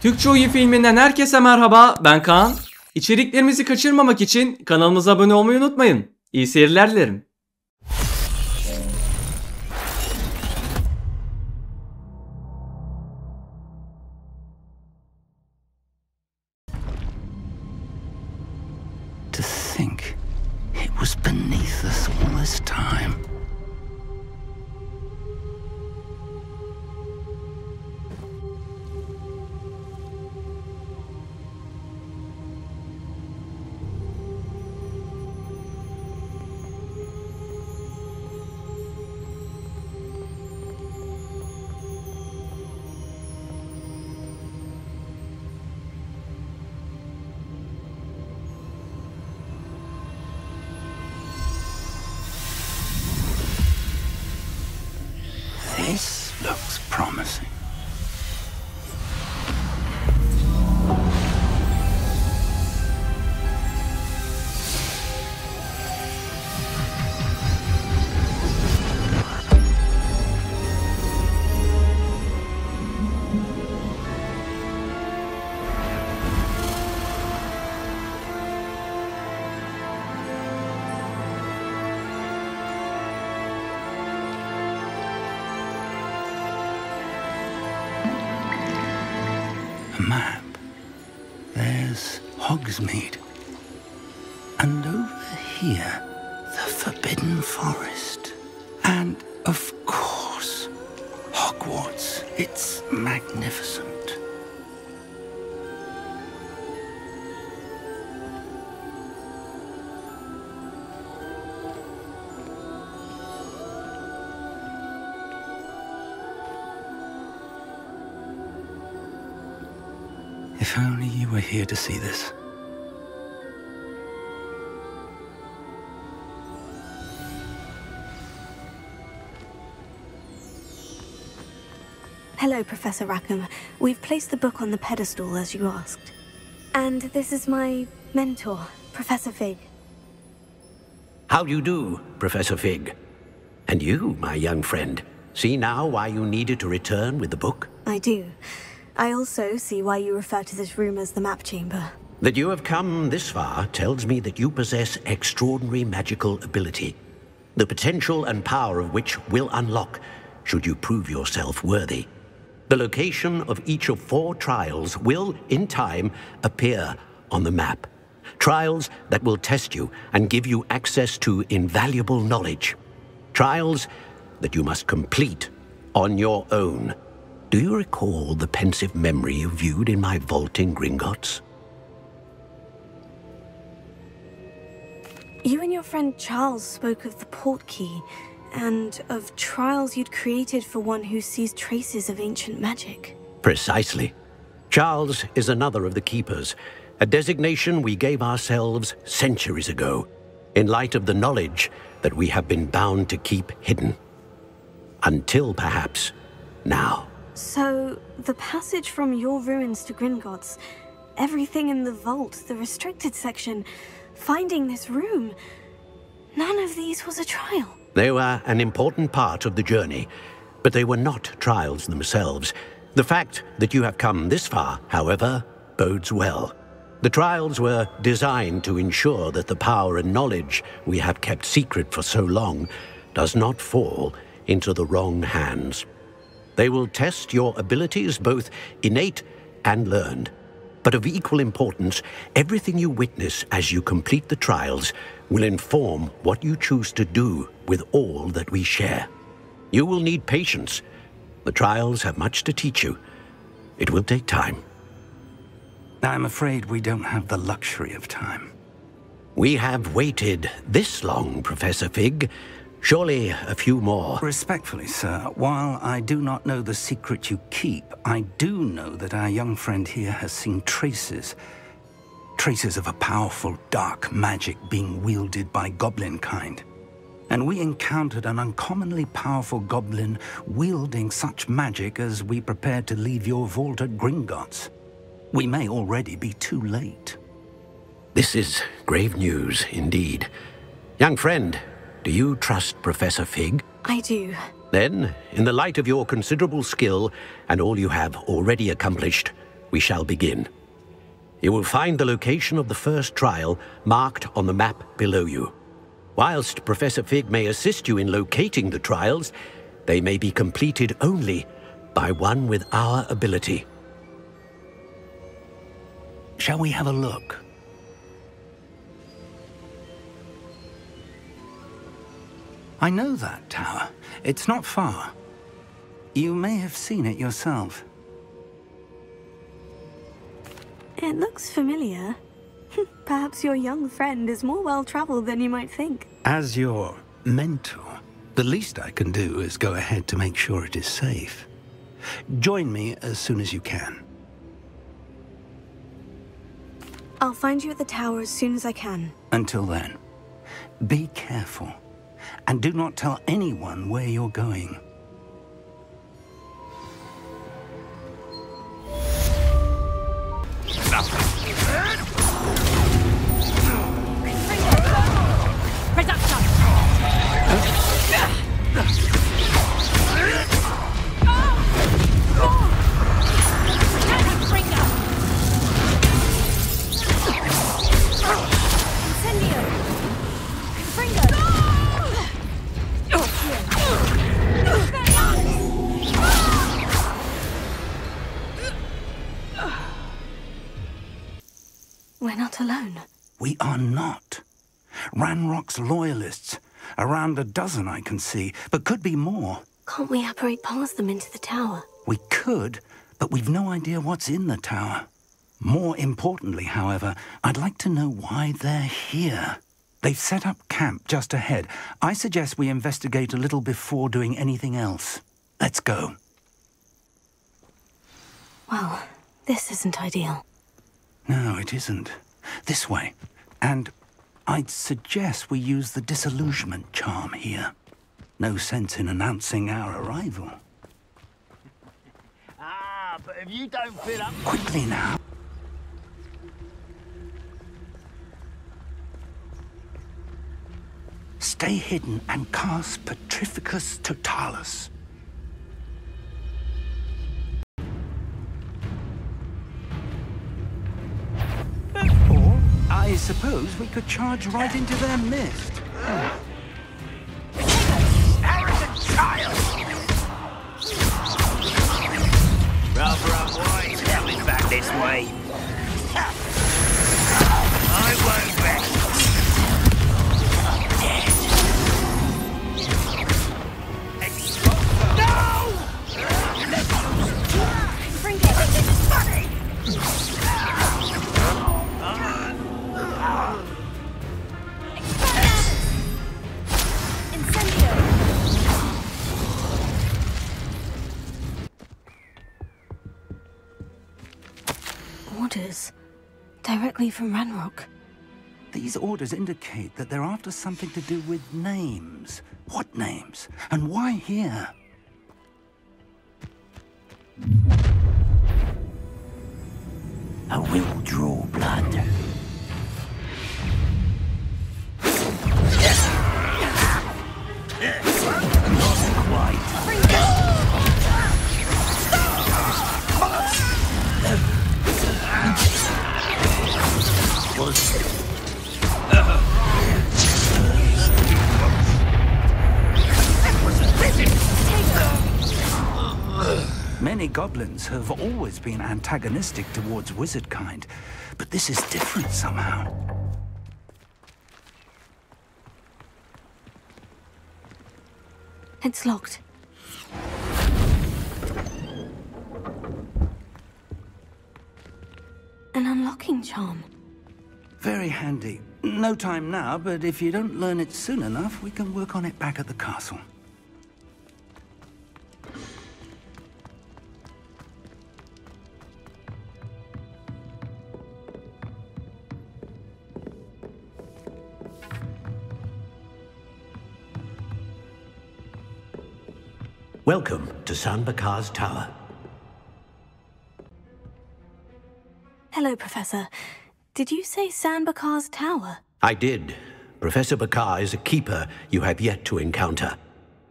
Türkçe Oyun filminden herkese merhaba, ben Kaan. İçeriklerimizi kaçırmamak için kanalımıza abone olmayı unutmayın. İyi seyirler dilerim. To think it was beneath us all this time. This looks promising. A map. There's Hogsmeade. And over here, the Forbidden Forest. And, of course, Hogwarts. It's magnificent. If only you were here to see this. Hello, Professor Rackham. We've placed the book on the pedestal as you asked. And this is my mentor, Professor Fig. How do you do, Professor Fig? And you, my young friend, see now why you needed to return with the book? I do. I also see why you refer to this room as the map chamber. That you have come this far tells me that you possess extraordinary magical ability, the potential and power of which will unlock should you prove yourself worthy. The location of each of 4 trials will, in time, appear on the map. Trials that will test you and give you access to invaluable knowledge. Trials that you must complete on your own. Do you recall the pensive memory you viewed in my vault in Gringotts? You and your friend Charles spoke of the portkey, and of trials you'd created for one who sees traces of ancient magic. Precisely. Charles is another of the Keepers, a designation we gave ourselves centuries ago, in light of the knowledge that we have been bound to keep hidden. Until, perhaps, now. So, the passage from your ruins to Gringotts, everything in the vault, the restricted section, finding this room, none of these was a trial. They were an important part of the journey, but they were not trials themselves. The fact that you have come this far, however, bodes well. The trials were designed to ensure that the power and knowledge we have kept secret for so long does not fall into the wrong hands. They will test your abilities, both innate and learned. But of equal importance, everything you witness as you complete the trials will inform what you choose to do with all that we share. You will need patience. The trials have much to teach you. It will take time. I'm afraid we don't have the luxury of time. We have waited this long, Professor Fig. Surely a few more. Respectfully, sir, while I do not know the secret you keep, I do know that our young friend here has seen traces of a powerful dark magic being wielded by goblin kind. And we encountered an uncommonly powerful goblin wielding such magic as we prepared to leave your vault at Gringotts. We may already be too late. This is grave news indeed. Young friend, do you trust Professor Fig? I do. Then, in the light of your considerable skill and all you have already accomplished, we shall begin. You will find the location of the first trial marked on the map below you. Whilst Professor Fig may assist you in locating the trials, they may be completed only by one with our ability. Shall we have a look? I know that tower. It's not far. You may have seen it yourself. It looks familiar. Perhaps your young friend is more well-traveled than you might think. As your mentor, the least I can do is go ahead to make sure it is safe. Join me as soon as you can. I'll find you at the tower as soon as I can. Until then, be careful. And do not tell anyone where you're going. We're not alone. We are not. Ranrock's loyalists. Around a dozen I can see, but could be more. Can't we apparate past them into the tower? We could, but we've no idea what's in the tower. More importantly, however, I'd like to know why they're here. They've set up camp just ahead. I suggest we investigate a little before doing anything else. Let's go. Well, this isn't ideal. No, it isn't. This way. And I'd suggest we use the disillusionment charm here. No sense in announcing our arrival. But if you don't fill up... Quickly now. Stay hidden and cast Petrificus Totalis. Or, I suppose we could charge right into their midst. Arrogant child! Rather unwise coming back this way. I won't rest. No! Bring it! This is funny! Orders. Directly from Ranrock. These orders indicate that they're after something to do with names. What names? And why here? I will draw blood. Not quite. Many goblins have always been antagonistic towards wizard kind, but this is different somehow. It's locked. An unlocking charm. Very handy. No time now, but if you don't learn it soon enough, we can work on it back at the castle. Welcome to San Bakar's Tower. Hello, Professor. Did you say San Bakar's tower? I did. Professor Bakar is a keeper you have yet to encounter.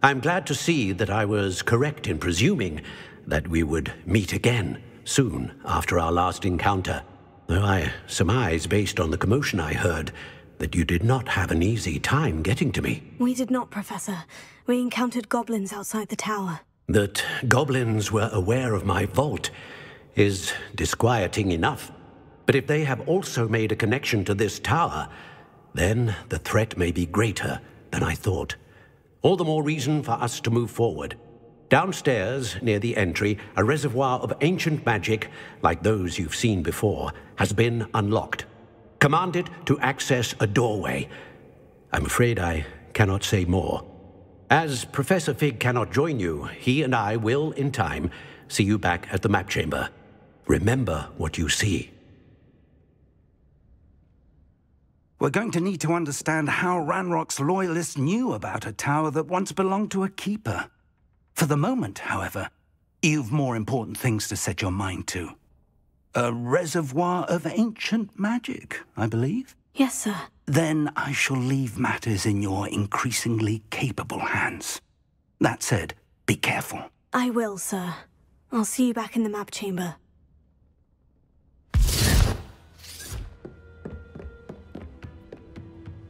I'm glad to see that I was correct in presuming that we would meet again soon after our last encounter, though I surmise, based on the commotion I heard, that you did not have an easy time getting to me. We did not, Professor. We encountered goblins outside the tower. That goblins were aware of my vault is disquieting enough. But if they have also made a connection to this tower, then the threat may be greater than I thought. All the more reason for us to move forward. Downstairs, near the entry, a reservoir of ancient magic, like those you've seen before, has been unlocked. Command it to access a doorway. I'm afraid I cannot say more. As Professor Fig cannot join you, he and I will, in time, see you back at the map chamber. Remember what you see. We're going to need to understand how Ranrock's loyalists knew about a tower that once belonged to a keeper. For the moment, however, you've more important things to set your mind to. A reservoir of ancient magic, I believe? Yes, sir. Then I shall leave matters in your increasingly capable hands. That said, be careful. I will, sir. I'll see you back in the map chamber.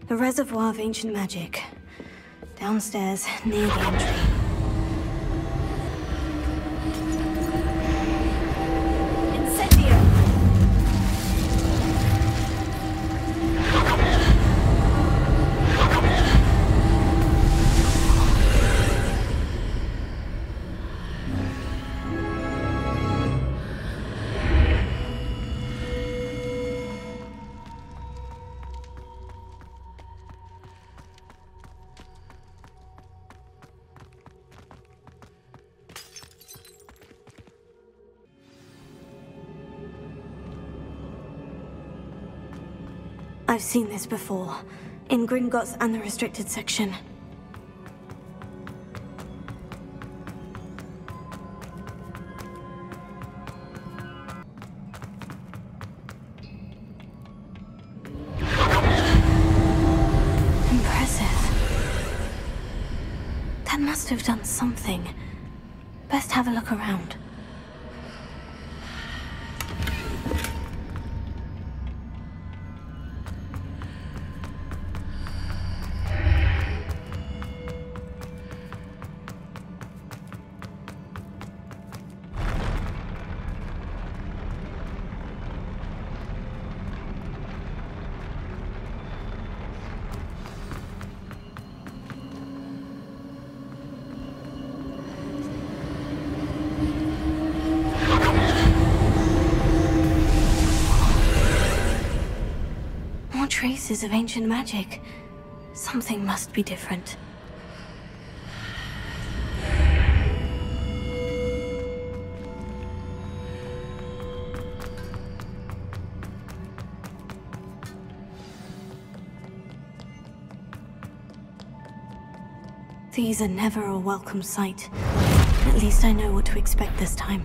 A reservoir of ancient magic. Downstairs, near the entry. I've seen this before, in Gringotts and the restricted section. Impressive. That must have done something. Best have a look around. Traces of ancient magic. Something must be different. These are never a welcome sight. At least I know what to expect this time.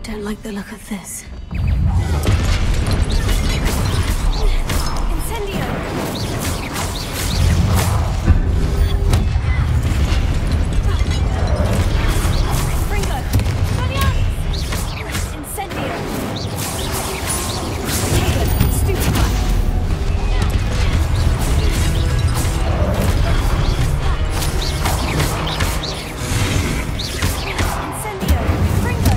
Don't like the look of this. Incendio! Fringo! Incendio! Stupefy! Incendio! Fringo!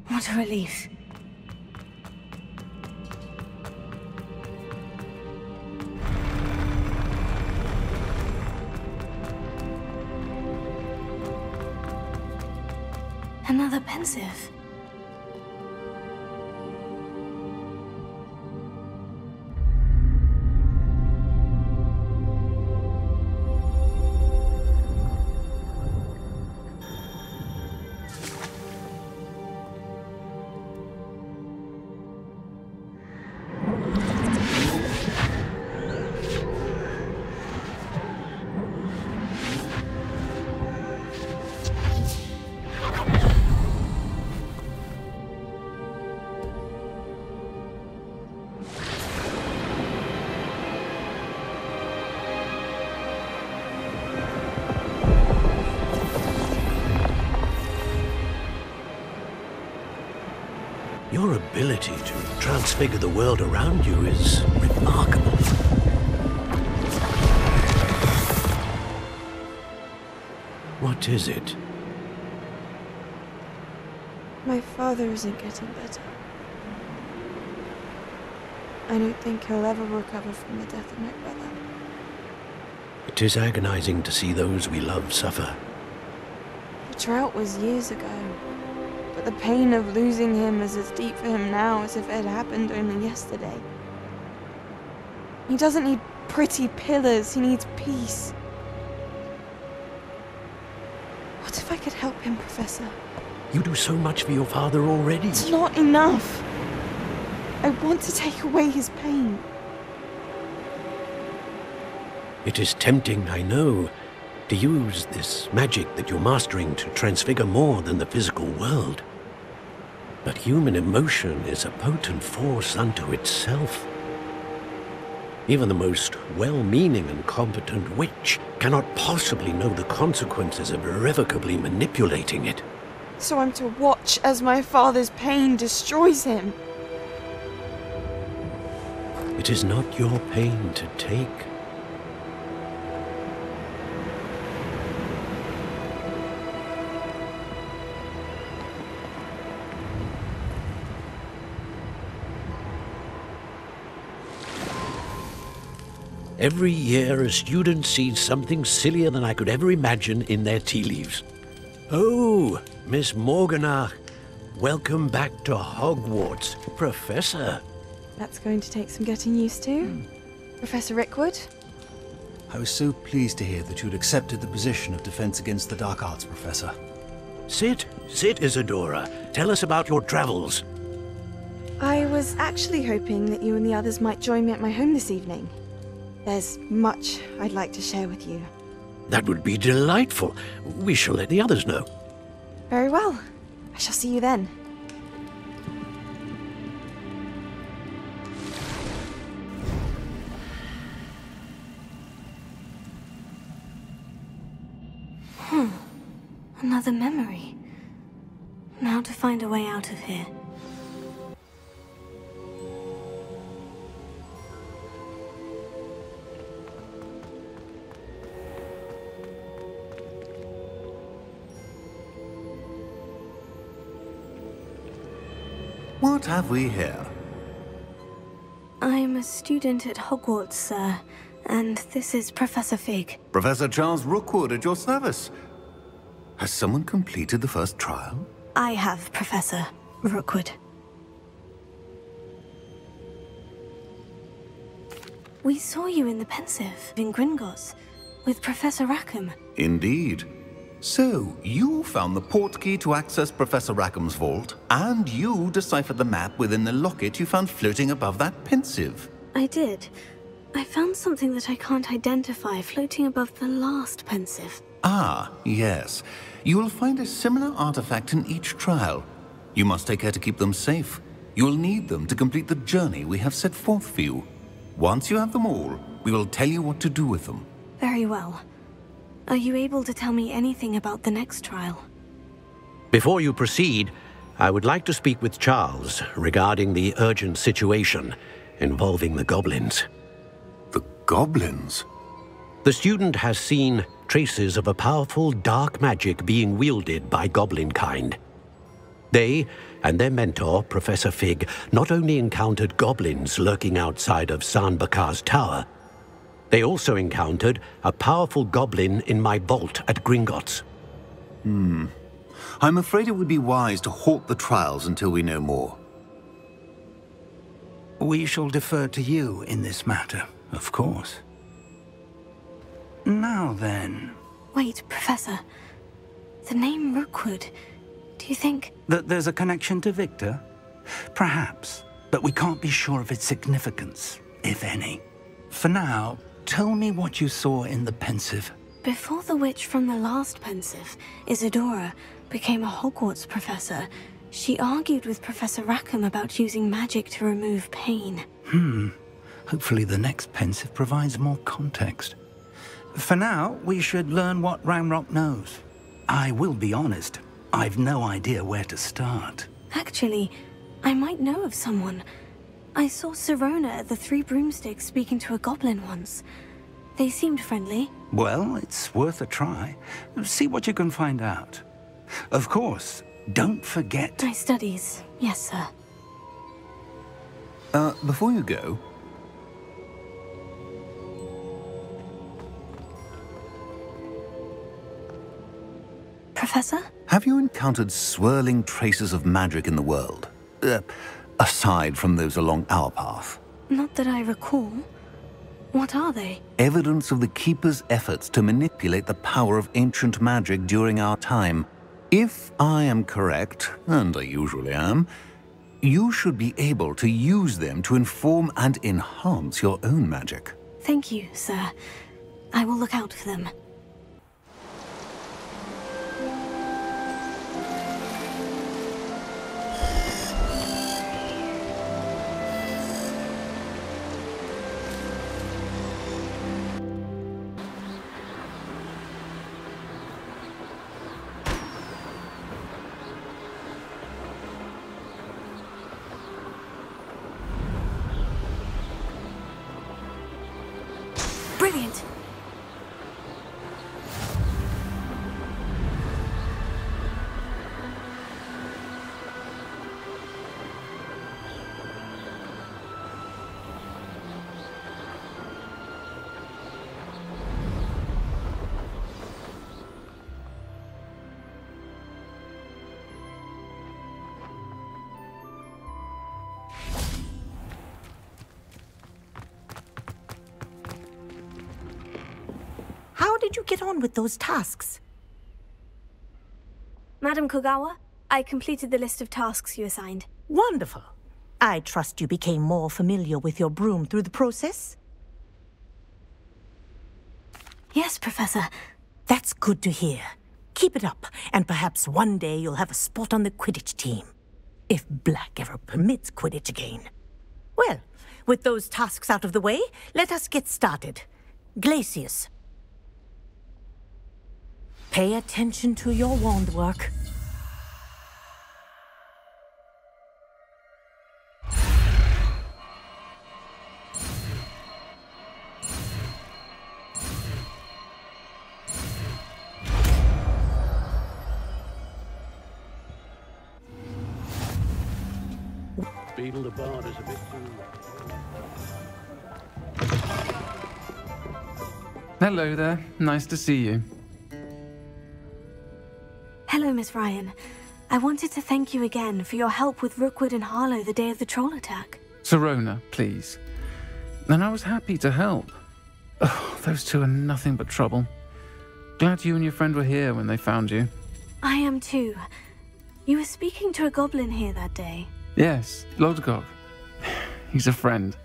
What a relief. Another pensive. Your ability to transfigure the world around you is remarkable. What is it? My father isn't getting better. I don't think he'll ever recover from the death of my brother. It is agonizing to see those we love suffer. The drought was years ago, but the pain of losing him is as deep for him now as if it had happened only yesterday. He doesn't need pretty pillars, he needs peace. What if I could help him, Professor? You do so much for your father already. It's not enough. I want to take away his pain. It is tempting, I know, to use this magic that you're mastering to transfigure more than the physical world. But human emotion is a potent force unto itself. Even the most well-meaning and competent witch cannot possibly know the consequences of irrevocably manipulating it. So I'm to watch as my father's pain destroys him. It is not your pain to take. Every year, a student sees something sillier than I could ever imagine in their tea leaves. Oh, Miss Morganach, welcome back to Hogwarts, Professor. That's going to take some getting used to. Professor Rickwood? I was so pleased to hear that you'd accepted the position of Defense Against the Dark Arts, Professor. Sit, Isadora. Tell us about your travels. I was actually hoping that you and the others might join me at my home this evening. There's much I'd like to share with you. That would be delightful. We shall let the others know. Very well. I shall see you then. Another memory. Now to find a way out of here. What have we here? I'm a student at Hogwarts, sir, and this is Professor Fig. Professor Charles Rookwood at your service. Has someone completed the first trial? I have, Professor Rookwood. We saw you in the Pensive in Gringotts with Professor Rackham. Indeed. So, you found the portkey to access Professor Rackham's vault, and you deciphered the map within the locket you found floating above that Pensive. I did. I found something that I can't identify floating above the last Pensive. Ah, yes. You will find a similar artifact in each trial. You must take care to keep them safe. You will need them to complete the journey we have set forth for you. Once you have them all, we will tell you what to do with them. Very well. Are you able to tell me anything about the next trial? Before you proceed, I would like to speak with Charles regarding the urgent situation involving the goblins. The goblins? The student has seen traces of a powerful dark magic being wielded by goblin kind. They and their mentor, Professor Fig, not only encountered goblins lurking outside of Sanbakar's tower, they also encountered a powerful goblin in my vault at Gringotts. I'm afraid it would be wise to halt the trials until we know more. We shall defer to you in this matter, of course. Now then... Wait, Professor. The name Rookwood. Do you think... that there's a connection to Victor? Perhaps, but we can't be sure of its significance, if any. For now, tell me what you saw in the Pensive. Before the witch from the last Pensive, Isadora, became a Hogwarts professor, she argued with Professor Rackham about using magic to remove pain. Hopefully the next Pensive provides more context. For now, we should learn what Ramrock knows. I will be honest, I've no idea where to start. Actually, I might know of someone. I saw Sirona at the Three Broomsticks speaking to a goblin once. They seemed friendly. Well, it's worth a try. See what you can find out. Of course, don't forget... My studies, yes, sir. Before you go... Professor? Have you encountered swirling traces of magic in the world? Aside from those along our path? Not that I recall. What are they? Evidence of the Keeper's efforts to manipulate the power of ancient magic during our time. If I am correct, and I usually am, you should be able to use them to inform and enhance your own magic. Thank you, sir. I will look out for them. Brilliant! How did you get on with those tasks? Madam Kogawa, I completed the list of tasks you assigned. Wonderful. I trust you became more familiar with your broom through the process? Yes, Professor. That's good to hear. Keep it up, and perhaps one day you'll have a spot on the Quidditch team. If Black ever permits Quidditch again. Well, with those tasks out of the way, let us get started. Glacius. Pay attention to your wand work. Beetle the Bard is a bit too... Hello there. Nice to see you. Hello, Miss Ryan. I wanted to thank you again for your help with Rookwood and Harlow the day of the troll attack. Serona, please. And I was happy to help. Oh, those two are nothing but trouble. Glad you and your friend were here when they found you. I am too. You were speaking to a goblin here that day. Yes, Lodgok. He's a friend.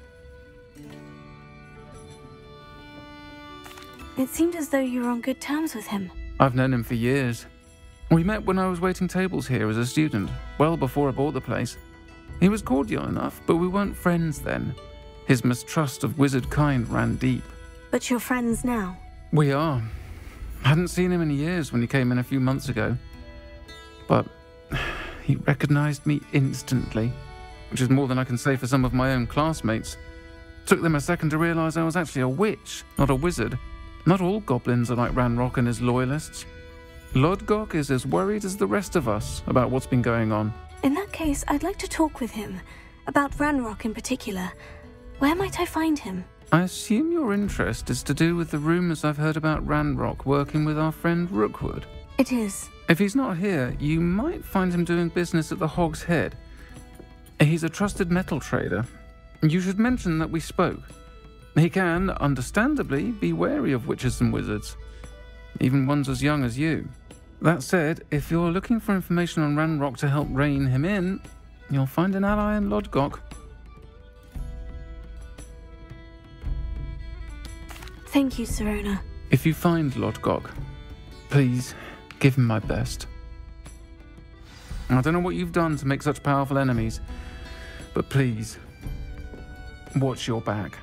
It seemed as though you were on good terms with him. I've known him for years. We met when I was waiting tables here as a student, well before I bought the place. He was cordial enough, but we weren't friends then. His mistrust of wizard kind ran deep. But you're friends now? We are. Hadn't seen him in years when he came in a few months ago. But he recognized me instantly, which is more than I can say for some of my own classmates. Took them a second to realize I was actually a witch, not a wizard. Not all goblins are like Ranrock and his loyalists. Lodgok is as worried as the rest of us about what's been going on. In that case, I'd like to talk with him. About Ranrock in particular. Where might I find him? I assume your interest is to do with the rumors I've heard about Ranrock working with our friend Rookwood. It is. If he's not here, you might find him doing business at the Hog's Head. He's a trusted metal trader. You should mention that we spoke. He can, understandably, be wary of witches and wizards, even ones as young as you. That said, if you're looking for information on Ranrock to help rein him in, you'll find an ally in Lodgok. Thank you, Serona. If you find Lodgok, please give him my best. I don't know what you've done to make such powerful enemies, but please, watch your back.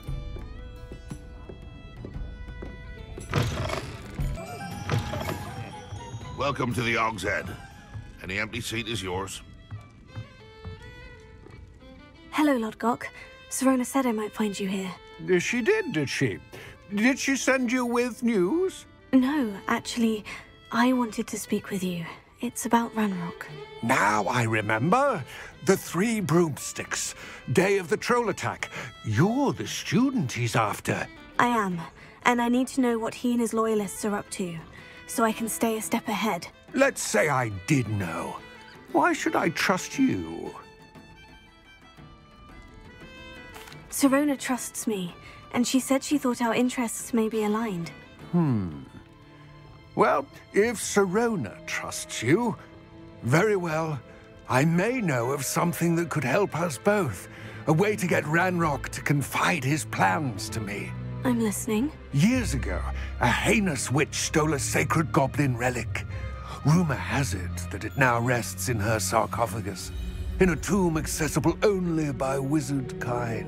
Welcome to the Hog's Head. Any empty seat is yours. Hello, Lodgok. Serona said I might find you here. She did she? Did she send you with news? No, actually, I wanted to speak with you. It's about Ranrock. Now I remember. The 3 broomsticks. Day of the troll attack. You're the student he's after. I am, and I need to know what he and his loyalists are up to, so I can stay a step ahead. Let's say I did know. Why should I trust you? Serona trusts me, and she said she thought our interests may be aligned. Well, if Serona trusts you, very well. I may know of something that could help us both. A way to get Ranrock to confide his plans to me. I'm listening. Years ago, a heinous witch stole a sacred goblin relic. Rumor has it that it now rests in her sarcophagus, in a tomb accessible only by wizard kind.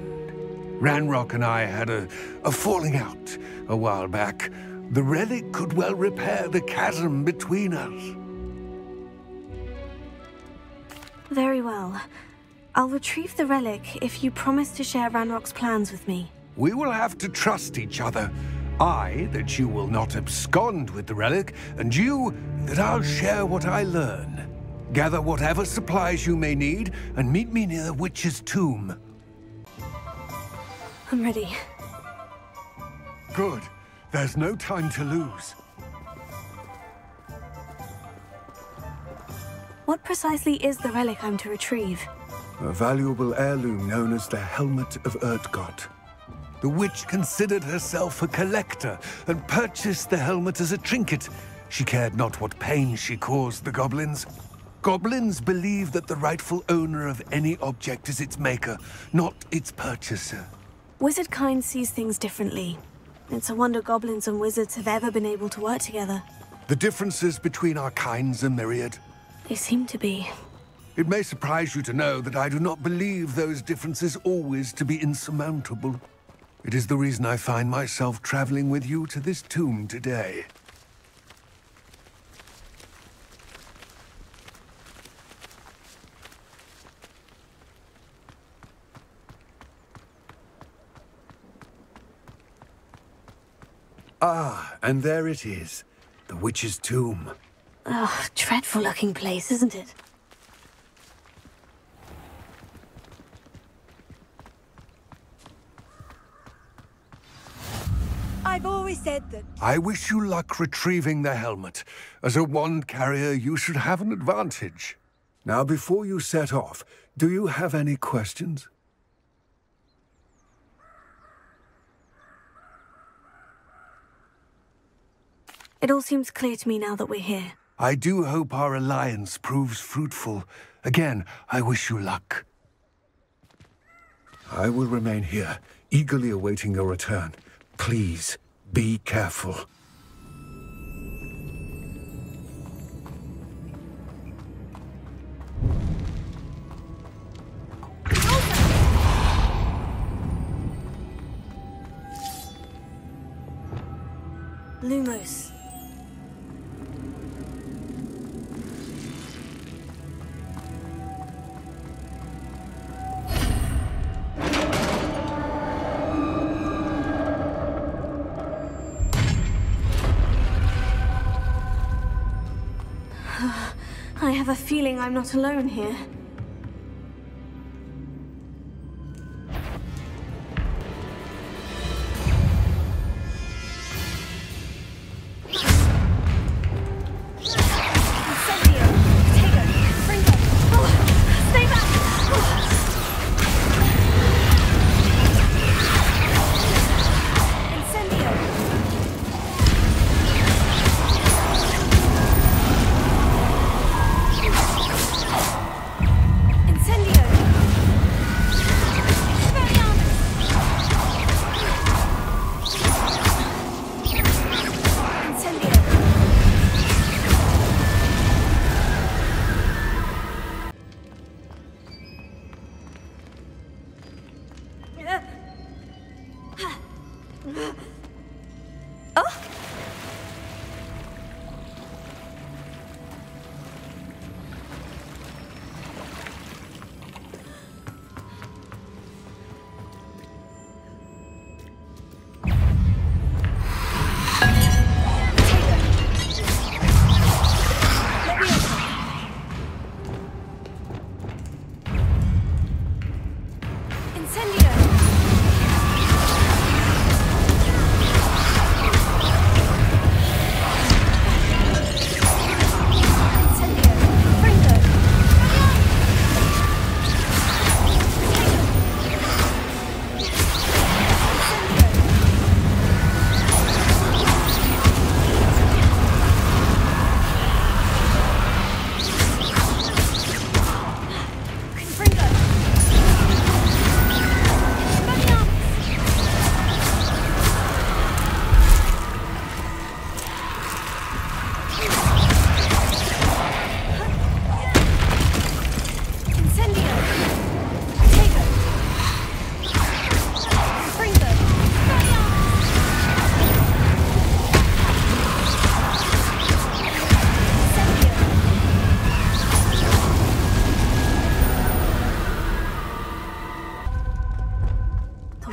Ranrock and I had a falling out a while back. The relic could well repair the chasm between us. Very well. I'll retrieve the relic if you promise to share Ranrock's plans with me. We will have to trust each other. I, that you will not abscond with the relic, and you, that I'll share what I learn. Gather whatever supplies you may need, and meet me near the witch's tomb. I'm ready. Good. There's no time to lose. What precisely is the relic I'm to retrieve? A valuable heirloom known as the Helmet of Erdgott. The witch considered herself a collector and purchased the helmet as a trinket. She cared not what pain she caused the goblins. Goblins believe that the rightful owner of any object is its maker, not its purchaser. Wizard kind sees things differently. It's a wonder goblins and wizards have ever been able to work together. The differences between our kinds are myriad. They seem to be. It may surprise you to know that I do not believe those differences always to be insurmountable. It is the reason I find myself traveling with you to this tomb today. Ah, and there it is. The witch's tomb. Ugh, dreadful looking place, isn't it? I've always said that. I wish you luck retrieving the helmet. As a wand carrier, you should have an advantage. Now, before you set off, do you have any questions? It all seems clear to me now that we're here. I do hope our alliance proves fruitful. Again, I wish you luck. I will remain here, eagerly awaiting your return. Please, be careful. Lumos. I have a feeling I'm not alone here.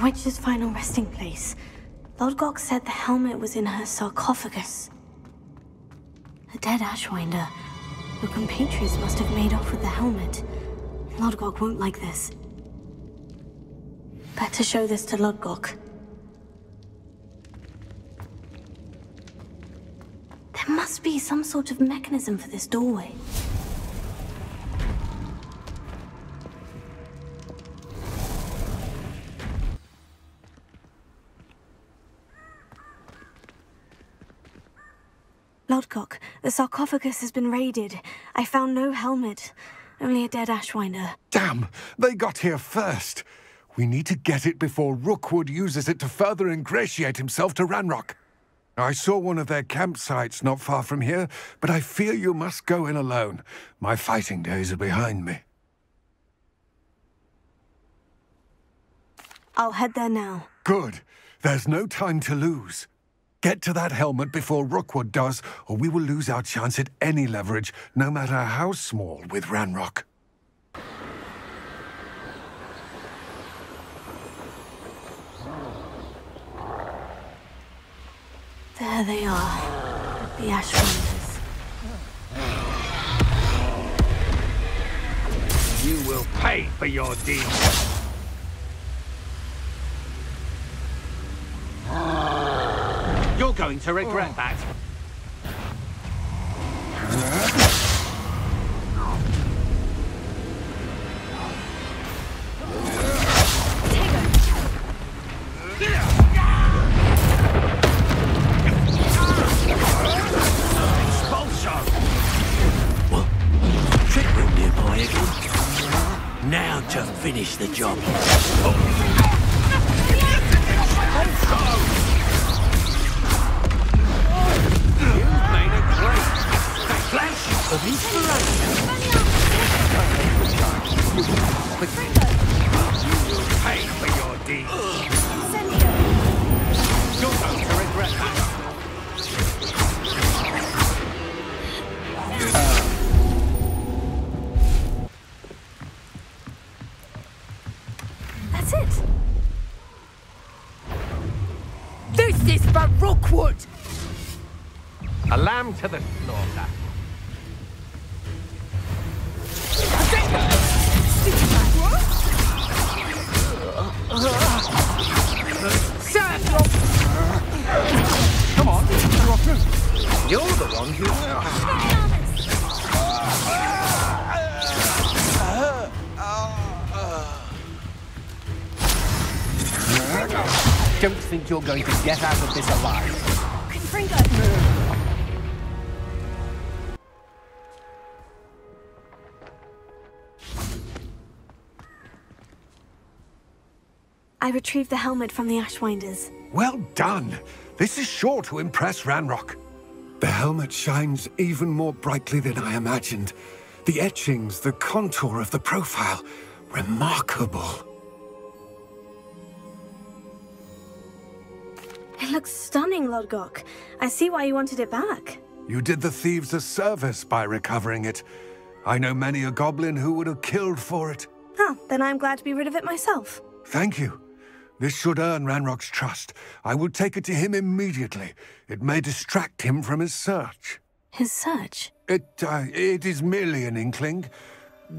Witch's final resting place. Lodgok said the helmet was in her sarcophagus. A dead Ashwinder. Your compatriots must have made off with the helmet. Lodgok won't like this. Better show this to Lodgok. There must be some sort of mechanism for this doorway. Lodgok, the sarcophagus has been raided. I found no helmet, only a dead Ashwinder. Damn! They got here first! We need to get it before Rookwood uses it to further ingratiate himself to Ranrock. I saw one of their campsites not far from here, but I fear you must go in alone. My fighting days are behind me. I'll head there now. Good. There's no time to lose. Get to that helmet before Rookwood does, or we will lose our chance at any leverage, no matter how small, with Ranrock. There they are, the Ashwinders. You will pay for your deeds. You're going to regret that. What? Trick room nearby again? Now to finish the job. Flash of inspiration. Pay for your deeds. You're going to regret that. That's it. This is for Rookwood! A lamb to the slaughter. Come on, you're through. You're the one who... Don't think you're going to get out of this alive. I retrieved the helmet from the Ashwinders. Well done. This is sure to impress Ranrock. The helmet shines even more brightly than I imagined. The etchings, the contour of the profile, remarkable. It looks stunning, Lodgok. I see why you wanted it back. You did the thieves a service by recovering it. I know many a goblin who would have killed for it. Huh, then I'm glad to be rid of it myself. Thank you. This should earn Ranrock's trust. I will take it to him immediately. It may distract him from his search. His search? It is merely an inkling.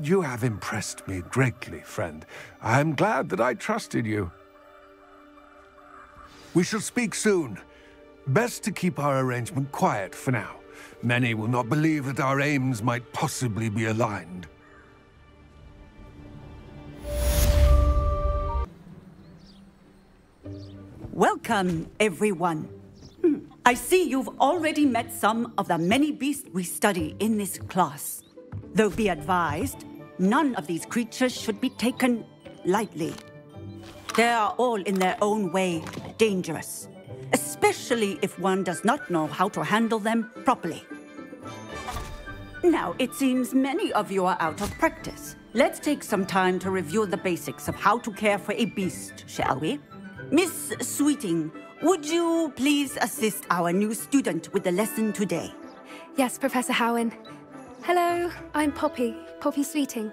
You have impressed me greatly, friend. I am glad that I trusted you. We shall speak soon. Best to keep our arrangement quiet for now. Many will not believe that our aims might possibly be aligned. Welcome, everyone. I see you've already met some of the many beasts we study in this class. Though be advised, none of these creatures should be taken lightly. They are all in their own way dangerous, especially if one does not know how to handle them properly. Now, it seems many of you are out of practice. Let's take some time to review the basics of how to care for a beast, shall we? Miss Sweeting, would you please assist our new student with the lesson today? Yes, Professor Howen. Hello, I'm Poppy Sweeting.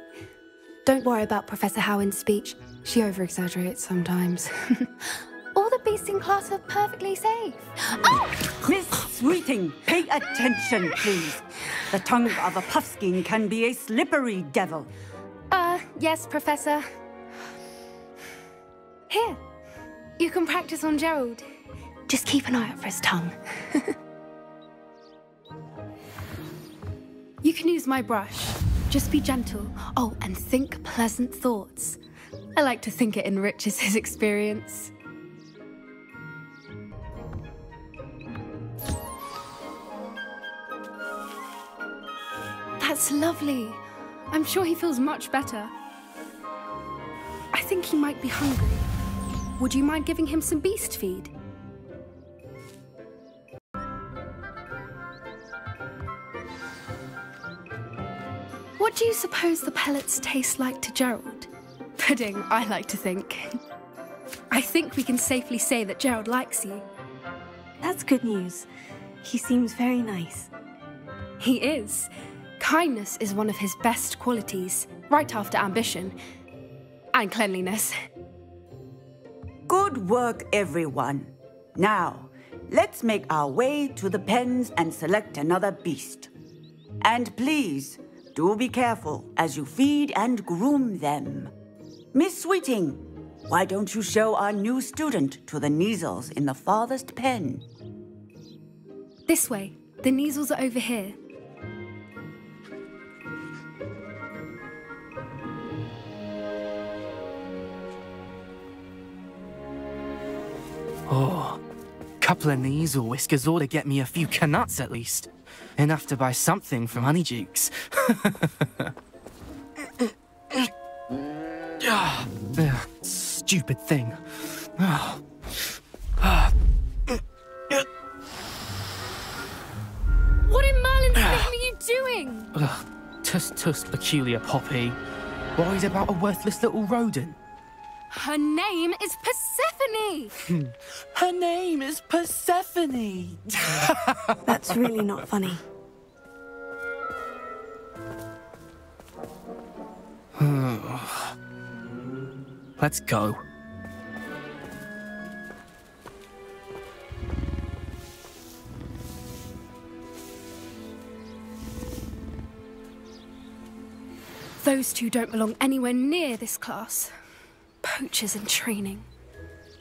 Don't worry about Professor Howen's speech. She over-exaggerates sometimes. All the beasts in class are perfectly safe. Oh! Miss Sweeting, pay attention, please. The tongue of a puffskein can be a slippery devil. Yes, Professor. Here. You can practice on Gerald. Just keep an eye out for his tongue. You can use my brush. Just be gentle. Oh, and think pleasant thoughts. I like to think it enriches his experience. That's lovely. I'm sure he feels much better. I think he might be hungry. Would you mind giving him some beast feed? What do you suppose the pellets taste like to Gerald? Pudding, I like to think. I think we can safely say that Gerald likes you. That's good news. He seems very nice. He is. Kindness is one of his best qualities, right after ambition. And cleanliness. Good work, everyone. Now, let's make our way to the pens and select another beast. And please, do be careful as you feed and groom them. Miss Sweeting, why don't you show our new student to the Neasels in the farthest pen? This way. The Neasels are over here. Oh, couple of Neasel whiskers ought to get me a few canuts at least. Enough to buy something from Honeydukes. Stupid thing. What in Merlin's name are you doing? Tuss, peculiar Poppy. Worried about a worthless little rodent? Her name is Persephone! Her name is Persephone! That's really not funny. Let's go. Those two don't belong anywhere near this class. Poachers in training.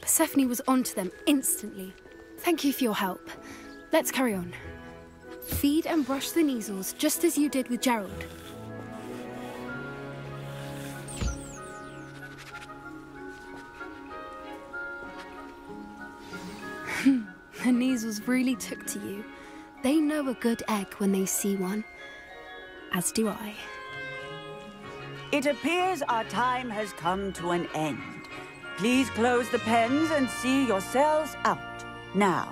Persephone was onto them instantly. Thank you for your help. Let's carry on. Feed and brush the Neasels just as you did with Gerald. The Neasels really took to you. They know a good egg when they see one. As do I. It appears our time has come to an end. Please close the pens and see yourselves out. Now,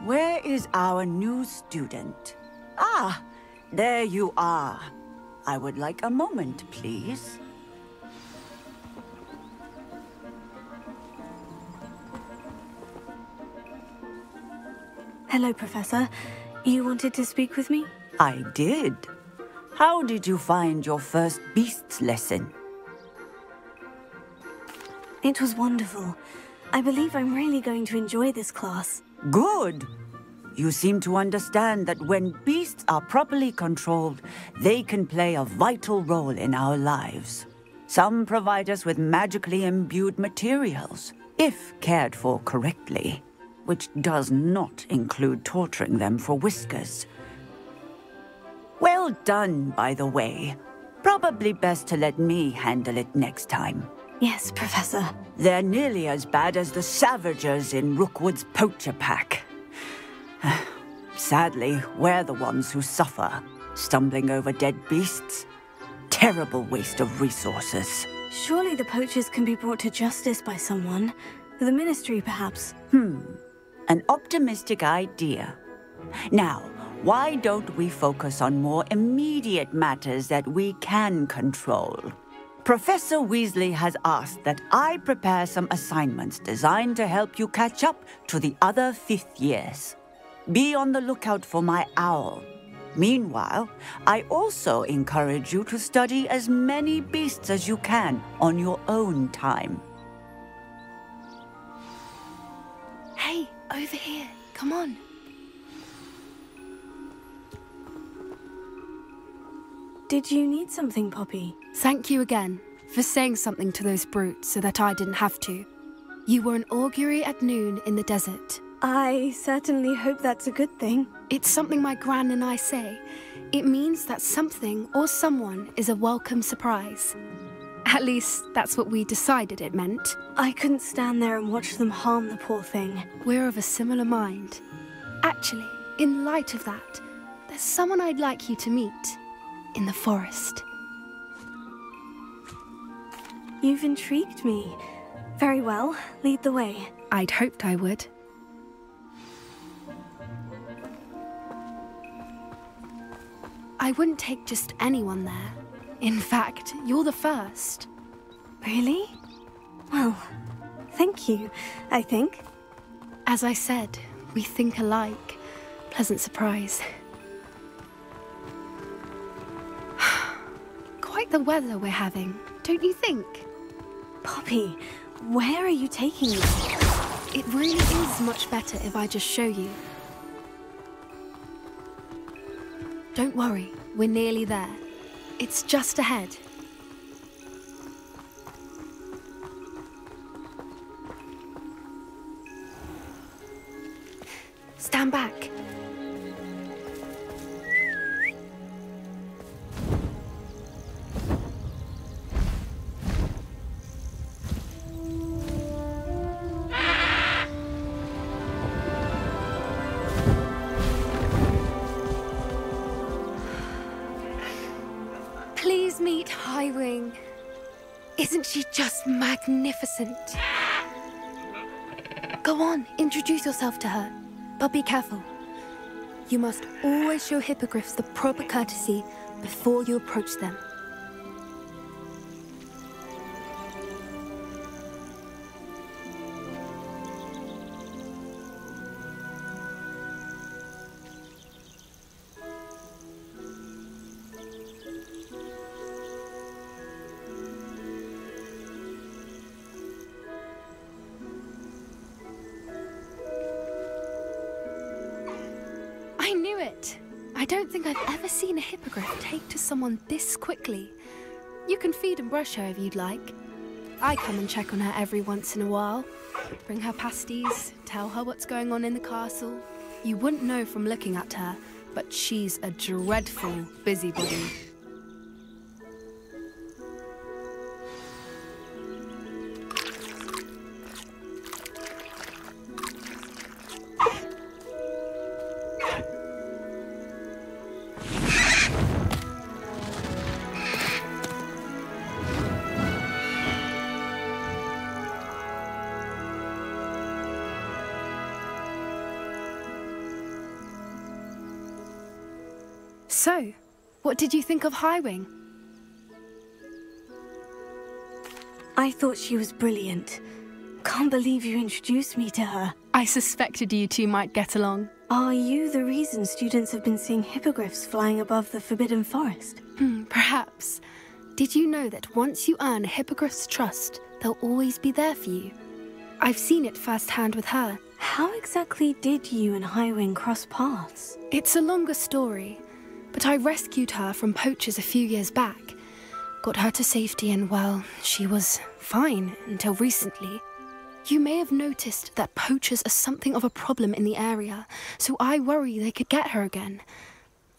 where is our new student? Ah, there you are. I would like a moment, please. Hello, Professor. You wanted to speak with me? I did. How did you find your first beasts lesson? It was wonderful. I believe I'm really going to enjoy this class. Good. You seem to understand that when beasts are properly controlled, they can play a vital role in our lives. Some provide us with magically imbued materials, if cared for correctly, which does not include torturing them for whiskers. Well done, by the way. Probably best to let me handle it next time. Yes, Professor. They're nearly as bad as the Savagers in Rookwood's poacher pack. Sadly, we're the ones who suffer, stumbling over dead beasts. Terrible waste of resources. Surely the poachers can be brought to justice by someone. The Ministry, perhaps. An optimistic idea. Now, why don't we focus on more immediate matters that we can control? Professor Weasley has asked that I prepare some assignments designed to help you catch up to the other 5th years. Be on the lookout for my owl. Meanwhile, I also encourage you to study as many beasts as you can on your own time. Hey, over here. Come on. Did you need something, Poppy? Thank you again for saying something to those brutes so that I didn't have to. You were an augury at noon in the desert. I certainly hope that's a good thing. It's something my gran and I say. It means that something or someone is a welcome surprise. At least, that's what we decided it meant. I couldn't stand there and watch them harm the poor thing. We're of a similar mind. Actually, in light of that, there's someone I'd like you to meet. In the forest. You've intrigued me. Very well, lead the way. I'd hoped I would. I wouldn't take just anyone there. In fact, you're the first. Really? Well, thank you, I think. As I said, we think alike. Pleasant surprise. Quite the weather we're having, don't you think? Poppy, where are you taking me? It really is much better if I just show you. Don't worry, we're nearly there. It's just ahead. Stand back. Please meet Highwing. Isn't she just magnificent? Go on, introduce yourself to her. But be careful. You must always show hippogriffs the proper courtesy before you approach them. I knew it! I don't think I've ever seen a hippogriff take to someone this quickly. You can feed and brush her if you'd like. I come and check on her every once in a while. Bring her pasties, tell her what's going on in the castle. You wouldn't know from looking at her, but she's a dreadful busybody. So, what did you think of Highwing? I thought she was brilliant. Can't believe you introduced me to her. I suspected you two might get along. Are you the reason students have been seeing hippogriffs flying above the Forbidden Forest? Perhaps. Did you know that once you earn a hippogriff's trust, they'll always be there for you? I've seen it firsthand with her. How exactly did you and Highwing cross paths? It's a longer story. But I rescued her from poachers a few years back. Got her to safety and, well, she was fine until recently. You may have noticed that poachers are something of a problem in the area, so I worry they could get her again.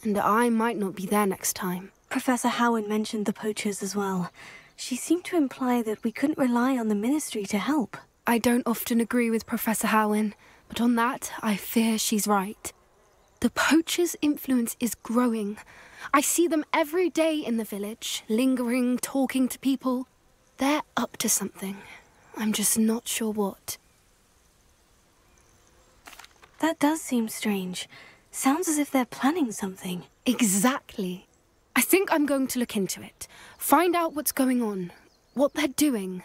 And I might not be there next time. Professor Howin mentioned the poachers as well. She seemed to imply that we couldn't rely on the Ministry to help. I don't often agree with Professor Howin, but on that, I fear she's right. The poachers' influence is growing. I see them every day in the village, lingering, talking to people. They're up to something. I'm just not sure what. That does seem strange. Sounds as if they're planning something. Exactly. I think I'm going to look into it. Find out what's going on, what they're doing.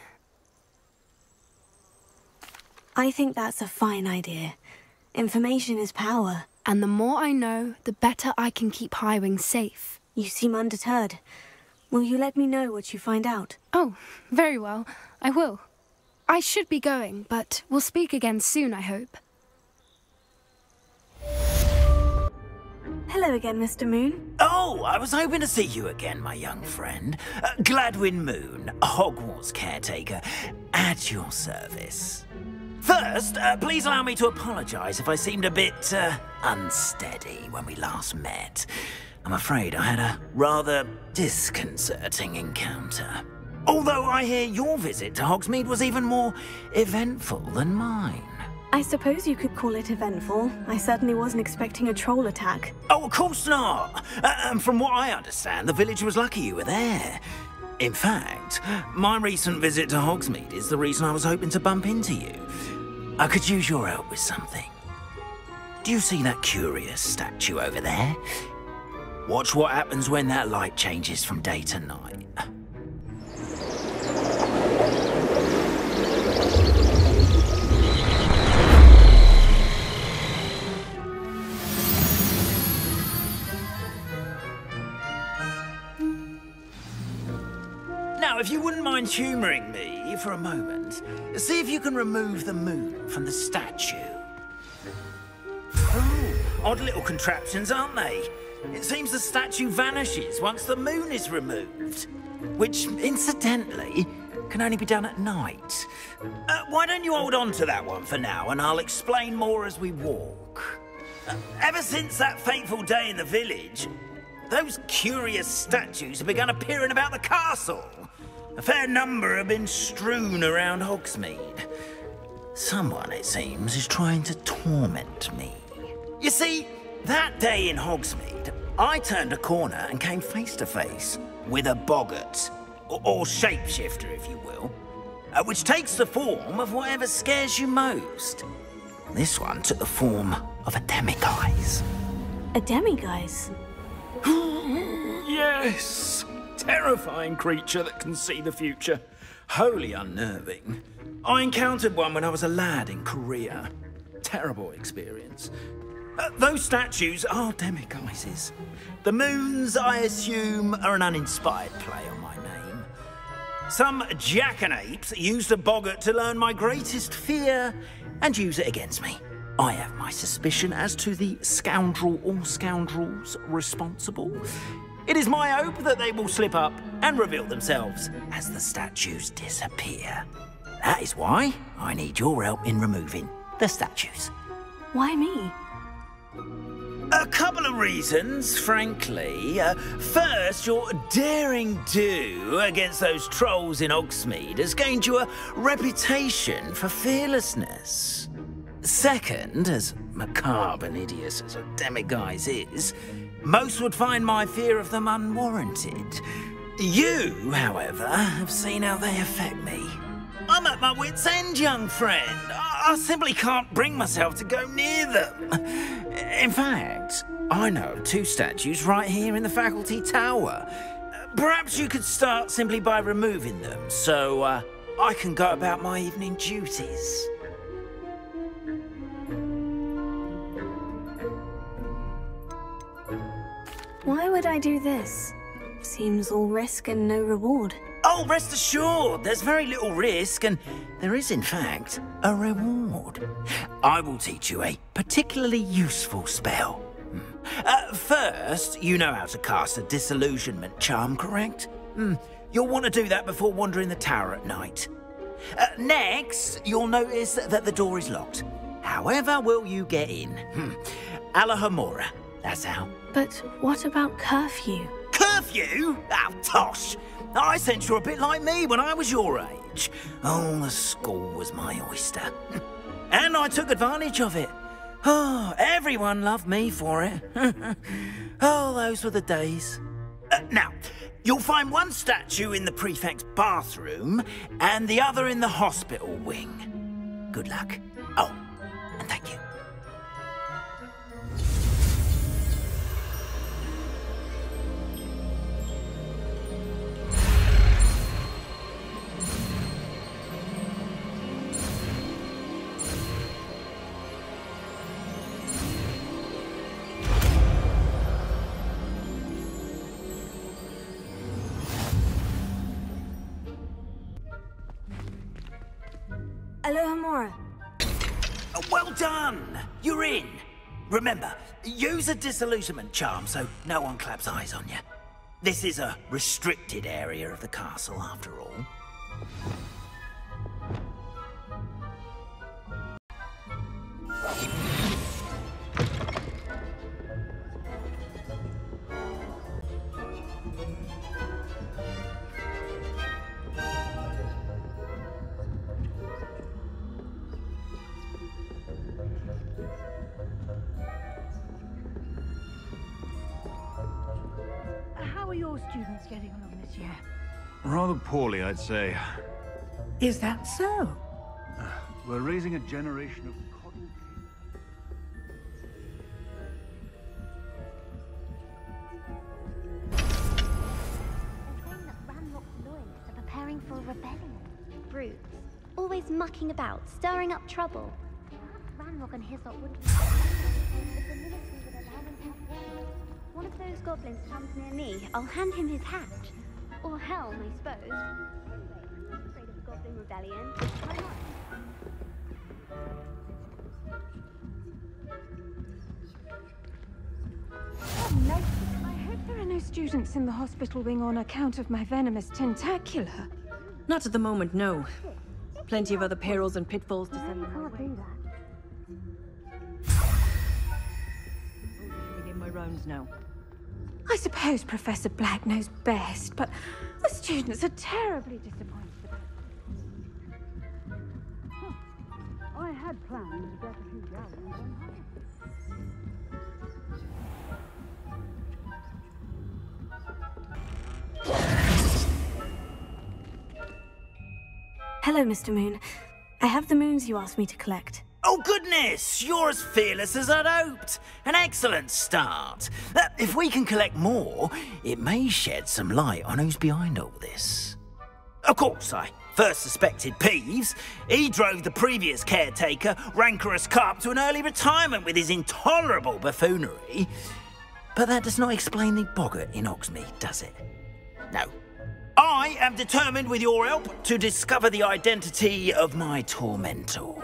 I think that's a fine idea. Information is power. And the more I know, the better I can keep Highwing safe. You seem undeterred. Will you let me know what you find out? Oh, very well. I will. I should be going, but we'll speak again soon, I hope. Hello again, Mr. Moon. Oh, I was hoping to see you again, my young friend. Gladwin Moon, Hogwarts caretaker, at your service. First, please allow me to apologise if I seemed a bit, unsteady when we last met. I'm afraid I had a rather disconcerting encounter. Although I hear your visit to Hogsmeade was even more eventful than mine. I suppose you could call it eventful. I certainly wasn't expecting a troll attack. Oh, of course not! And from what I understand, the village was lucky you were there. In fact, my recent visit to Hogsmeade is the reason I was hoping to bump into you. I could use your help with something. Do you see that curious statue over there? Watch what happens when that light changes from day to night. Now, if you wouldn't mind humouring me for a moment, see if you can remove the moon from the statue. Oh, odd little contraptions, aren't they? It seems the statue vanishes once the moon is removed, which, incidentally, can only be done at night. Why don't you hold on to that one for now, and I'll explain more as we walk. Ever since that fateful day in the village, those curious statues have begun appearing about the castle. A fair number have been strewn around Hogsmeade. Someone, it seems, is trying to torment me. You see, that day in Hogsmeade, I turned a corner and came face to face with a boggart, or shapeshifter, if you will, which takes the form of whatever scares you most. This one took the form of a demiguise. A demiguise? Yes! Terrifying creature that can see the future. Wholly unnerving. I encountered one when I was a lad in Korea. Terrible experience. Those statues are demiguises. The moons, I assume, are an uninspired play on my name. Some jackanapes used a boggart to learn my greatest fear and use it against me. I have my suspicion as to the scoundrel or scoundrels responsible. It is my hope that they will slip up and reveal themselves as the statues disappear. That is why I need your help in removing the statues. Why me? A couple of reasons, frankly. First, your daring do against those trolls in Hogsmeade has gained you a reputation for fearlessness. Second, as macabre and hideous as a demiguise is, most would find my fear of them unwarranted. You, however, have seen how they affect me. I'm at my wit's end, young friend. I simply can't bring myself to go near them. In fact, I know of two statues right here in the faculty tower. Perhaps you could start simply by removing them, so I can go about my evening duties. Why would I do this? Seems all risk and no reward. Oh, rest assured, there's very little risk, and there is, in fact, a reward. I will teach you a particularly useful spell. First, you know how to cast a disillusionment charm, correct? You'll want to do that before wandering the tower at night. Next, you'll notice that the door is locked. However will you get in? Alahomora, that's how. But what about curfew? Curfew? Oh, tosh! I sense you're a bit like me when I was your age. Oh, the school was my oyster. And I took advantage of it. Oh, everyone loved me for it. Oh, those were the days. Now, you'll find one statue in the prefect's bathroom and the other in the hospital wing. Good luck. Oh, and thank you. Alahomora. Well done! You're in. Remember, use a disillusionment charm so no one claps eyes on you. This is a restricted area of the castle, after all. How are your students getting along this year? Rather poorly, I'd say. Is that so? We're raising a generation of coddle Are preparing for a rebellion. Brutes. Always mucking about, stirring up trouble. Perhaps Ranrock and his lot would... If the military would allow them to have war. One of those goblins comes near me, I'll hand him his hat. Or helm, I suppose. Anyway, I'm afraid of goblins. in rebellion. Why not? I hope there are no students in the hospital wing on account of my venomous tentacula. Not at the moment, no. Plenty of other perils and pitfalls to send them away. Begin my rounds now. I suppose Professor Black knows best, but the students are terribly disappointed about it. I had planned to get a few galleons on home. Hello, Mr. Moon. I have the moons you asked me to collect. Oh, goodness! You're as fearless as I'd hoped. An excellent start. If we can collect more, it may shed some light on who's behind all this. Of course, I first suspected Peeves. He drove the previous caretaker, rancorous carp, to an early retirement with his intolerable buffoonery. But that does not explain the boggart in Hogsmeade, does it? No. I am determined, with your help, to discover the identity of my tormentor.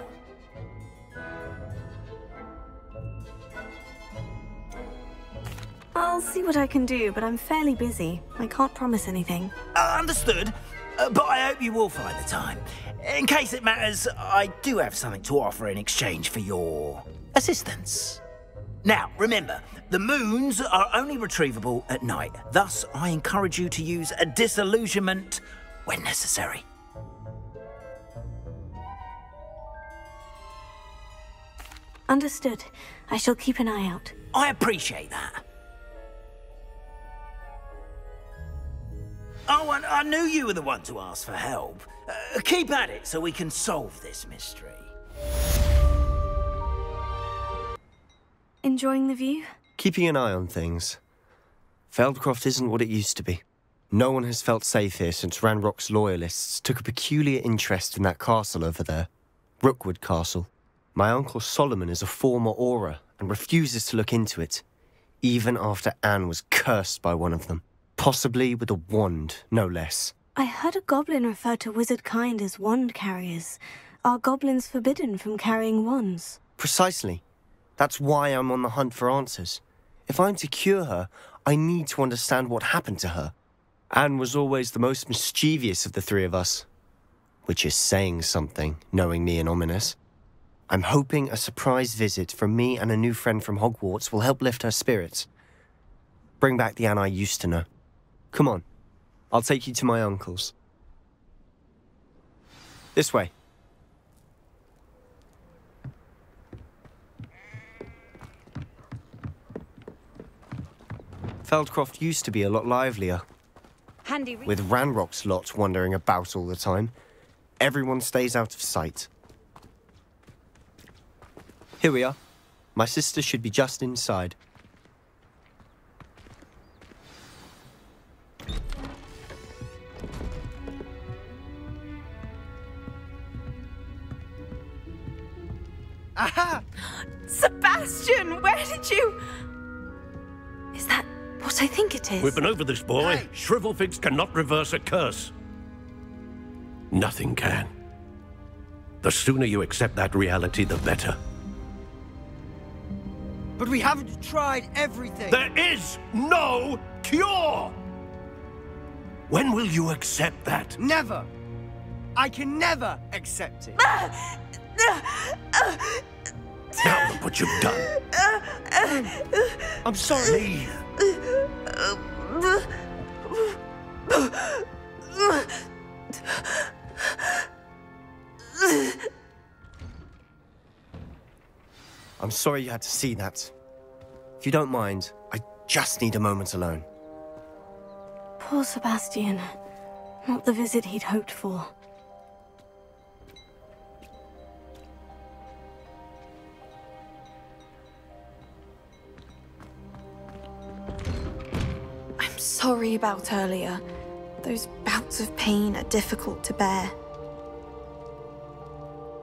I'll see what I can do, but I'm fairly busy. I can't promise anything. Understood, but I hope you will find the time. In case it matters, I do have something to offer in exchange for your assistance. Now, remember, the moons are only retrievable at night. Thus, I encourage you to use a disillusionment when necessary. Understood. I shall keep an eye out. I appreciate that. Oh, and I knew you were the one to ask for help. Keep at it so we can solve this mystery. Enjoying the view? Keeping an eye on things. Feldcroft isn't what it used to be. No one has felt safe here since Ranrock's loyalists took a peculiar interest in that castle over there. Rookwood Castle. My uncle Solomon is a former Auror and refuses to look into it, even after Anne was cursed by one of them. Possibly with a wand, no less. I heard a goblin refer to wizard kind as wand carriers. Are goblins forbidden from carrying wands? Precisely. That's why I'm on the hunt for answers. If I'm to cure her, I need to understand what happened to her. Anne was always the most mischievous of the three of us. Which is saying something, knowing me and ominous. I'm hoping a surprise visit from me and a new friend from Hogwarts will help lift her spirits. Bring back the Anne I used to know. Come on, I'll take you to my uncle's. This way. Feldcroft used to be a lot livelier. With Ranrock's lot wandering about all the time, everyone stays out of sight. Here we are. My sister should be just inside. Aha! Sebastian, where did you... Is that what I think it is? We've been over this, boy. Hey. Shrivelfigs cannot reverse a curse. Nothing can. The sooner you accept that reality, the better. But we haven't tried everything. There is no cure! When will you accept that? Never. I can never accept it. Now look what you've done. I'm sorry. I'm sorry you had to see that. If you don't mind, I just need a moment alone. Poor Sebastian. Not the visit he'd hoped for. I'm sorry about earlier. Those bouts of pain are difficult to bear.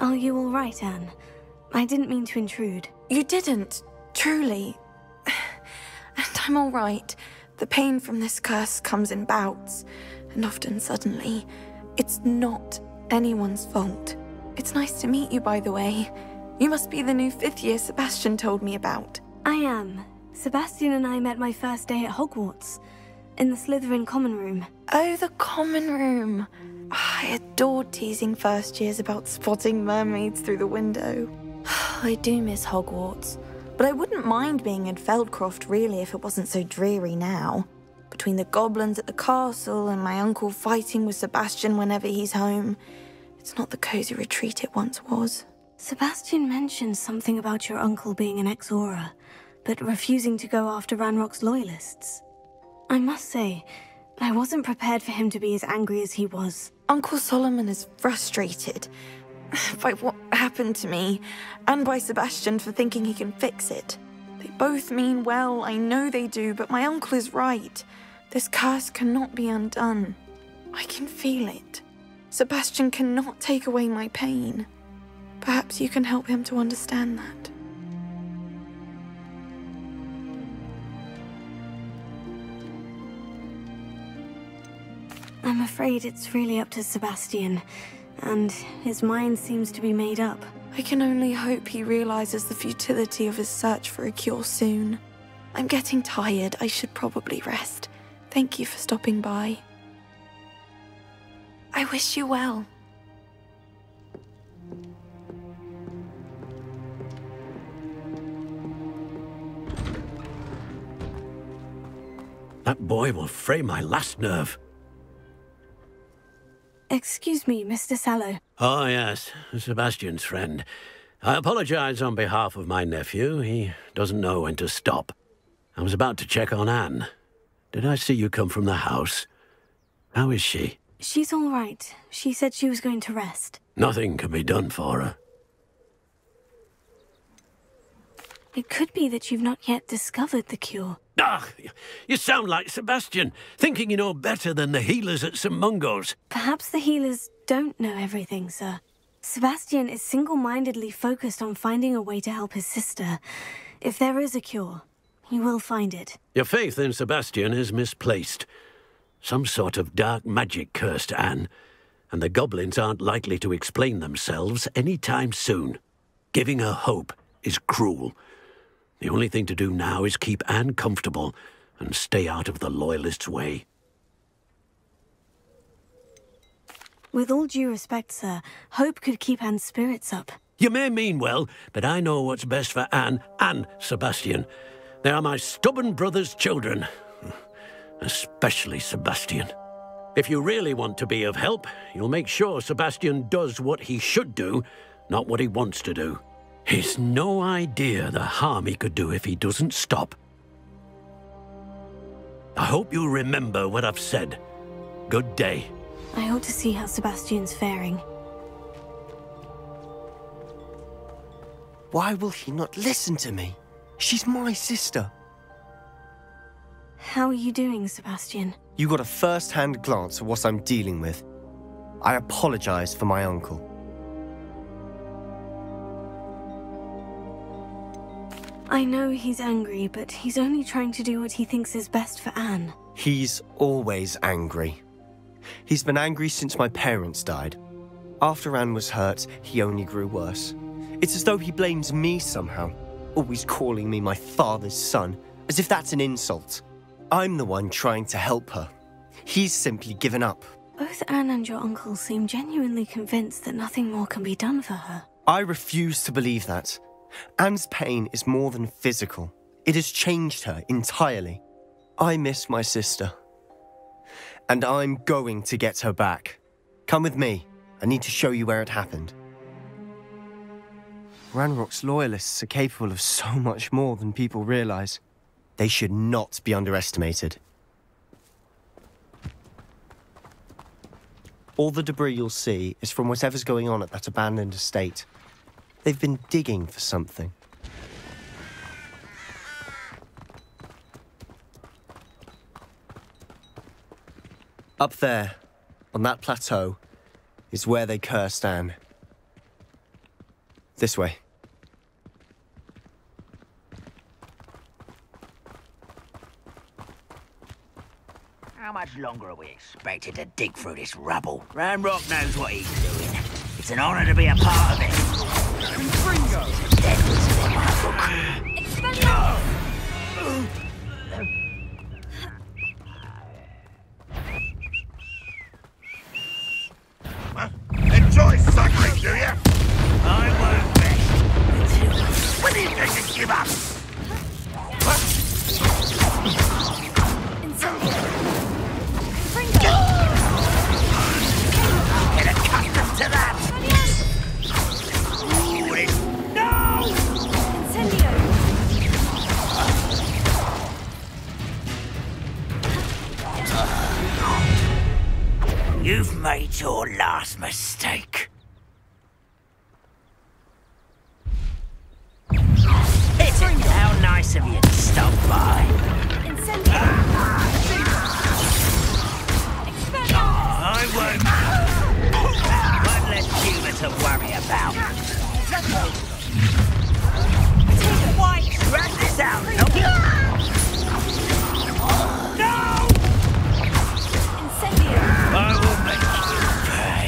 Are you all right, Anne? I didn't mean to intrude. You didn't, truly. And I'm all right. The pain from this curse comes in bouts, and often suddenly. It's not anyone's fault. It's nice to meet you, by the way. You must be the new 5th year Sebastian told me about. I am. Sebastian and I met my first day at Hogwarts, in the Slytherin common room. Oh, the common room. I adored teasing first years about spotting mermaids through the window. I do miss Hogwarts, but I wouldn't mind being in Feldcroft really if it wasn't so dreary now. Between the goblins at the castle and my uncle fighting with Sebastian whenever he's home, it's not the cozy retreat it once was. Sebastian mentioned something about your uncle being an ex-Auror, but refusing to go after Ranrock's loyalists. I must say, I wasn't prepared for him to be as angry as he was. Uncle Solomon is frustrated by what happened to me, and by Sebastian for thinking he can fix it. They both mean well, I know they do, but my uncle is right. This curse cannot be undone. I can feel it. Sebastian cannot take away my pain. Perhaps you can help him to understand that. I'm afraid it's really up to Sebastian, and his mind seems to be made up. I can only hope he realizes the futility of his search for a cure soon. I'm getting tired. I should probably rest. Thank you for stopping by. I wish you well. That boy will fray my last nerve. Excuse me, Mr. Sallow. Oh, yes, Sebastian's friend. I apologize on behalf of my nephew. He doesn't know when to stop. I was about to check on Anne. Did I see you come from the house? How is she? She's all right. She said she was going to rest. Nothing can be done for her. It could be that you've not yet discovered the cure. Ah, you sound like Sebastian, thinking you know better than the healers at St. Mungo's. Perhaps the healers don't know everything, sir. Sebastian is single-mindedly focused on finding a way to help his sister. If there is a cure, he will find it. Your faith in Sebastian is misplaced. Some sort of dark magic cursed Anne, and the goblins aren't likely to explain themselves any time soon. Giving her hope is cruel. The only thing to do now is keep Anne comfortable and stay out of the Loyalists' way. With all due respect, sir, hope could keep Anne's spirits up. You may mean well, but I know what's best for Anne and Sebastian. They are my stubborn brother's children. Especially Sebastian. If you really want to be of help, you'll make sure Sebastian does what he should do, not what he wants to do. He's no idea the harm he could do if he doesn't stop. I hope you remember what I've said. Good day. I ought to see how Sebastian's faring. Why will he not listen to me? She's my sister. How are you doing, Sebastian? You got a first-hand glance at what I'm dealing with. I apologize for my uncle. I know he's angry, but he's only trying to do what he thinks is best for Anne. He's always angry. He's been angry since my parents died. After Anne was hurt, he only grew worse. It's as though he blames me somehow, always calling me my father's son, as if that's an insult. I'm the one trying to help her. He's simply given up. Both Anne and your uncle seem genuinely convinced that nothing more can be done for her. I refuse to believe that. Anne's pain is more than physical. It has changed her entirely. I miss my sister. And I'm going to get her back. Come with me. I need to show you where it happened. Ranrock's loyalists are capable of so much more than people realize. They should not be underestimated. All the debris you'll see is from whatever's going on at that abandoned estate. They've been digging for something. Up there, on that plateau, is where they cursed Anne. This way. Oh, my much longer are we expected to dig through this rubble? Ranrock knows what he's doing. It's an honor to be a part of it. Ringo! Dead was in my book. Enjoy suffering, do you? I won't rest. When do you think to give up? Get accustomed to that! No! You've made your last mistake. How nice of you to stop by. I won't. One less humour to worry about. Rat this out, no! I will make you pay.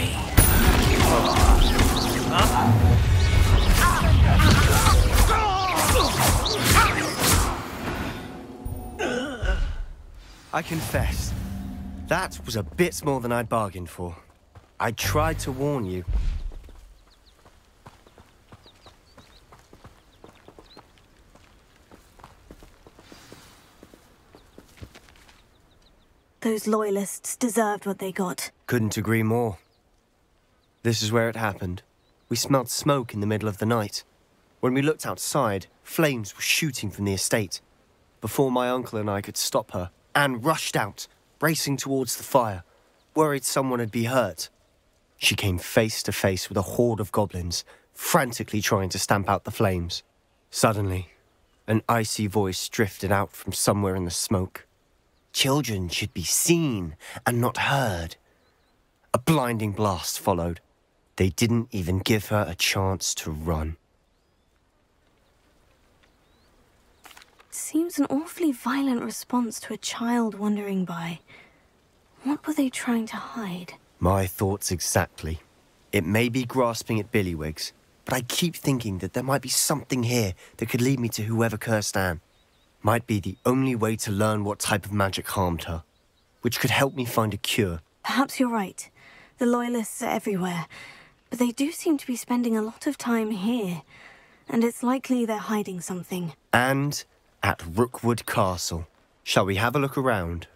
I confess, that was a bit more than I'd bargained for. I tried to warn you. Those loyalists deserved what they got. Couldn't agree more. This is where it happened. We smelled smoke in the middle of the night. When we looked outside, flames were shooting from the estate. Before my uncle and I could stop her, Anne rushed out, racing towards the fire, worried someone had been hurt. She came face to face with a horde of goblins, frantically trying to stamp out the flames. Suddenly, an icy voice drifted out from somewhere in the smoke. Children should be seen and not heard. A blinding blast followed. They didn't even give her a chance to run. Seems an awfully violent response to a child wandering by. What were they trying to hide? My thoughts exactly. It may be grasping at Billywigs, but I keep thinking that there might be something here that could lead me to whoever cursed Anne. Might be the only way to learn what type of magic harmed her, which could help me find a cure. Perhaps you're right. The Loyalists are everywhere, but they do seem to be spending a lot of time here, and it's likely they're hiding something. And at Rookwood Castle. Shall we have a look around?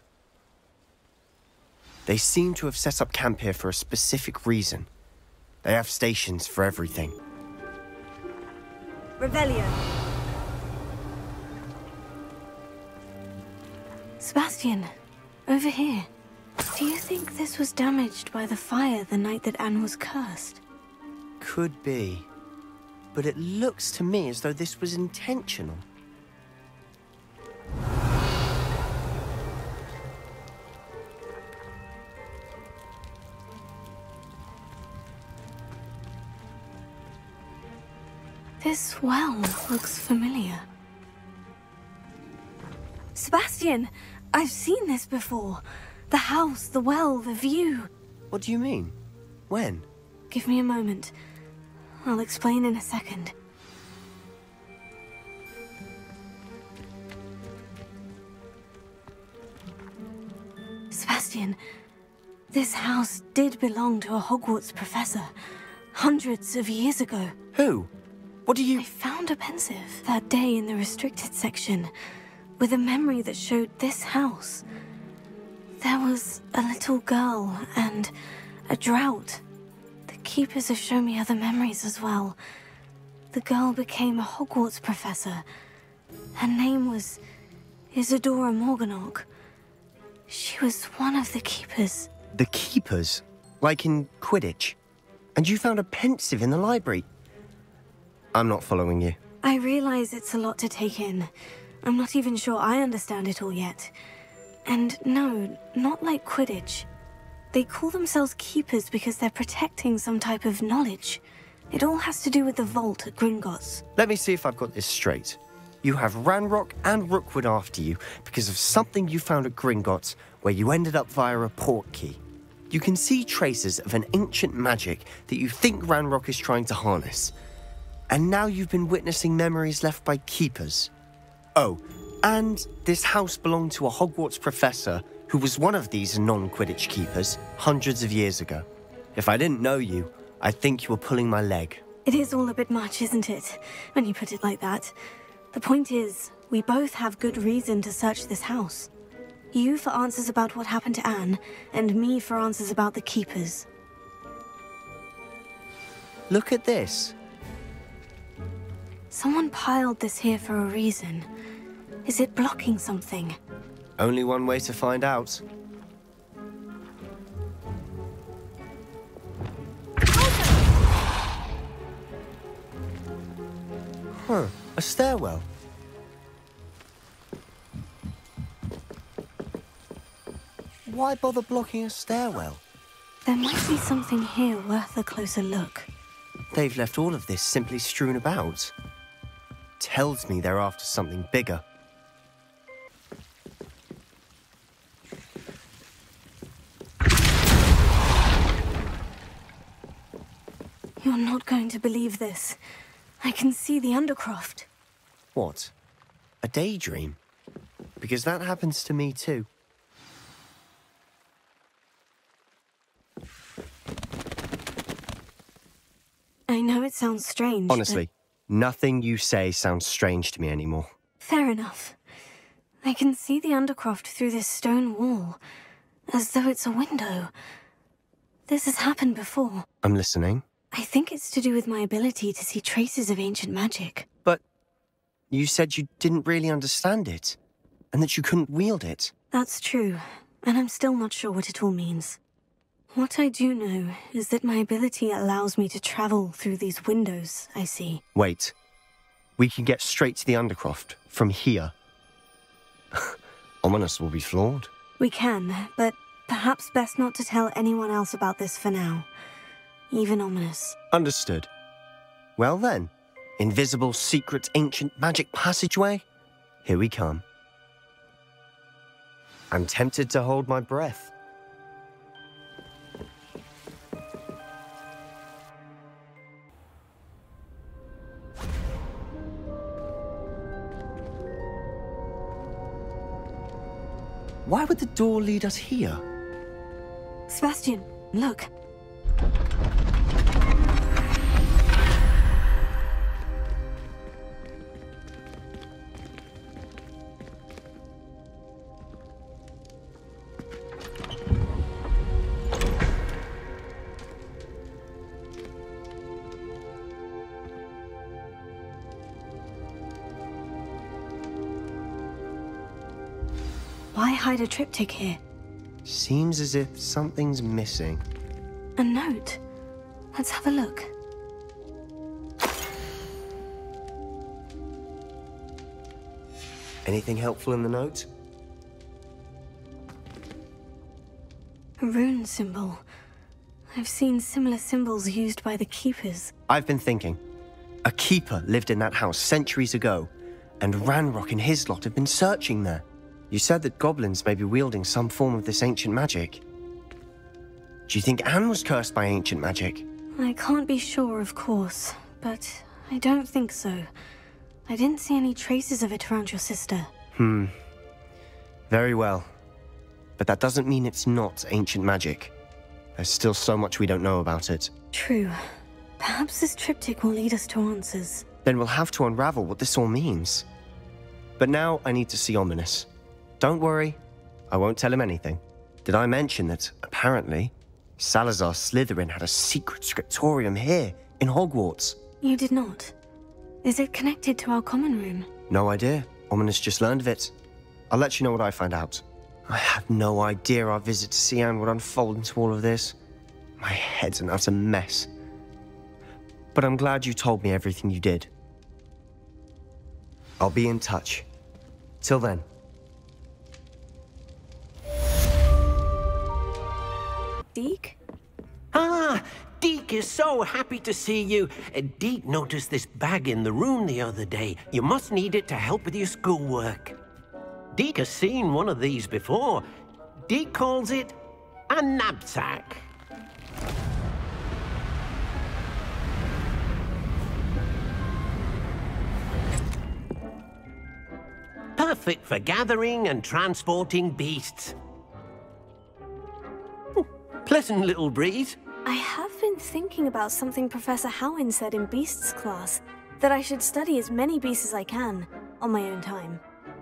They seem to have set up camp here for a specific reason. They have stations for everything. Revelio. Sebastian, over here. Do you think this was damaged by the fire the night that Anne was cursed? Could be. But it looks to me as though this was intentional. This well looks familiar. Sebastian, I've seen this before. The house, the well, the view. What do you mean? When? Give me a moment. I'll explain in a second. Sebastian, this house did belong to a Hogwarts professor, hundreds of years ago. Who? What do you... I found a pensive that day in the restricted section, with a memory that showed this house. There was a little girl and a drought. The keepers have shown me other memories as well. The girl became a Hogwarts professor. Her name was Isadora Morganach. She was one of the keepers. The keepers? Like in Quidditch? And you found a pensive in the library? I'm not following you. I realize it's a lot to take in. I'm not even sure I understand it all yet. And no, not like Quidditch. They call themselves keepers because they're protecting some type of knowledge. It all has to do with the vault at Gringotts. Let me see if I've got this straight. You have Ranrock and Rookwood after you because of something you found at Gringotts where you ended up via a port key. You can see traces of an ancient magic that you think Ranrock is trying to harness. And now you've been witnessing memories left by keepers. Oh, and this house belonged to a Hogwarts professor who was one of these non-Quidditch keepers hundreds of years ago. If I didn't know you, I'd think you were pulling my leg. It is all a bit much, isn't it, when you put it like that? The point is, we both have good reason to search this house. You for answers about what happened to Anne, and me for answers about the keepers. Look at this. Someone piled this here for a reason. Is it blocking something? Only one way to find out. Huh, a stairwell. Why bother blocking a stairwell? There might be something here worth a closer look. They've left all of this simply strewn about. Tells me they're after something bigger. You're not going to believe this. I can see the Undercroft. What? A daydream? Because that happens to me too. I know it sounds strange, Honestly, nothing you say sounds strange to me anymore. Fair enough. I can see the Undercroft through this stone wall, as though it's a window. This has happened before. I'm listening. I think it's to do with my ability to see traces of ancient magic. But you said you didn't really understand it, and that you couldn't wield it. That's true, and I'm still not sure what it all means. What I do know is that my ability allows me to travel through these windows I see. Wait. We can get straight to the Undercroft from here. Ominous will be flawed. We can, but perhaps best not to tell anyone else about this for now. Even Ominous. Understood. Well then, invisible, secret, ancient magic passageway? Here we come. I'm tempted to hold my breath. Why would the door lead us here? Sebastian, look. Why hide a triptych here? Seems as if something's missing. A note. Let's have a look. Anything helpful in the note? A rune symbol. I've seen similar symbols used by the keepers. I've been thinking. A keeper lived in that house centuries ago, and Ranrock and his lot have been searching there. You said that goblins may be wielding some form of this ancient magic. Do you think Anne was cursed by ancient magic? I can't be sure, of course, but I don't think so. I didn't see any traces of it around your sister. Very well. But that doesn't mean it's not ancient magic. There's still so much we don't know about it. True. Perhaps this triptych will lead us to answers. Then we'll have to unravel what this all means. But now I need to see Ominous. Don't worry, I won't tell him anything. Did I mention that, apparently, Salazar Slytherin had a secret scriptorium here, in Hogwarts? You did not. Is it connected to our common room? No idea. Ominous just learned of it. I'll let you know what I find out. I had no idea our visit to see Anne would unfold into all of this. My head's an utter mess. But I'm glad you told me everything you did. I'll be in touch. Till then. Deke? Ah, Deke is so happy to see you. Deke noticed this bag in the room the other day. You must need it to help with your schoolwork. Deke has seen one of these before. Deke calls it a knapsack. Perfect for gathering and transporting beasts. Pleasant little breeze. I have been thinking about something Professor Howin said in Beasts class, that I should study as many beasts as I can, on my own time.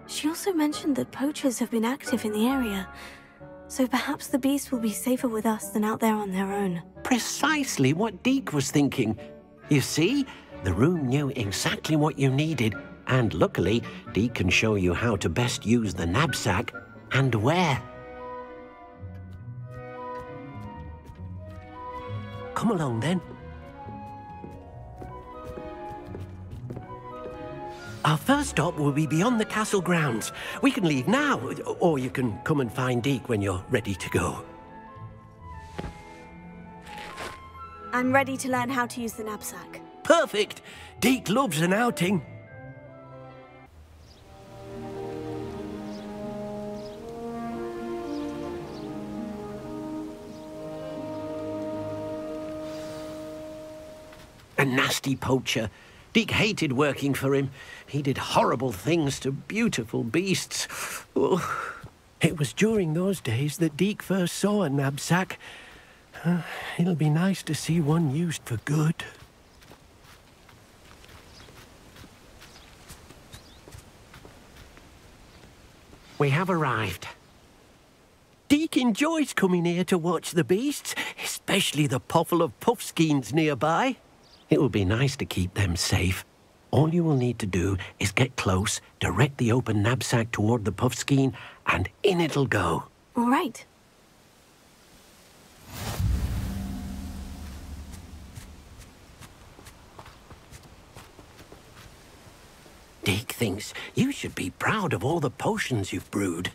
She also mentioned that poachers have been active in the area, so perhaps the beasts will be safer with us than out there on their own. Precisely what Deke was thinking. You see, the room knew exactly what you needed, and luckily, Deke can show you how to best use the knapsack and where. Come along, then. Our first stop will be beyond the castle grounds. We can leave now, or you can come and find Deke when you're ready to go. I'm ready to learn how to use the knapsack. Perfect! Deke loves an outing. A nasty poacher. Deke hated working for him. He did horrible things to beautiful beasts. Oh, it was during those days that Deke first saw a knapsack. It'll be nice to see one used for good. We have arrived. Deke enjoys coming here to watch the beasts, especially the poffle of puffskeins nearby. It will be nice to keep them safe. All you will need to do is get close, direct the open knapsack toward the puffskein, and in it'll go. All right. Deke thinks you should be proud of all the potions you've brewed.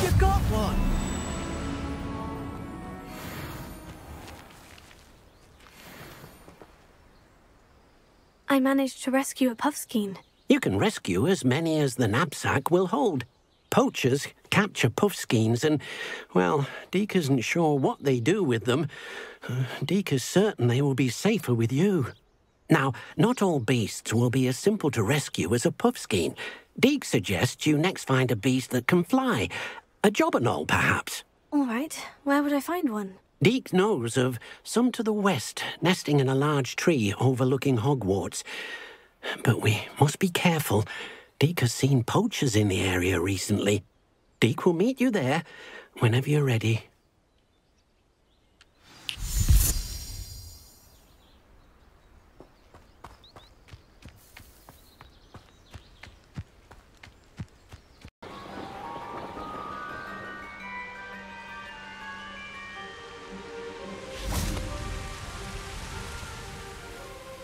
You got one! I managed to rescue a puffskein. You can rescue as many as the knapsack will hold. Poachers capture puffskeins and, well, Deke isn't sure what they do with them. Deke is certain they will be safer with you. Now, not all beasts will be as simple to rescue as a puffskein. Deke suggests you next find a beast that can fly. A jobberknoll, perhaps. All right. Where would I find one? Deke knows of some to the west, nesting in a large tree overlooking Hogwarts. But we must be careful. Deke has seen poachers in the area recently. Deke will meet you there whenever you're ready.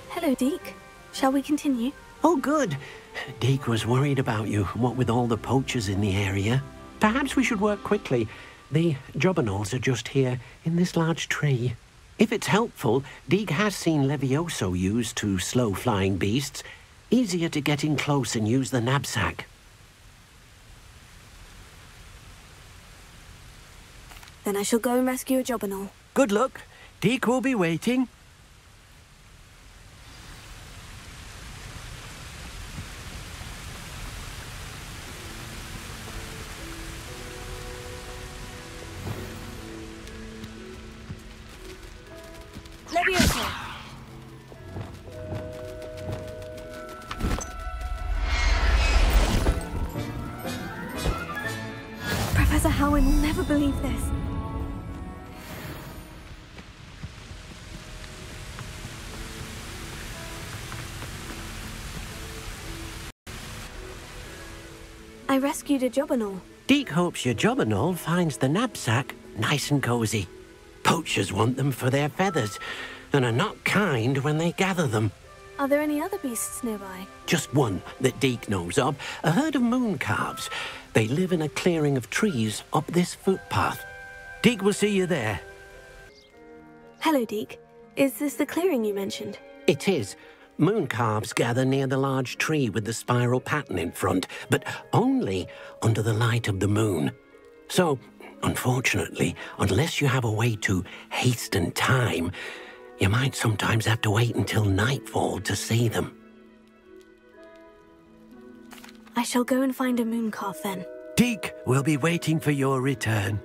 Hello, Deke. Shall we continue? Oh, good. Deke was worried about you, what with all the poachers in the area. Perhaps we should work quickly. The jobberknolls are just here, in this large tree. If it's helpful, Deke has seen Levioso used to slow flying beasts. Easier to get in close and use the knapsack. Then I shall go and rescue a jobberknoll. Good luck. Deke will be waiting. Levioso! Professor Howin will never believe this. I rescued a jobberknoll. Deke hopes your jobberknoll finds the knapsack nice and cozy. Poachers want them for their feathers, and are not kind when they gather them. Are there any other beasts nearby? Just one that Deke knows of, a herd of moon calves. They live in a clearing of trees up this footpath. Deke will see you there. Hello, Deke. Is this the clearing you mentioned? It is. Moon calves gather near the large tree with the spiral pattern in front, but only under the light of the moon. So, unfortunately, unless you have a way to hasten time, you might sometimes have to wait until nightfall to see them. I shall go and find a moon calf then. Deke will be waiting for your return.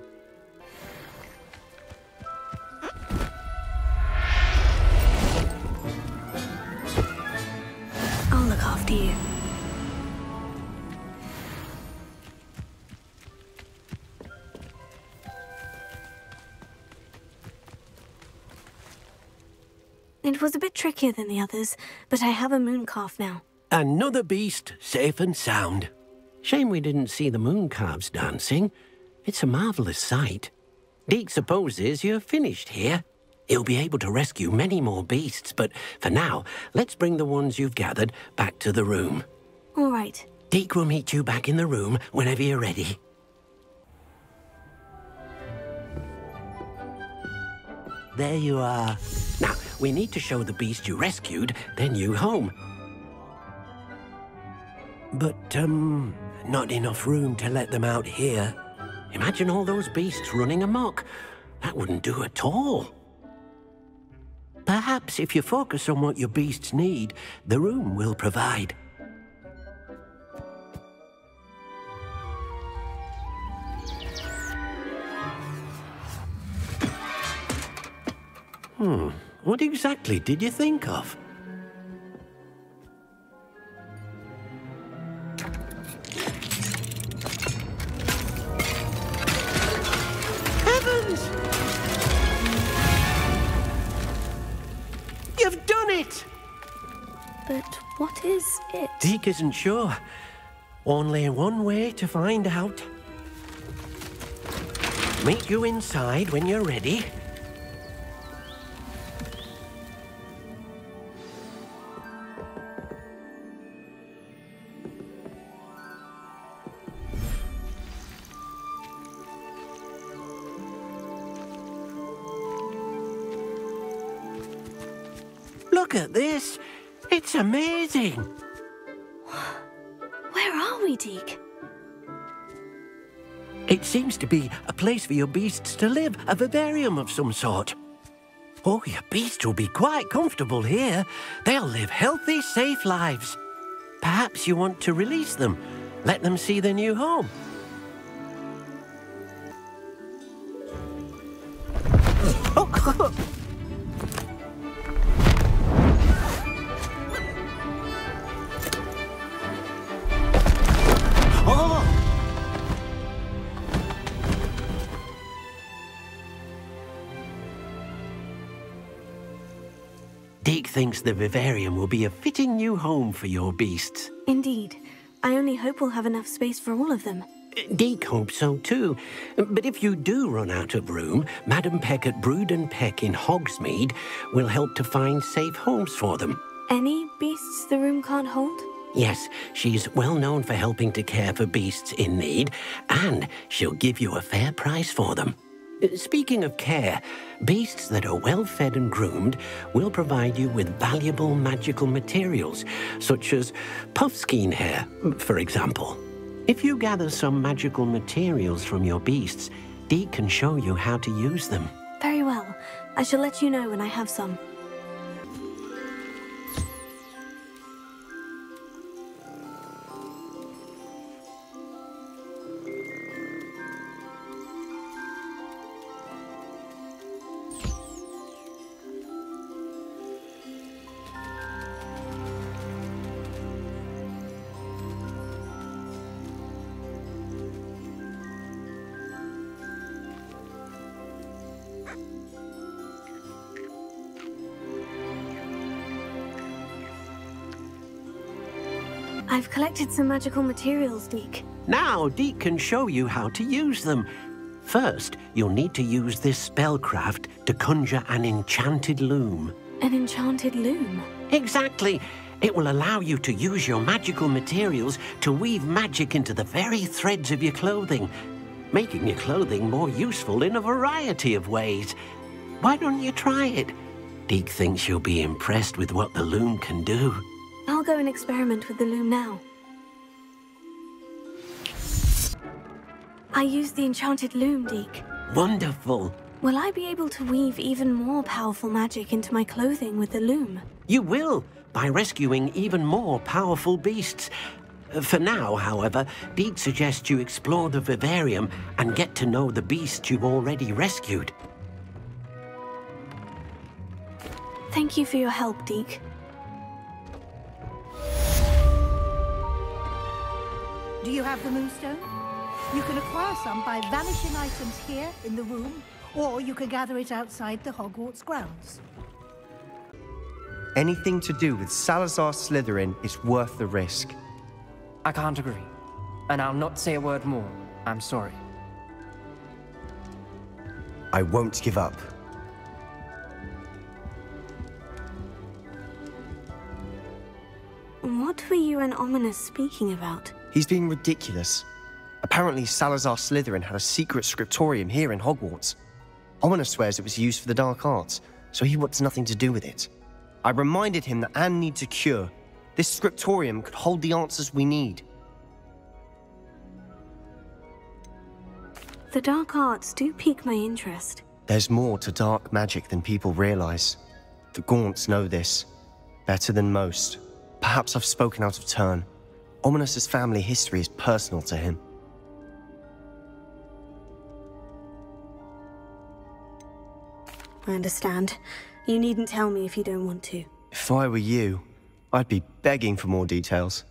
I'll look after you. It was a bit trickier than the others, but I have a moon calf now. Another beast safe and sound. Shame we didn't see the moon calves dancing. It's a marvelous sight. Deke supposes you're finished here. He'll be able to rescue many more beasts, but for now, let's bring the ones you've gathered back to the room. All right. Deke will meet you back in the room whenever you're ready. There you are. Now, we need to show the beast you rescued their new home. But, not enough room to let them out here. Imagine all those beasts running amok. That wouldn't do at all. Perhaps if you focus on what your beasts need, the room will provide. What exactly did you think of? Heavens! You've done it! But what is it? Deke isn't sure. Only one way to find out. Meet you inside when you're ready. Look at this. It's amazing. Where are we, Deke? It seems to be a place for your beasts to live, a vivarium of some sort. Oh, your beasts will be quite comfortable here. They'll live healthy, safe lives. Perhaps you want to release them, let them see their new home. Oh. Deke thinks the vivarium will be a fitting new home for your beasts. Indeed. I only hope we'll have enough space for all of them. Deke hopes so too. But if you do run out of room, Madam Peck at Brood and Peck in Hogsmeade will help to find safe homes for them. Any beasts the room can't hold? Yes, she's well known for helping to care for beasts in need, and she'll give you a fair price for them. Speaking of care, beasts that are well fed and groomed will provide you with valuable magical materials, such as puffskein hair, for example. If you gather some magical materials from your beasts, Deke can show you how to use them. Very well. I shall let you know when I have some. I've collected some magical materials, Deke. Now Deke can show you how to use them. First, you'll need to use this spellcraft to conjure an enchanted loom. An enchanted loom? Exactly. It will allow you to use your magical materials to weave magic into the very threads of your clothing, making your clothing more useful in a variety of ways. Why don't you try it? Deke thinks you'll be impressed with what the loom can do. I'll go and experiment with the loom now. I used the enchanted loom, Deke. Wonderful. Will I be able to weave even more powerful magic into my clothing with the loom? You will, by rescuing even more powerful beasts. For now, however, Deke suggests you explore the vivarium and get to know the beasts you've already rescued. Thank you for your help, Deke. Do you have the moonstone? You can acquire some by vanishing items here in the room, or you can gather it outside the Hogwarts grounds. Anything to do with Salazar Slytherin is worth the risk. I can't agree. And I'll not say a word more. I'm sorry. I won't give up. What were you and Ominous speaking about? He's being ridiculous. Apparently, Salazar Slytherin had a secret scriptorium here in Hogwarts. Ominous swears it was used for the dark arts, so he wants nothing to do with it. I reminded him that Anne needs a cure. This scriptorium could hold the answers we need. The dark arts do pique my interest. There's more to dark magic than people realize. The Gaunts know this better than most. Perhaps I've spoken out of turn. Ominous's family history is personal to him. I understand. You needn't tell me if you don't want to. If I were you, I'd be begging for more details.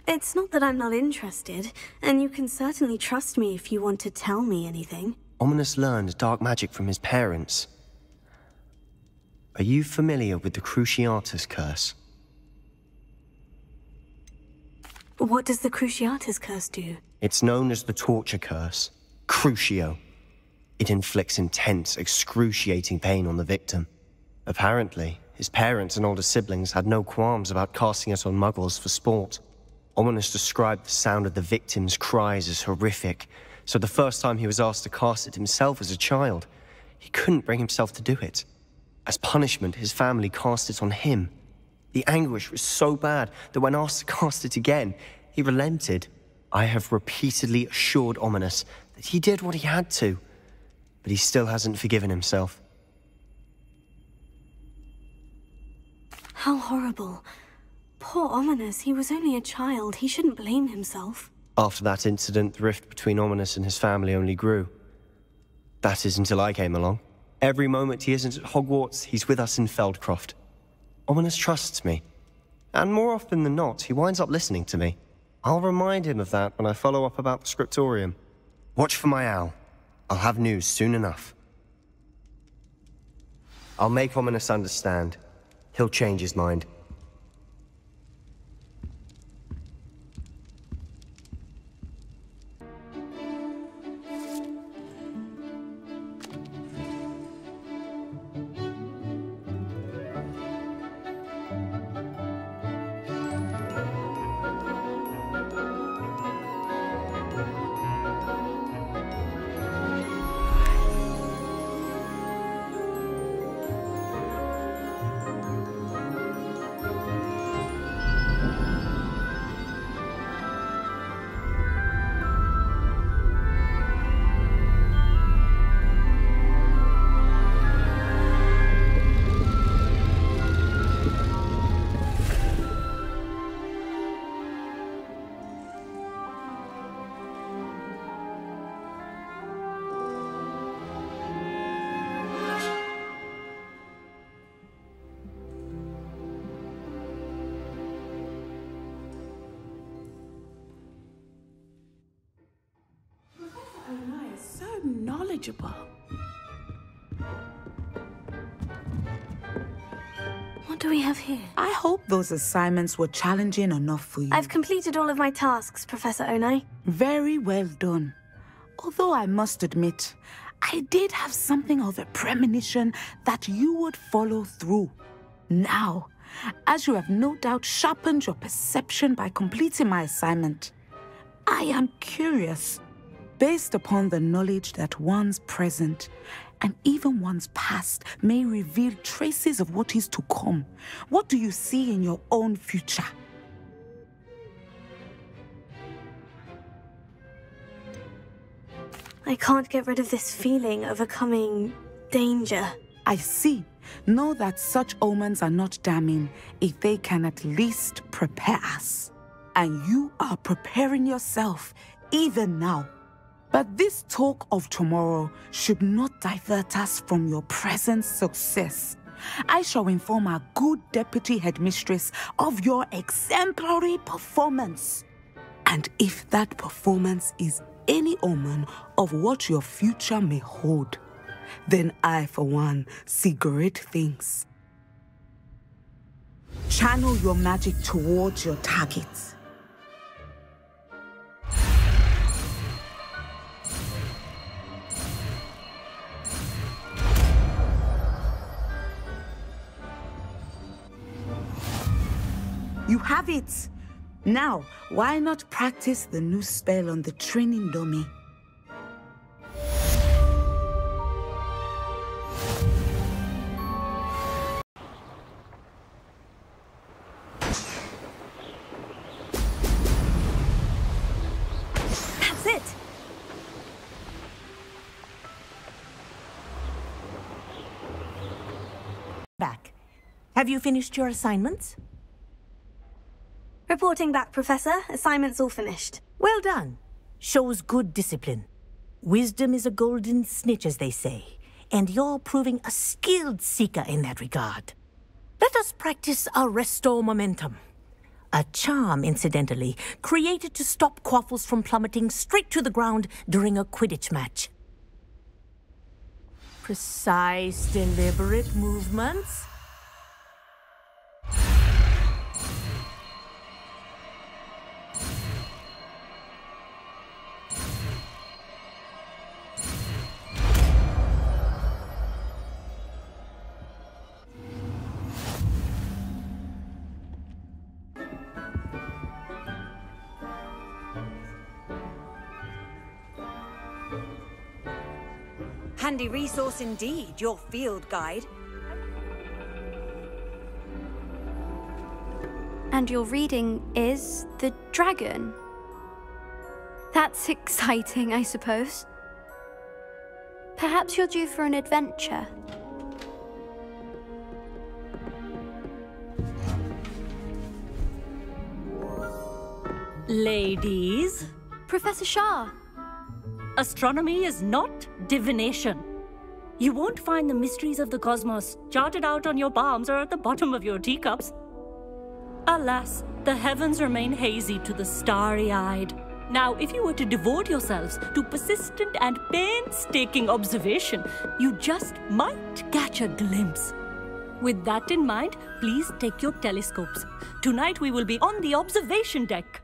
It's not that I'm not interested, and you can certainly trust me if you want to tell me anything. Ominous learned dark magic from his parents. Are you familiar with the Cruciatus Curse? What does the Cruciatus Curse do? It's known as the Torture Curse. Crucio. It inflicts intense, excruciating pain on the victim. Apparently, his parents and older siblings had no qualms about casting it on muggles for sport. Ominous described the sound of the victim's cries as horrific, so the first time he was asked to cast it himself as a child, he couldn't bring himself to do it. As punishment, his family cast it on him. The anguish was so bad that when asked to cast it again, he relented. I have repeatedly assured Ominous that he did what he had to, but he still hasn't forgiven himself. How horrible. Poor Ominous, he was only a child. He shouldn't blame himself. After that incident, the rift between Ominous and his family only grew. That is until I came along. Every moment he isn't at Hogwarts, he's with us in Feldcroft. Ominous trusts me. And more often than not, he winds up listening to me. I'll remind him of that when I follow up about the scriptorium. Watch for my owl. I'll have news soon enough. I'll make Ominous understand. He'll change his mind. Knowledgeable. What do we have here? I hope those assignments were challenging enough for you. I've completed all of my tasks, Professor Onai. Very well done. Although I must admit, I did have something of a premonition that you would follow through. Now, as you have no doubt sharpened your perception by completing my assignment, I am curious. Based upon the knowledge that one's present and even one's past may reveal traces of what is to come. What do you see in your own future? I can't get rid of this feeling of a coming danger. I see. Know that such omens are not damning if they can at least prepare us. And you are preparing yourself even now. But this talk of tomorrow should not divert us from your present success. I shall inform our good deputy headmistress of your exemplary performance. And if that performance is any omen of what your future may hold, then I, for one, see great things. Channel your magic towards your targets. You have it! Now, why not practice the new spell on the training dummy? That's it! Back. Have you finished your assignments? Reporting back, Professor. Assignment's all finished. Well done. Shows good discipline. Wisdom is a golden snitch, as they say, and you're proving a skilled seeker in that regard. Let us practice our restore momentum. A charm, incidentally, created to stop quaffles from plummeting straight to the ground during a Quidditch match. Precise, deliberate movements. Handy resource indeed, your field guide. And your reading is The Dragon. That's exciting, I suppose. Perhaps you're due for an adventure. Ladies. Professor Shah. Astronomy is not divination. You won't find the mysteries of the cosmos charted out on your palms or at the bottom of your teacups. Alas, the heavens remain hazy to the starry-eyed. Now, if you were to devote yourselves to persistent and painstaking observation, you just might catch a glimpse. With that in mind, please take your telescopes. Tonight we will be on the observation deck.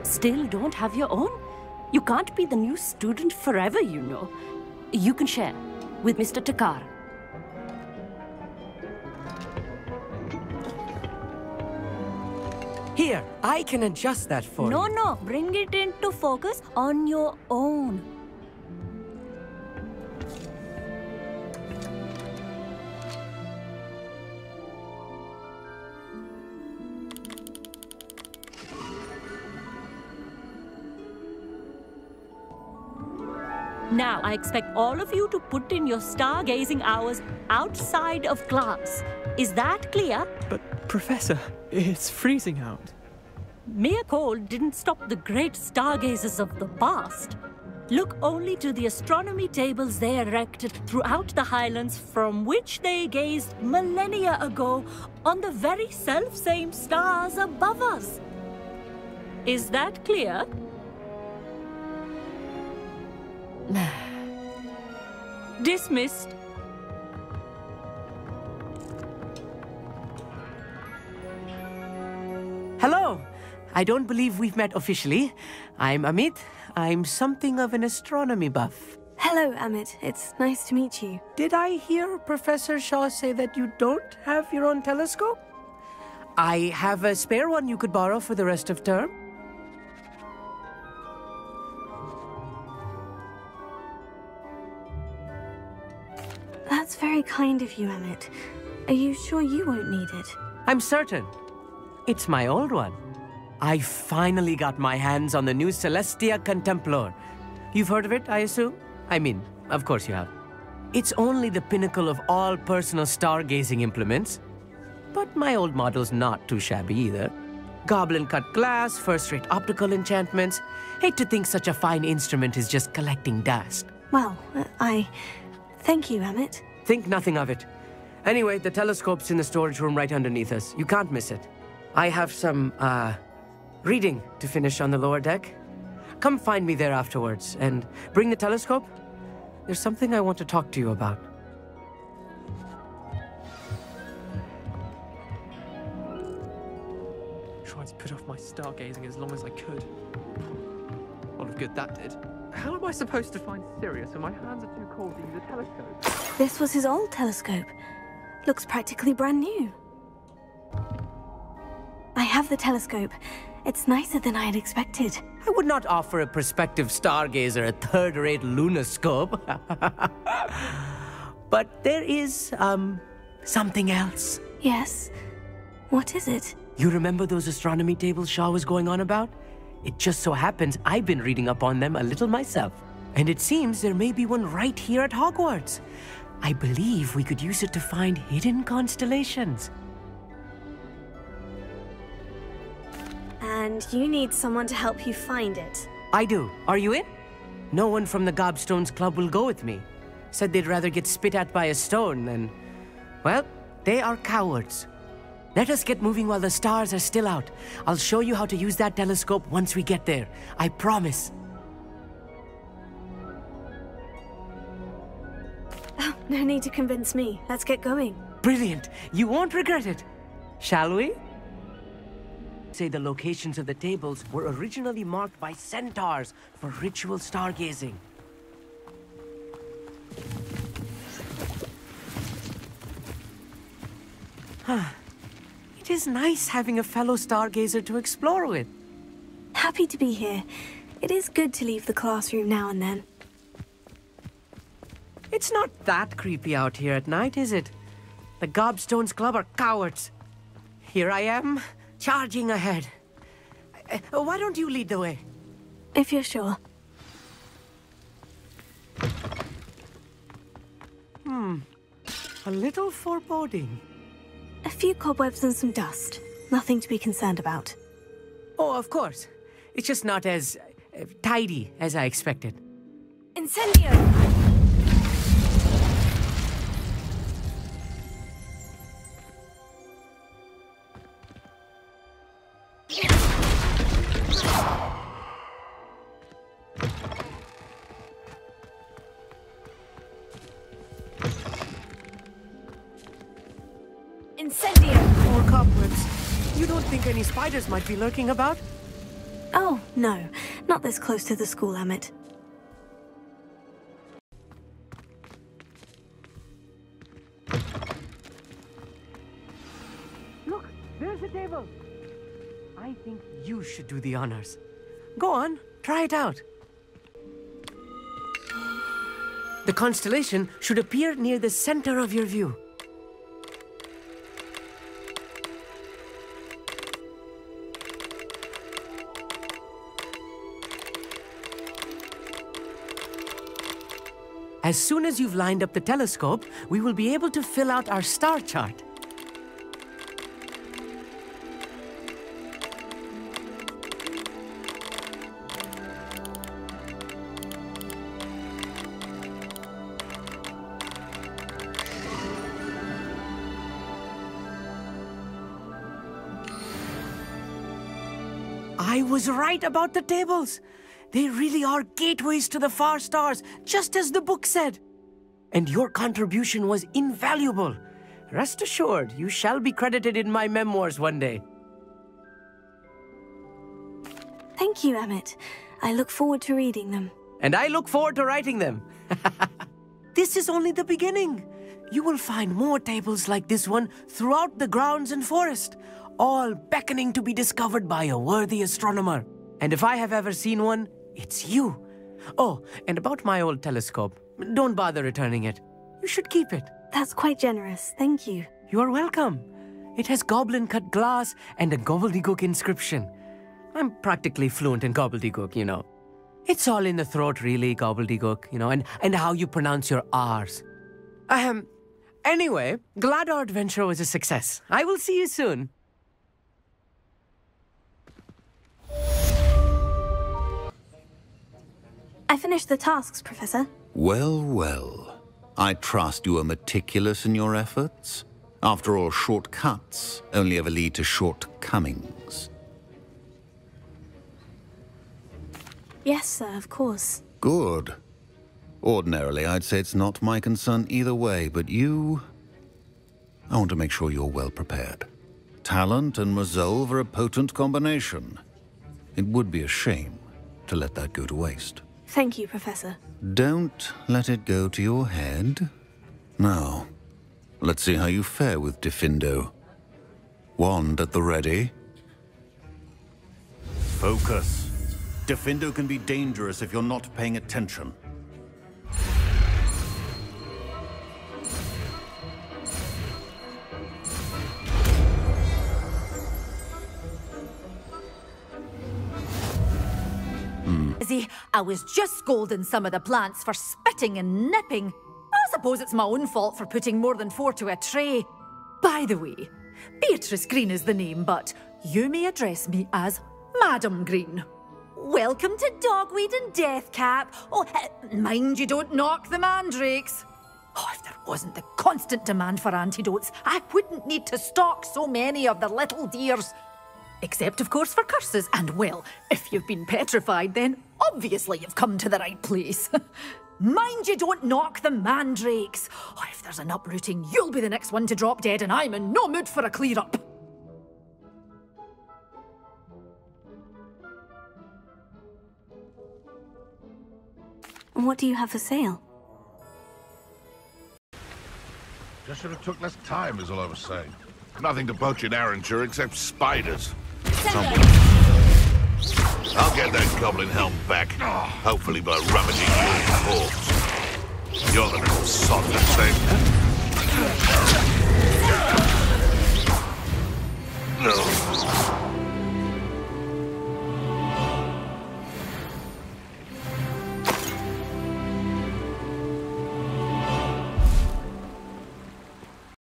Still don't have your own? You can't be the new student forever, you know. You can share with Mr. Takar. Here, I can adjust that for you. No, bring it into focus on your own. Now, I expect all of you to put in your stargazing hours outside of class. Is that clear? But, Professor, it's freezing out. Mere cold didn't stop the great stargazers of the past. Look only to the astronomy tables they erected throughout the Highlands from which they gazed millennia ago on the very self-same stars above us. Is that clear? Dismissed. Hello. I don't believe we've met officially. I'm Amit. I'm something of an astronomy buff. Hello, Amit. It's nice to meet you. Did I hear Professor Shaw say that you don't have your own telescope? I have a spare one you could borrow for the rest of term. That's very kind of you, Emmett. Are you sure you won't need it? I'm certain. It's my old one. I finally got my hands on the new Celestia Contemplar. You've heard of it, I assume? I mean, of course you have. It's only the pinnacle of all personal stargazing implements. But my old model's not too shabby either. Goblin-cut glass, first-rate optical enchantments. Hate to think such a fine instrument is just collecting dust. Well, thank you, Emmett. Think nothing of it. Anyway, the telescope's in the storage room right underneath us. You can't miss it. I have some, reading to finish on the lower deck. Come find me there afterwards, and bring the telescope. There's something I want to talk to you about. Tried to put off my stargazing as long as I could. A lot of good that did. How am I supposed to find Sirius when my hands are too cold to use a telescope? This was his old telescope. Looks practically brand new. I have the telescope. It's nicer than I had expected. I would not offer a prospective stargazer a third-rate lunoscope. But there is, something else. Yes? What is it? You remember those astronomy tables Shaw was going on about? It just so happens I've been reading up on them a little myself. And it seems there may be one right here at Hogwarts. I believe we could use it to find hidden constellations. And you need someone to help you find it. I do. Are you in? No one from the Gobstones Club will go with me. Said they'd rather get spit at by a stone than... Well, they are cowards. Let us get moving while the stars are still out. I'll show you how to use that telescope once we get there. I promise. Oh, no need to convince me. Let's get going. Brilliant. You won't regret it. Shall we? Say the locations of the tables were originally marked by centaurs for ritual stargazing. It is nice having a fellow stargazer to explore with. Happy to be here. It is good to leave the classroom now and then. It's not that creepy out here at night, is it? The Gobstones Club are cowards. Here I am, charging ahead. Why don't you lead the way? If you're sure. A little foreboding. A few cobwebs and some dust. Nothing to be concerned about. Oh, of course. It's just not as tidy as I expected. Incendio! Incendio! More cobwebs. You don't think any spiders might be lurking about? Oh, no. Not this close to the school, Emmett. Look, there's a table. I think you should do the honors. Go on, try it out. The constellation should appear near the center of your view. As soon as you've lined up the telescope, we will be able to fill out our star chart. I was right about the tables. They really are gateways to the far stars, just as the book said. And your contribution was invaluable. Rest assured, you shall be credited in my memoirs one day. Thank you, Emmett. I look forward to reading them. And I look forward to writing them. This is only the beginning. You will find more tables like this one throughout the grounds and forest. all beckoning to be discovered by a worthy astronomer. And if I have ever seen one, it's you. Oh, and about my old telescope, don't bother returning it. You should keep it. That's quite generous, thank you. You're welcome. It has goblin-cut glass and a gobbledygook inscription. I'm practically fluent in gobbledygook, you know. It's all in the throat, really, gobbledygook, you know, and how you pronounce your R's. Anyway, glad our adventure was a success. I will see you soon. I finished the tasks, Professor. Well, well. I trust you are meticulous in your efforts. After all, shortcuts only ever lead to shortcomings. Yes, sir, of course. Good. Ordinarily, I'd say it's not my concern either way, but you... I want to make sure you're well prepared. Talent and resolve are a potent combination. It would be a shame to let that go to waste. Thank you, Professor. Don't let it go to your head. Now, let's see how you fare with Diffindo. Wand at the ready. Focus. Diffindo can be dangerous if you're not paying attention. I was just scolding some of the plants for spitting and nipping. I suppose it's my own fault for putting more than 4 to a tray. By the way, Beatrice Green is the name, but you may address me as Madam Green. Welcome to Dogweed and Deathcap. Oh, mind you don't knock the mandrakes. Oh, if there wasn't the constant demand for antidotes, I wouldn't need to stock so many of the little dears. Except, of course, for curses. And, well, if you've been petrified, then obviously you've come to the right place. Mind you don't knock the mandrakes. Oh, if there's an uprooting, you'll be the next one to drop dead, and I'm in no mood for a clear-up. What do you have for sale? Just should have took less time, is all I was saying. Nothing to poach in Arranture except spiders. Someone... I'll get that goblin helm back. Hopefully by rummaging your corpse. You're the little sod that saved me.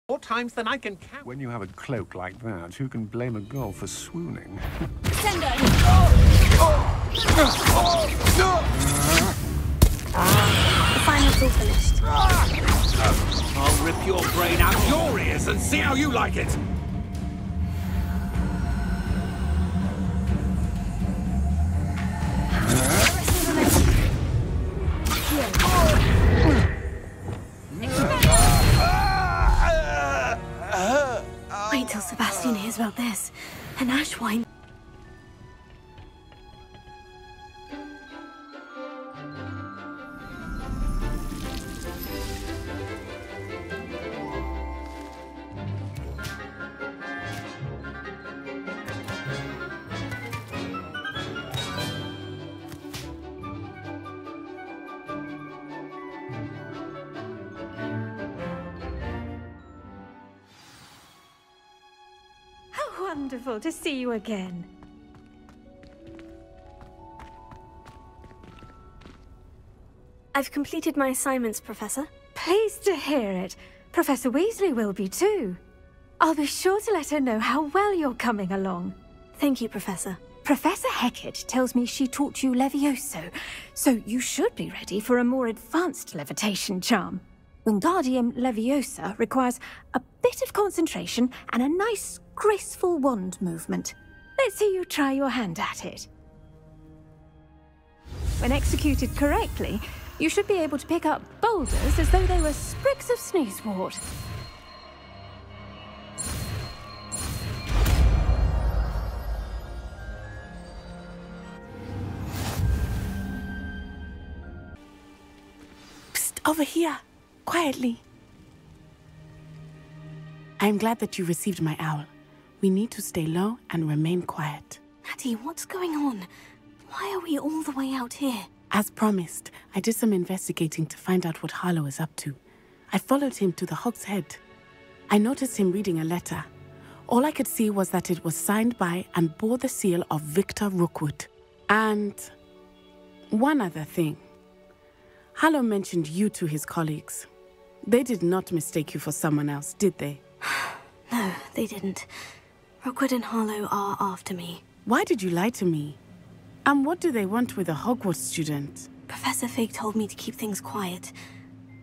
More times than I can count. When you have a cloak like that, who can blame a girl for swooning? The final's all finished. I'll rip your brain out your ears and see how you like it. Wait till Sebastian hears about this. An ash wine. Wonderful to see you again. I've completed my assignments, Professor. Pleased to hear it. Professor Weasley will be too. I'll be sure to let her know how well you're coming along. Thank you, Professor. Professor Hecat tells me she taught you Levioso, so you should be ready for a more advanced levitation charm. Wingardium Leviosa requires a bit of concentration and a nice, graceful wand movement. Let's see you try your hand at it. When executed correctly, you should be able to pick up boulders as though they were sprigs of sneezewort. Psst, over here. Quietly. I am glad that you received my owl. We need to stay low and remain quiet. Natty, what's going on? Why are we all the way out here? As promised, I did some investigating to find out what Harlow is up to. I followed him to the Hog's Head. I noticed him reading a letter. All I could see was that it was signed by and bore the seal of Victor Rookwood. And one other thing. Harlow mentioned you to his colleagues. They did not mistake you for someone else, did they? No, they didn't. Rookwood and Harlow are after me. Why did you lie to me? And what do they want with a Hogwarts student? Professor Fig told me to keep things quiet,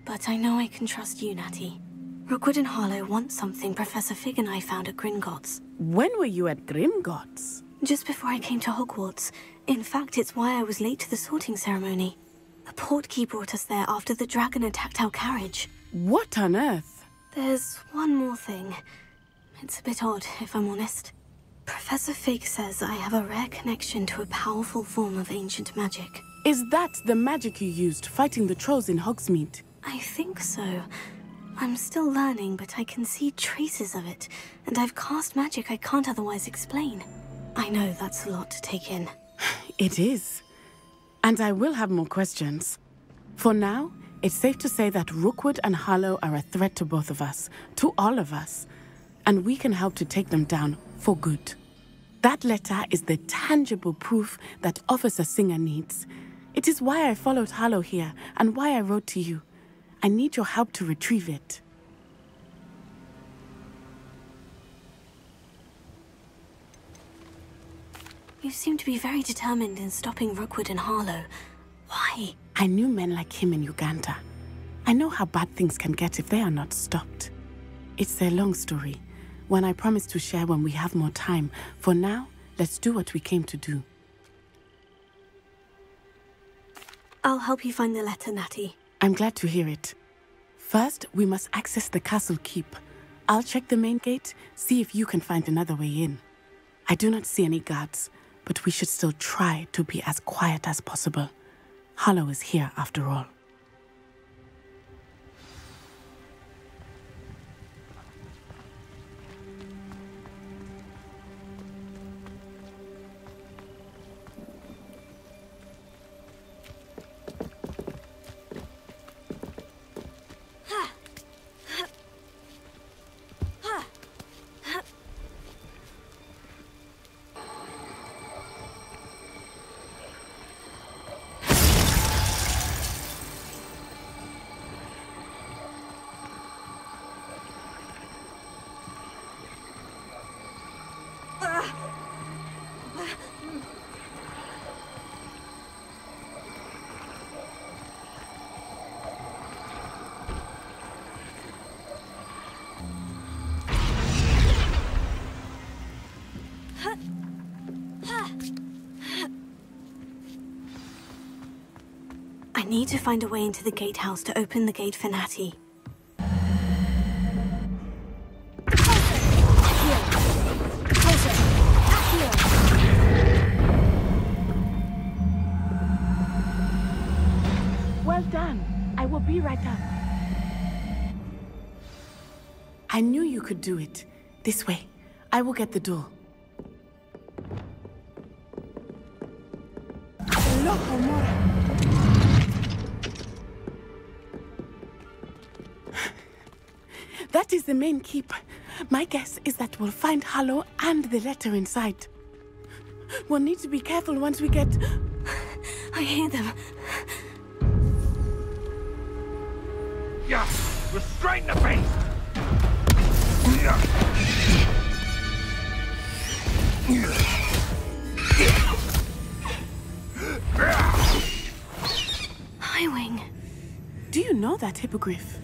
but I know I can trust you, Natty. Rookwood and Harlow want something Professor Fig and I found at Gringotts. When were you at Gringotts? Just before I came to Hogwarts. In fact, it's why I was late to the sorting ceremony. The portkey brought us there after the dragon attacked our carriage. What on earth? There's one more thing. It's a bit odd, if I'm honest. Professor Fig says I have a rare connection to a powerful form of ancient magic. Is that the magic you used fighting the trolls in Hogsmeade? I think so. I'm still learning, but I can see traces of it, and I've cast magic I can't otherwise explain. I know that's a lot to take in. It is. And I will have more questions. For now, it's safe to say that Rookwood and Harlow are a threat to both of us, to all of us, and we can help to take them down for good. That letter is the tangible proof that Officer Singer needs. It is why I followed Harlow here and why I wrote to you. I need your help to retrieve it. You seem to be very determined in stopping Rookwood and Harlow. Why? I knew men like him in Uganda. I know how bad things can get if they are not stopped. It's a long story, one I promise to share when we have more time. For now, let's do what we came to do. I'll help you find the letter, Natty. I'm glad to hear it. First, we must access the castle keep. I'll check the main gate, see if you can find another way in. I do not see any guards, but we should still try to be as quiet as possible. Harlow is here after all. I need to find a way into the gatehouse to open the gate for Natty. Well done. I will be right up. I knew you could do it. This way. I will get the door. That is the main keep. My guess is that we'll find Harlow and the letter inside. We'll need to be careful once we get... I hear them. Yeah, restrain the beast! Highwing. Do you know that hippogriff?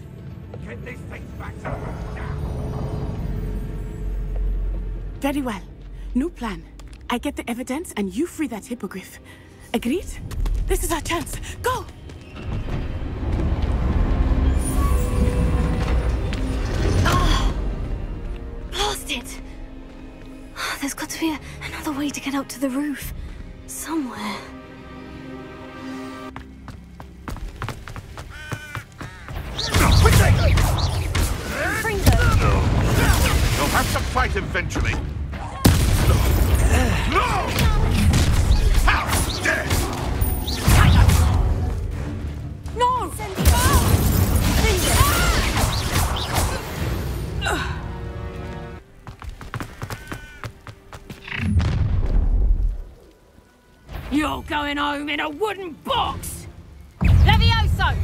Get these things back to now. Very well. New plan. I get the evidence and you free that hippogriff. Agreed? This is our chance. Go! Blast it! There's got to be another way to get up to the roof. Somewhere. You'll have to fight eventually. No! You're going home in a wooden box! Levioso!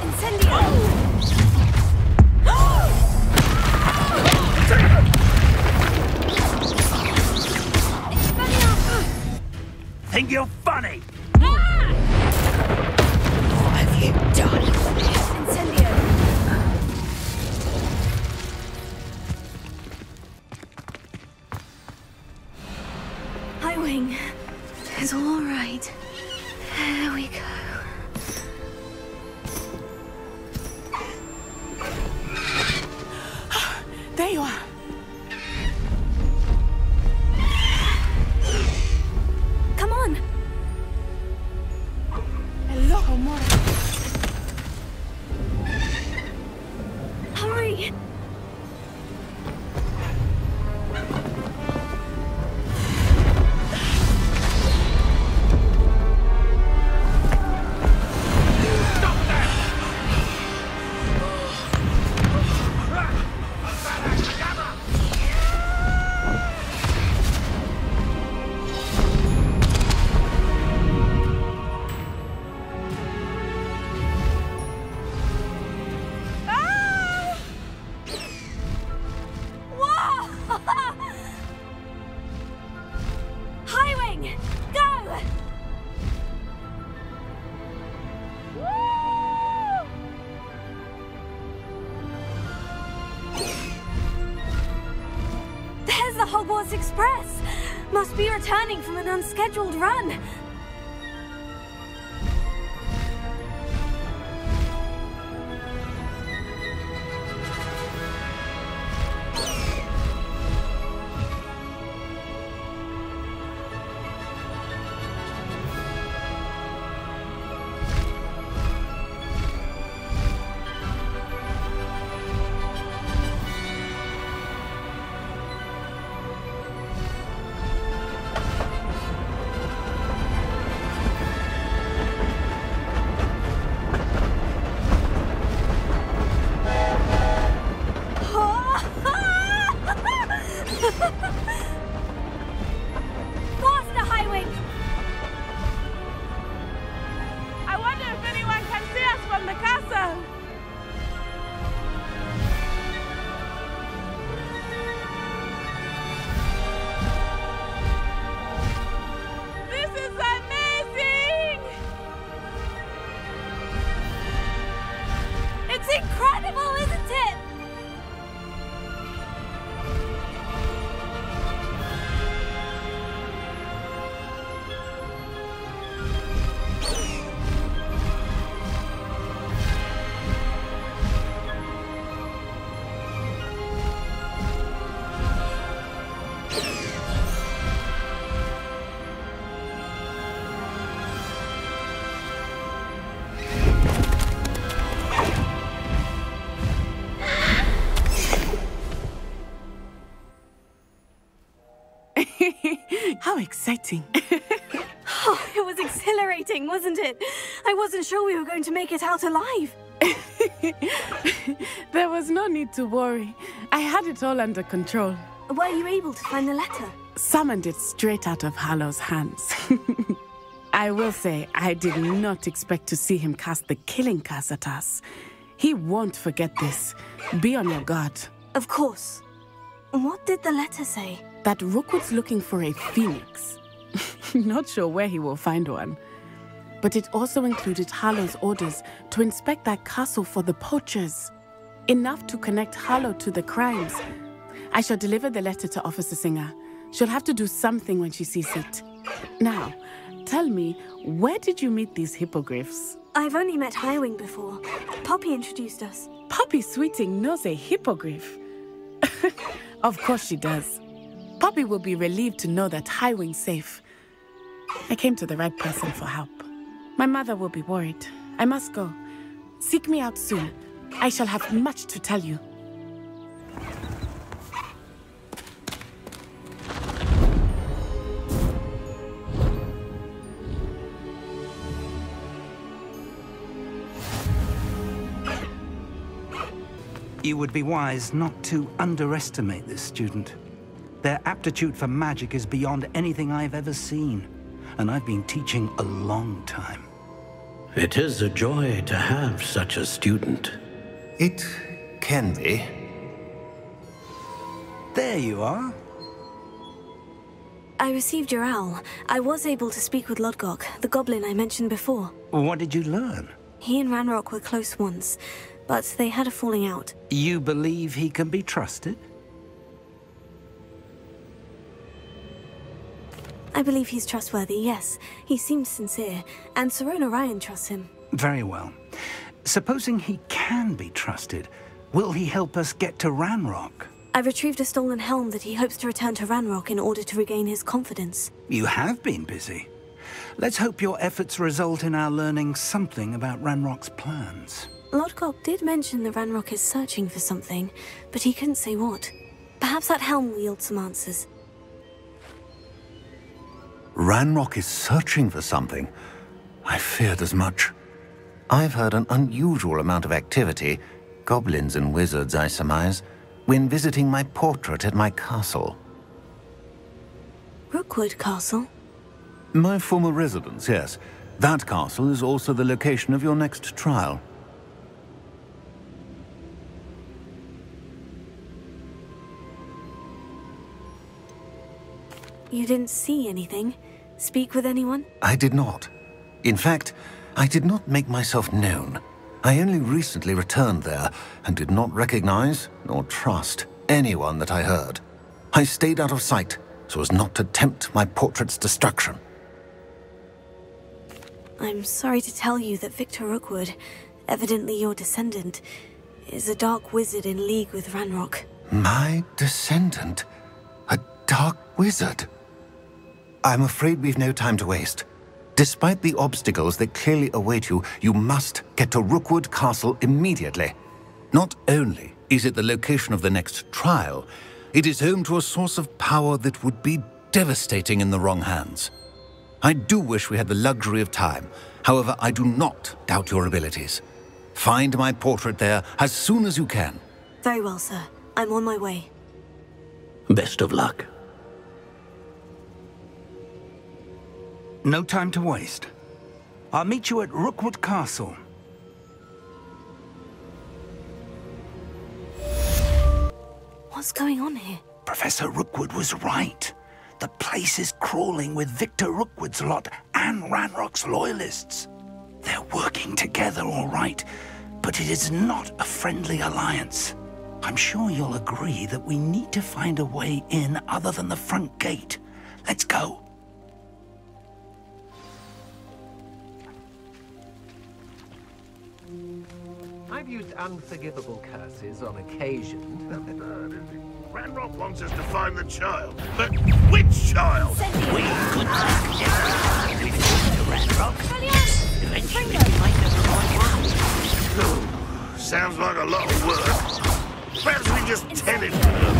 Incendio! Think you're funny? What have you done? Incendio! Highwing. It's all right. There we go. There you are. Come on. Hello, Homura. Hurry. The Hogwarts Express! Must be returning from an unscheduled run. Faster, Highwing! I wonder if anyone can see us from the castle. This is amazing! It's incredible, isn't it? How exciting. Oh, it was exhilarating, wasn't it? I wasn't sure we were going to make it out alive. There was no need to worry. I had it all under control. Were you able to find the letter? Summoned it straight out of Hallow's hands. I will say, I did not expect to see him cast the killing curse at us. He won't forget this. Be on your guard. Of course. What did the letter say? That Rookwood's looking for a phoenix. Not sure where he will find one. But it also included Hallow's orders to inspect that castle for the poachers. Enough to connect Hallow to the crimes. I shall deliver the letter to Officer Singer. She'll have to do something when she sees it. Now, tell me, where did you meet these hippogriffs? I've only met Highwing before. Poppy introduced us. Poppy Sweeting knows a hippogriff. Of course she does. Poppy will be relieved to know that Highwing's safe. I came to the right person for help. My mother will be worried. I must go. Seek me out soon. I shall have much to tell you. You would be wise not to underestimate this student. Their aptitude for magic is beyond anything I've ever seen, and I've been teaching a long time. It is a joy to have such a student. It can be. There you are. I received your owl. I was able to speak with Lodgok, the goblin I mentioned before. What did you learn? He and Ranrock were close once, but they had a falling out. You believe he can be trusted? I believe he's trustworthy, yes. He seems sincere, and Serona Ryan trusts him. Very well. Supposing he can be trusted, will he help us get to Ranrock? I've retrieved a stolen helm that he hopes to return to Ranrock in order to regain his confidence. You have been busy. Let's hope your efforts result in our learning something about Ranrock's plans. Lodgok did mention that Ranrock is searching for something, but he couldn't say what. Perhaps that helm will yield some answers. Ranrock is searching for something. I feared as much. I've heard an unusual amount of activity, goblins and wizards, I surmise, when visiting my portrait at my castle. Rookwood Castle? My former residence, yes. That castle is also the location of your next trial. You didn't see anything? Speak with anyone? I did not. In fact, I did not make myself known. I only recently returned there and did not recognize nor trust anyone that I heard. I stayed out of sight so as not to tempt my portrait's destruction. I'm sorry to tell you that Victor Rookwood, evidently your descendant, is a dark wizard in league with Ranrock. My descendant? A dark wizard? I'm afraid we've no time to waste. Despite the obstacles that clearly await you, you must get to Rookwood Castle immediately. Not only is it the location of the next trial, it is home to a source of power that would be devastating in the wrong hands. I do wish we had the luxury of time. However, I do not doubt your abilities. Find my portrait there as soon as you can. Very well, sir. I'm on my way. Best of luck. No time to waste. I'll meet you at Rookwood Castle. What's going on here? Professor Rookwood was right. The place is crawling with Victor Rookwood's lot and Ranrock's loyalists. They're working together, all right, but it is not a friendly alliance. I'm sure you'll agree that we need to find a way in other than the front gate. Let's go. I've used unforgivable curses on occasion. Ranrock wants us to find the child. But which child? We could Ranrock. Eventually we might have to find out. Sounds like a lot of work. Perhaps we just tell it to them.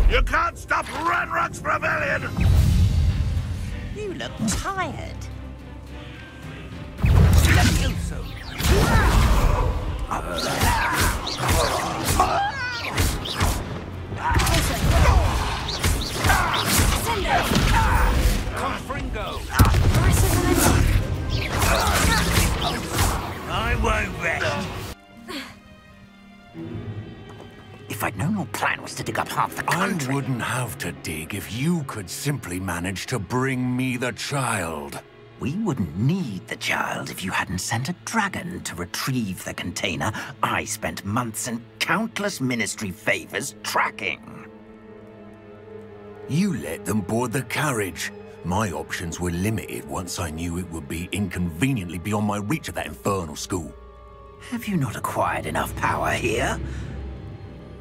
You can't stop Ranrock's rebellion! You look tired. I won't rest. If I'd known your plan was to dig up half the country... I wouldn't have to dig if you could simply manage to bring me the child. We wouldn't need the child if you hadn't sent a dragon to retrieve the container I spent months and countless ministry favors tracking. You let them board the carriage. My options were limited once I knew it would be inconveniently beyond my reach at that infernal school. Have you not acquired enough power here?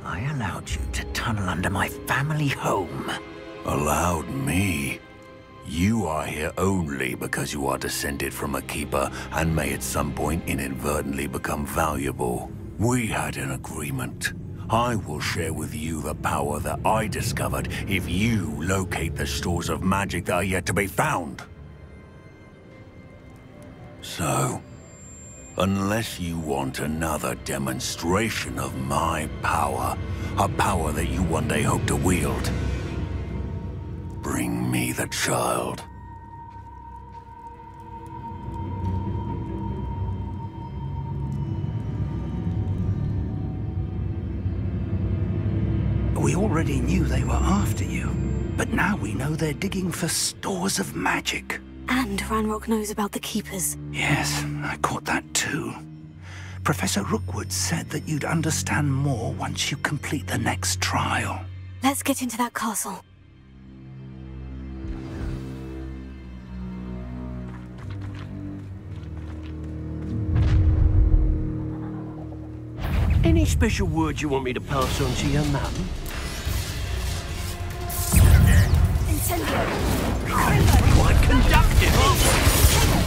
I allowed you to tunnel under my family home. Allowed me? You are here only because you are descended from a keeper and may at some point inadvertently become valuable. We had an agreement. I will share with you the power that I discovered if you locate the stores of magic that are yet to be found. So, unless you want another demonstration of my power, a power that you one day hope to wield, bring me the child. We already knew they were after you, but now we know they're digging for stores of magic. And Ranrock knows about the Keepers. Yes, I caught that too. Professor Rookwood said that you'd understand more once you complete the next trial. Let's get into that castle. Any special words you want me to pass on to your mum? Quite conductive.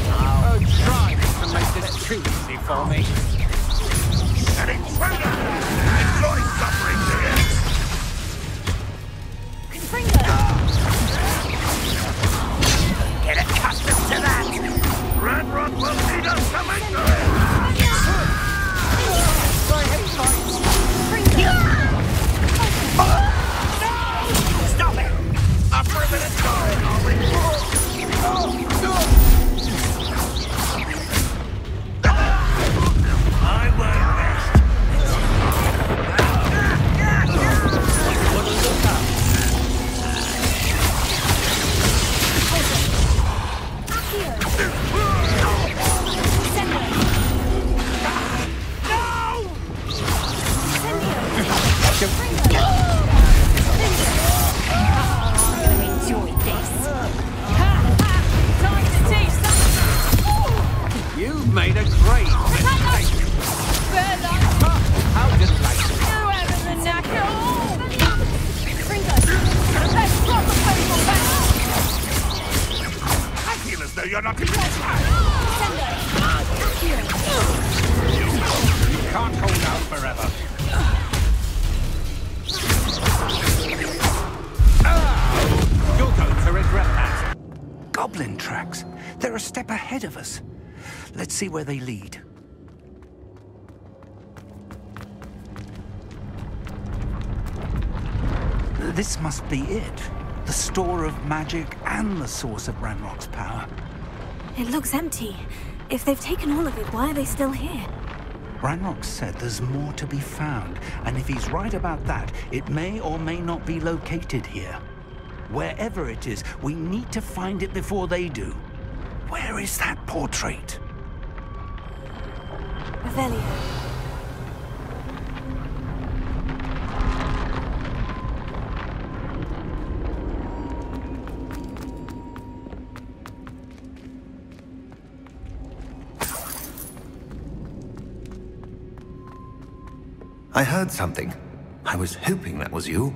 Oh, try to make this too easy for me. An intruder! Enjoy suffering here! Get accustomed to that. Ranrock will need us to make the Stop it! A permanent guard, are we? I won't rest. You've made a great mistake. How delightful. I feel as though you're not in You can't hold out forever. You're going to regret that. Goblin tracks. They're a step ahead of us. Let's see where they lead. This must be it. The store of magic and the source of Ranrock's power. It looks empty. If they've taken all of it, why are they still here? Ranrock said there's more to be found, and if he's right about that, it may or may not be located here. Wherever it is, we need to find it before they do. Where is that portrait? Revelio. I heard something. I was hoping that was you.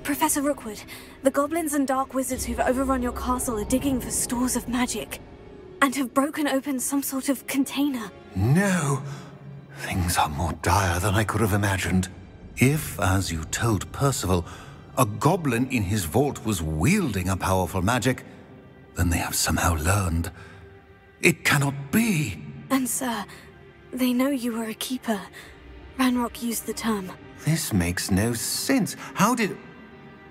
Professor Rookwood, the goblins and dark wizards who've overrun your castle are digging for stores of magic, and have broken open some sort of container. No. Things are more dire than I could have imagined. If, as you told Percival, a goblin in his vault was wielding a powerful magic, then they have somehow learned. It cannot be! And sir, they know you were a keeper. Ranrock used the term. This makes no sense. How did...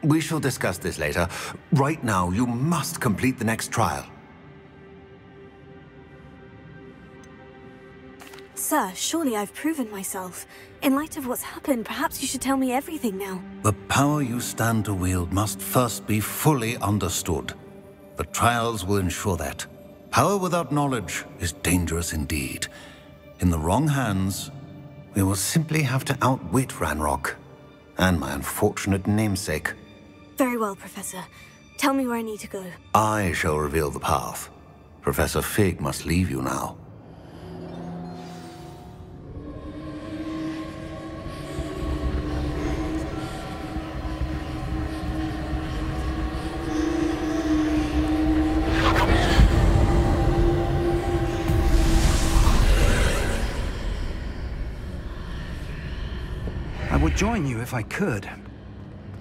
We shall discuss this later. Right now, you must complete the next trial. Sir, surely I've proven myself. In light of what's happened, perhaps you should tell me everything now. The power you stand to wield must first be fully understood. The trials will ensure that. Power without knowledge is dangerous indeed. In the wrong hands, we will simply have to outwit Ranrock and my unfortunate namesake. Very well, Professor. Tell me where I need to go. I shall reveal the path. Professor Fig must leave you now. join you if I could.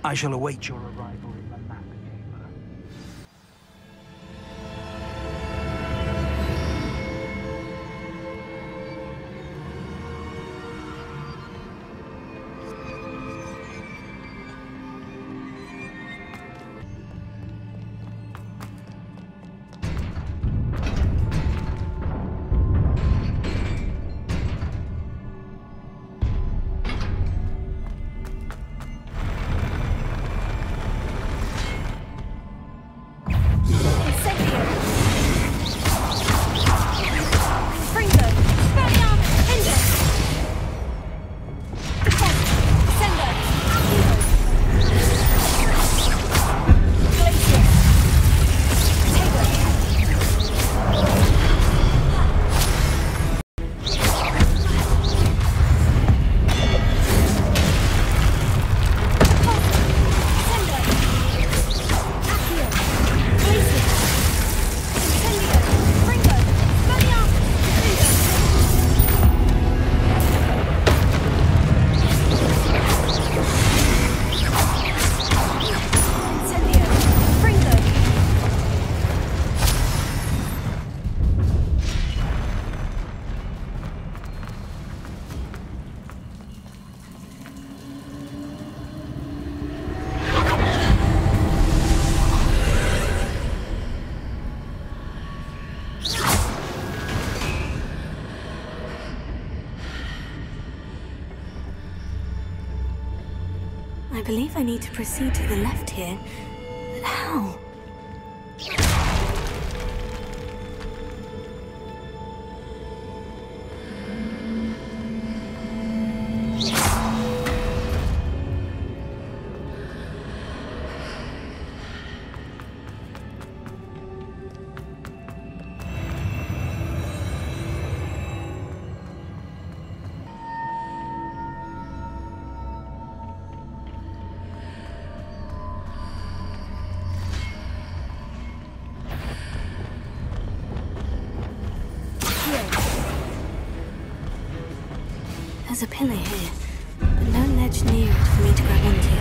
I shall await your arrival in the map chamber. I believe I need to proceed to the left here, but how? There's a pillar here, but no ledge near it for me to grab onto.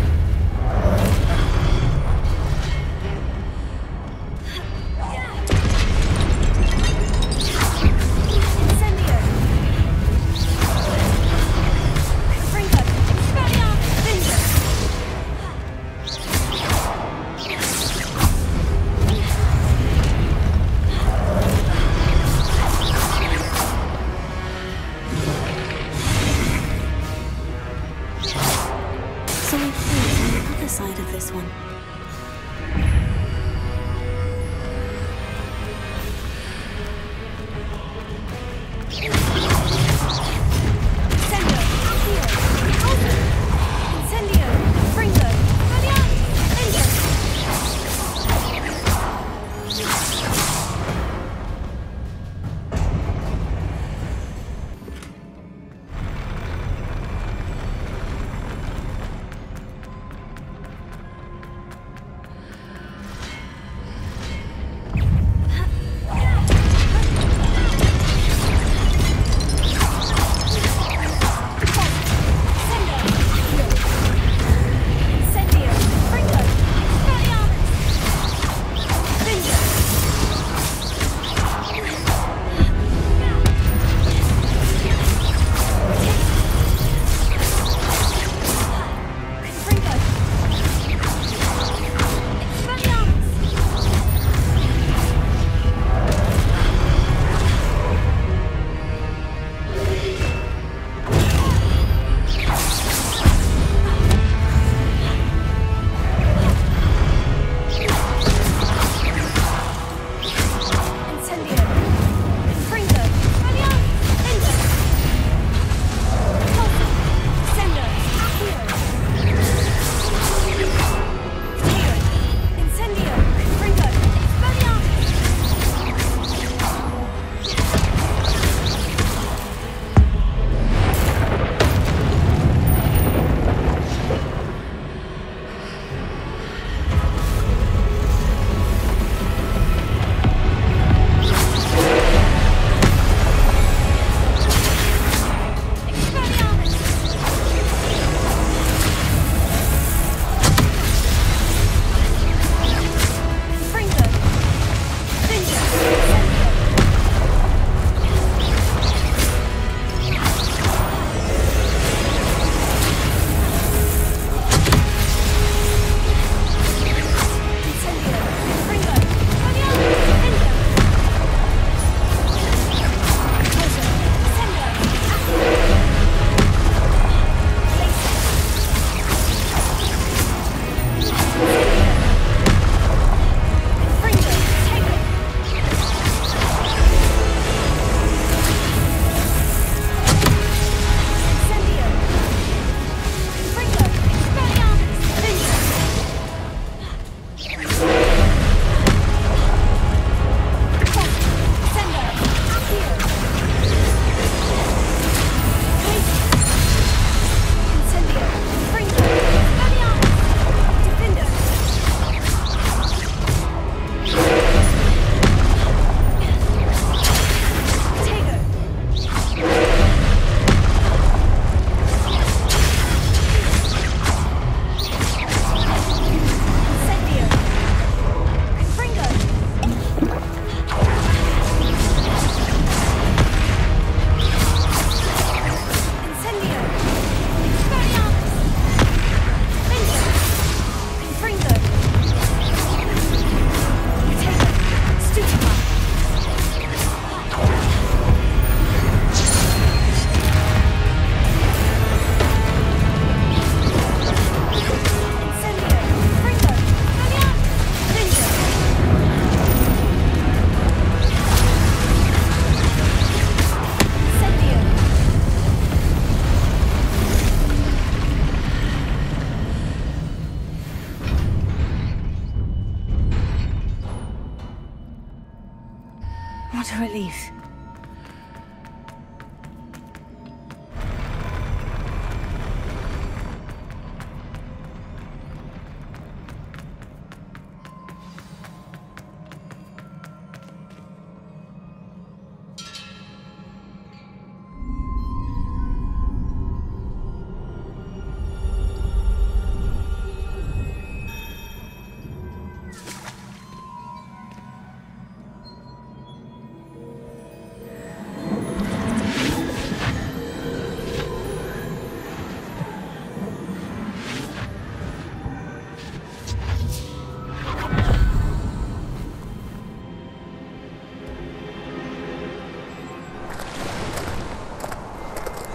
What a relief.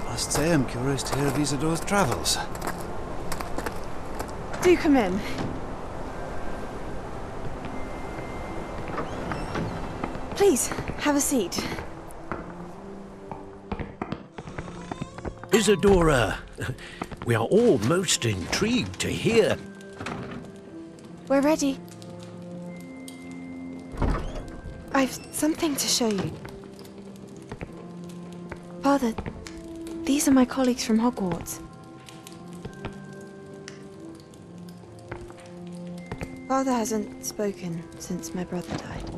I must say I'm curious to hear of Isadore's travels. Do come in. Please, have a seat. Isadora, we are all most intrigued to hear. We're ready. I've something to show you. Father, these are my colleagues from Hogwarts. Father hasn't spoken since my brother died.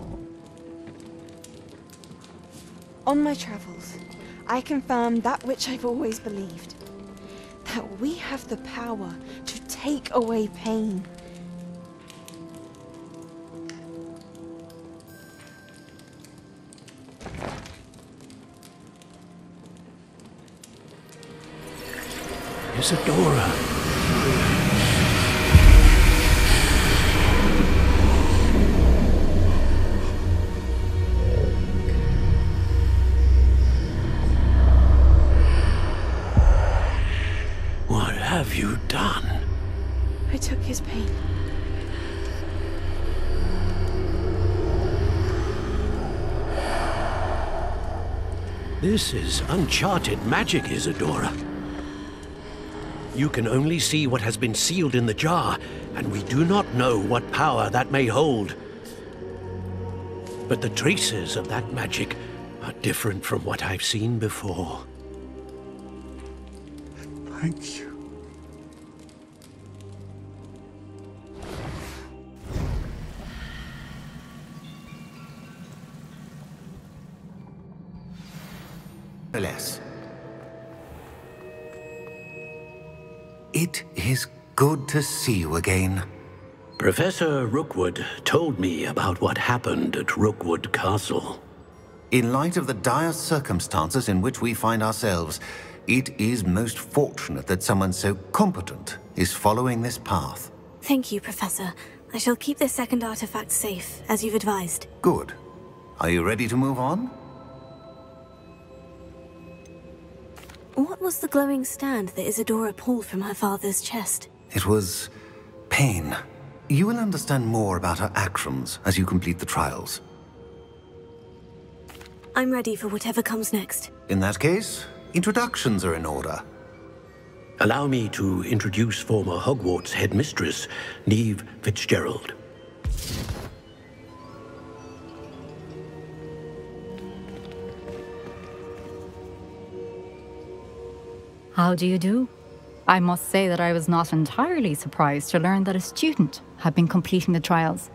On my travels, I confirmed that which I've always believed. That we have the power to take away pain. Isadora. What have you done? I took his pain. This is uncharted magic, Isadora. You can only see what has been sealed in the jar, and we do not know what power that may hold. But the traces of that magic are different from what I've seen before. Thank you. Less. It is good to see you again. Professor Rookwood told me about what happened at Rookwood Castle. In light of the dire circumstances in which we find ourselves, it is most fortunate that someone so competent is following this path. Thank you, Professor. I shall keep this second artifact safe, as you've advised. Good. Are you ready to move on? What was the glowing stand that Isadora pulled from her father's chest? It was pain. You will understand more about her actions as you complete the trials. I'm ready for whatever comes next. In that case, introductions are in order. Allow me to introduce former Hogwarts headmistress, Neve Fitzgerald. How do you do? I must say that I was not entirely surprised to learn that a student had been completing the trials.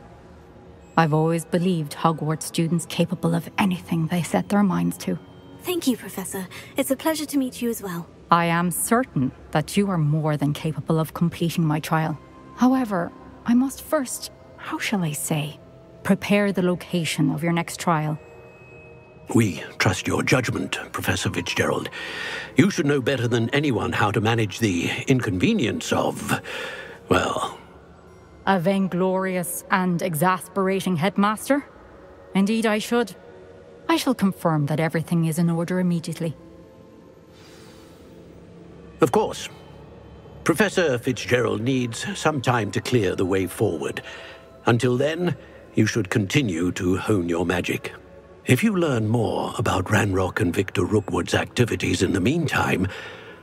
I've always believed Hogwarts students capable of anything they set their minds to. Thank you, Professor. It's a pleasure to meet you as well. I am certain that you are more than capable of completing my trial. However, I must first, how shall I say, prepare the location of your next trial. We trust your judgment, Professor Fitzgerald. You should know better than anyone how to manage the inconvenience of, well... A vainglorious and exasperating headmaster? Indeed I should. I shall confirm that everything is in order immediately. Of course. Professor Fitzgerald needs some time to clear the way forward. Until then, you should continue to hone your magic. If you learn more about Ranrock and Victor Rookwood's activities in the meantime,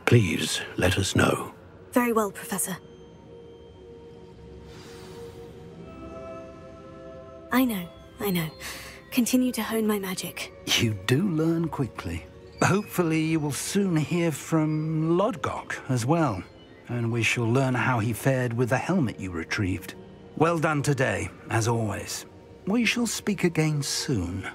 please let us know. Very well, Professor. I know. continue to hone my magic. You do learn quickly. Hopefully you will soon hear from Lodgok as well, and we shall learn how he fared with the helmet you retrieved. Well done today, as always. We shall speak again soon.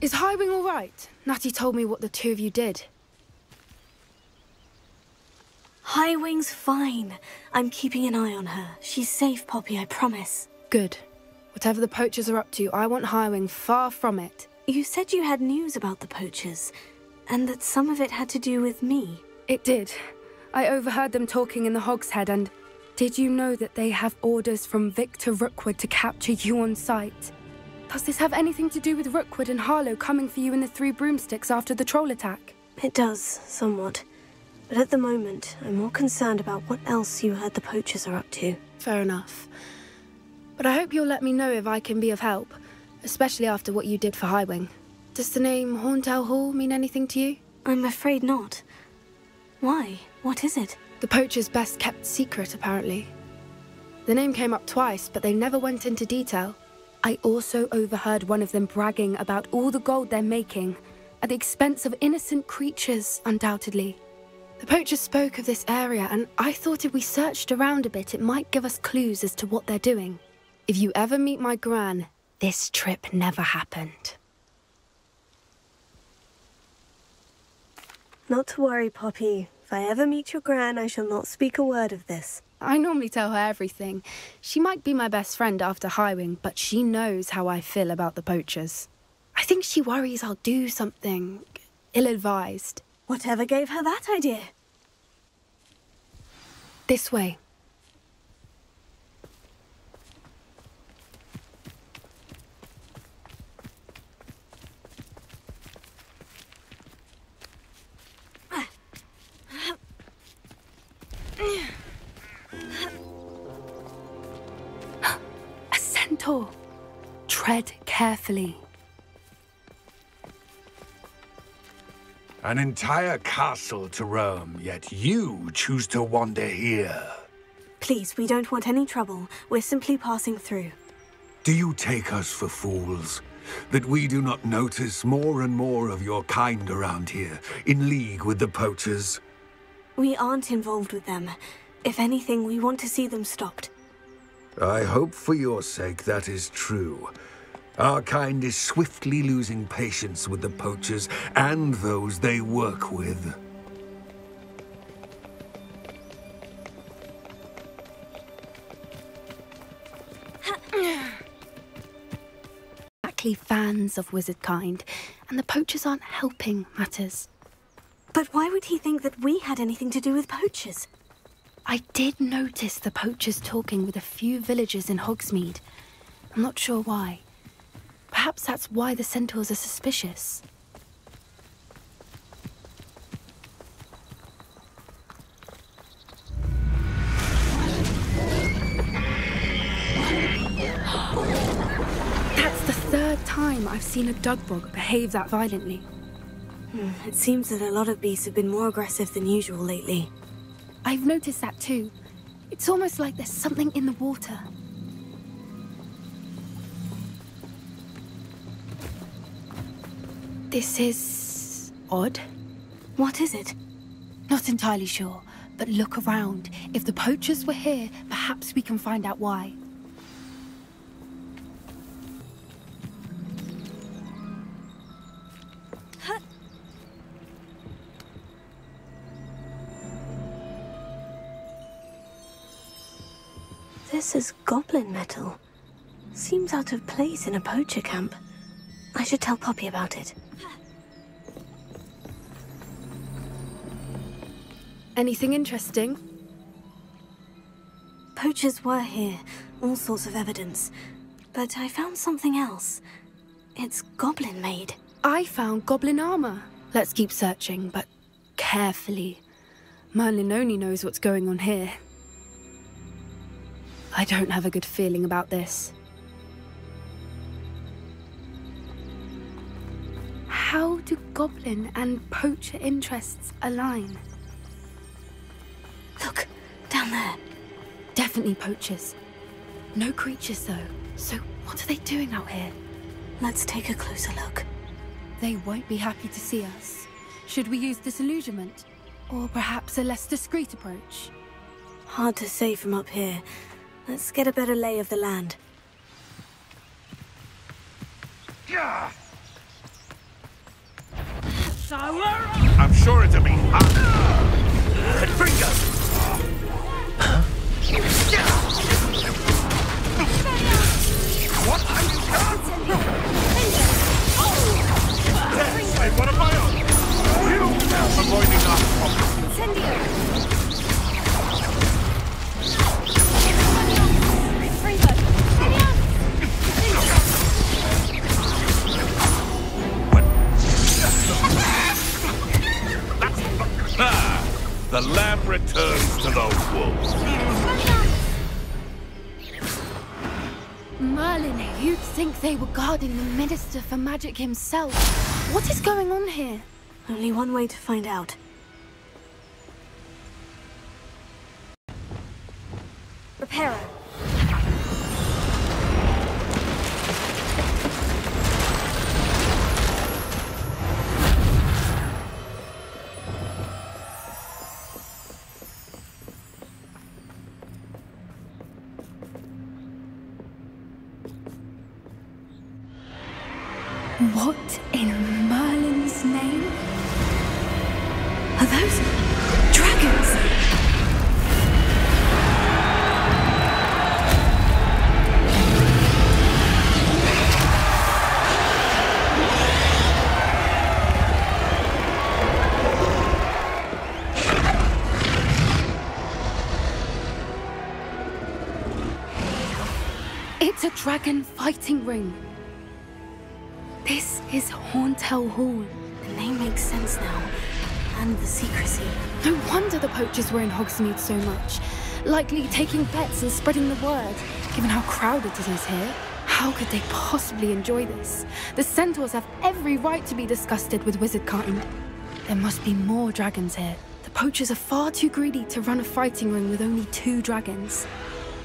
Is Highwing all right? Natty told me what the two of you did. Highwing's fine. I'm keeping an eye on her. She's safe, Poppy, I promise. Good. Whatever the poachers are up to, I want Highwing far from it. You said you had news about the poachers, and that some of it had to do with me. It did. I overheard them talking in the Hogshead, and did you know that they have orders from Victor Rookwood to capture you on sight? Does this have anything to do with Rookwood and Harlow coming for you in the Three Broomsticks after the troll attack? It does, somewhat. But at the moment, I'm more concerned about what else you heard the poachers are up to. Fair enough. But I hope you'll let me know if I can be of help, especially after what you did for Highwing. Does the name Horntail Hall mean anything to you? I'm afraid not. Why? What is it? The poachers' best kept secret, apparently. The name came up twice, but they never went into detail. I also overheard one of them bragging about all the gold they're making, at the expense of innocent creatures, undoubtedly. The poachers spoke of this area, and I thought if we searched around a bit, it might give us clues as to what they're doing. If you ever meet my gran, this trip never happened. Not to worry, Poppy. If I ever meet your gran, I shall not speak a word of this. I normally tell her everything. She might be my best friend after Highwing, but she knows how I feel about the poachers. I think she worries I'll do something ill-advised. Whatever gave her that idea? This way. A centaur. Tread carefully. An entire castle to roam, yet you choose to wander here. Please, we don't want any trouble. We're simply passing through. Do you take us for fools? That we do not notice more and more of your kind around here, in league with the poachers? We aren't involved with them. If anything, we want to see them stopped. I hope for your sake that is true. Our kind is swiftly losing patience with the poachers and those they work with. Exactly fans of wizard kind, and the poachers aren't helping matters. But why would he think that we had anything to do with poachers? I did notice the poachers talking with a few villagers in Hogsmeade. I'm not sure why. Perhaps that's why the centaurs are suspicious. That's the third time I've seen a Dugbog behave that violently. It seems that a lot of beasts have been more aggressive than usual lately. I've noticed that too. It's almost like there's something in the water. This is odd. What is it? Not entirely sure, but look around. If the poachers were here, perhaps we can find out why. This is goblin metal. Seems out of place in a poacher camp. I should tell Poppy about it. Anything interesting? Poachers were here, all sorts of evidence. But I found something else. It's goblin-made. I found goblin armor. Let's keep searching, but carefully. Merlin only knows what's going on here. I don't have a good feeling about this. How do goblin and poacher interests align? Look, down there. Definitely poachers. No creatures, though. So what are they doing out here? Let's take a closer look. They won't be happy to see us. Should we use disillusionment? Or perhaps a less discreet approach? Hard to say from up here. Let's get a better lay of the land. Yeah. Sour? I'm sure it'll be hot. Confringo! What are you doing? Hey, what am I on? You avoiding our problem. The lamb returns to the wolves. Merlin, you'd think they were guarding the Minister for Magic himself. What is going on here? Only one way to find out. Reparo. What in Merlin's name? Are those dragons? It's a dragon fighting ring. This is Horntail Hall. The name makes sense now. And the secrecy. No wonder the poachers were in Hogsmeade so much. Likely taking bets and spreading the word, given how crowded it is here. How could they possibly enjoy this? The centaurs have every right to be disgusted with wizard kind. There must be more dragons here. The poachers are far too greedy to run a fighting ring with only 2 dragons.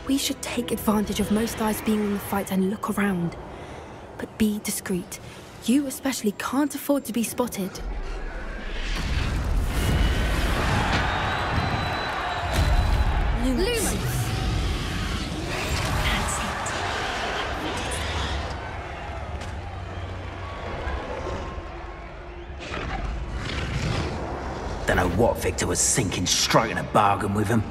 We should take advantage of most eyes being on the fight and look around. But be discreet. You especially can't afford to be spotted. Lumos. That's it. Don't know what Victor was thinking, striking a bargain with him.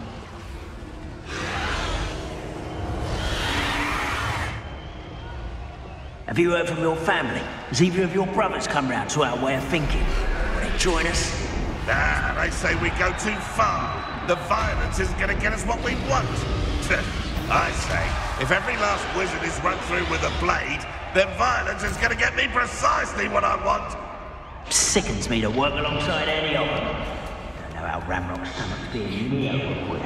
Have you heard from your family? Has either of your brothers come round to our way of thinking? Will they join us? Nah, they say we go too far. The violence isn't going to get us what we want. I say, if every last wizard is run through with a blade, then violence is going to get me precisely what I want. Sickens me to work alongside any of them. Don't know how Ramrock's stomach's being near Rookwood.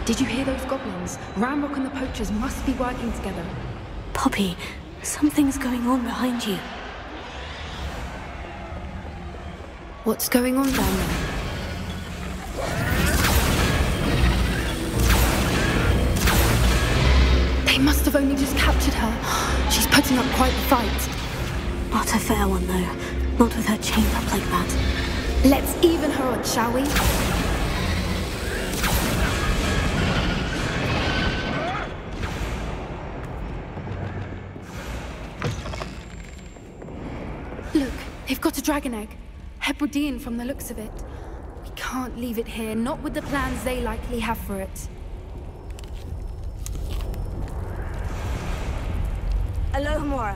Did you hear those goblins? Ramrock and the poachers must be working together. Poppy, something's going on behind you. What's going on down there? They must have only just captured her. She's putting up quite the fight. Not a fair one, though. Not with her chained up like that. Let's even her odds, shall we? Look, they've got a dragon egg. Hebridean from the looks of it. We can't leave it here, not with the plans they likely have for it. Alohomora.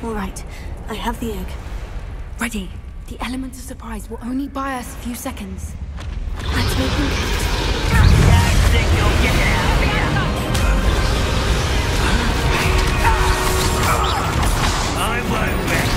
All right, I have the egg. Ready. The element of surprise will only buy us a few seconds. Let's make them I won't bet.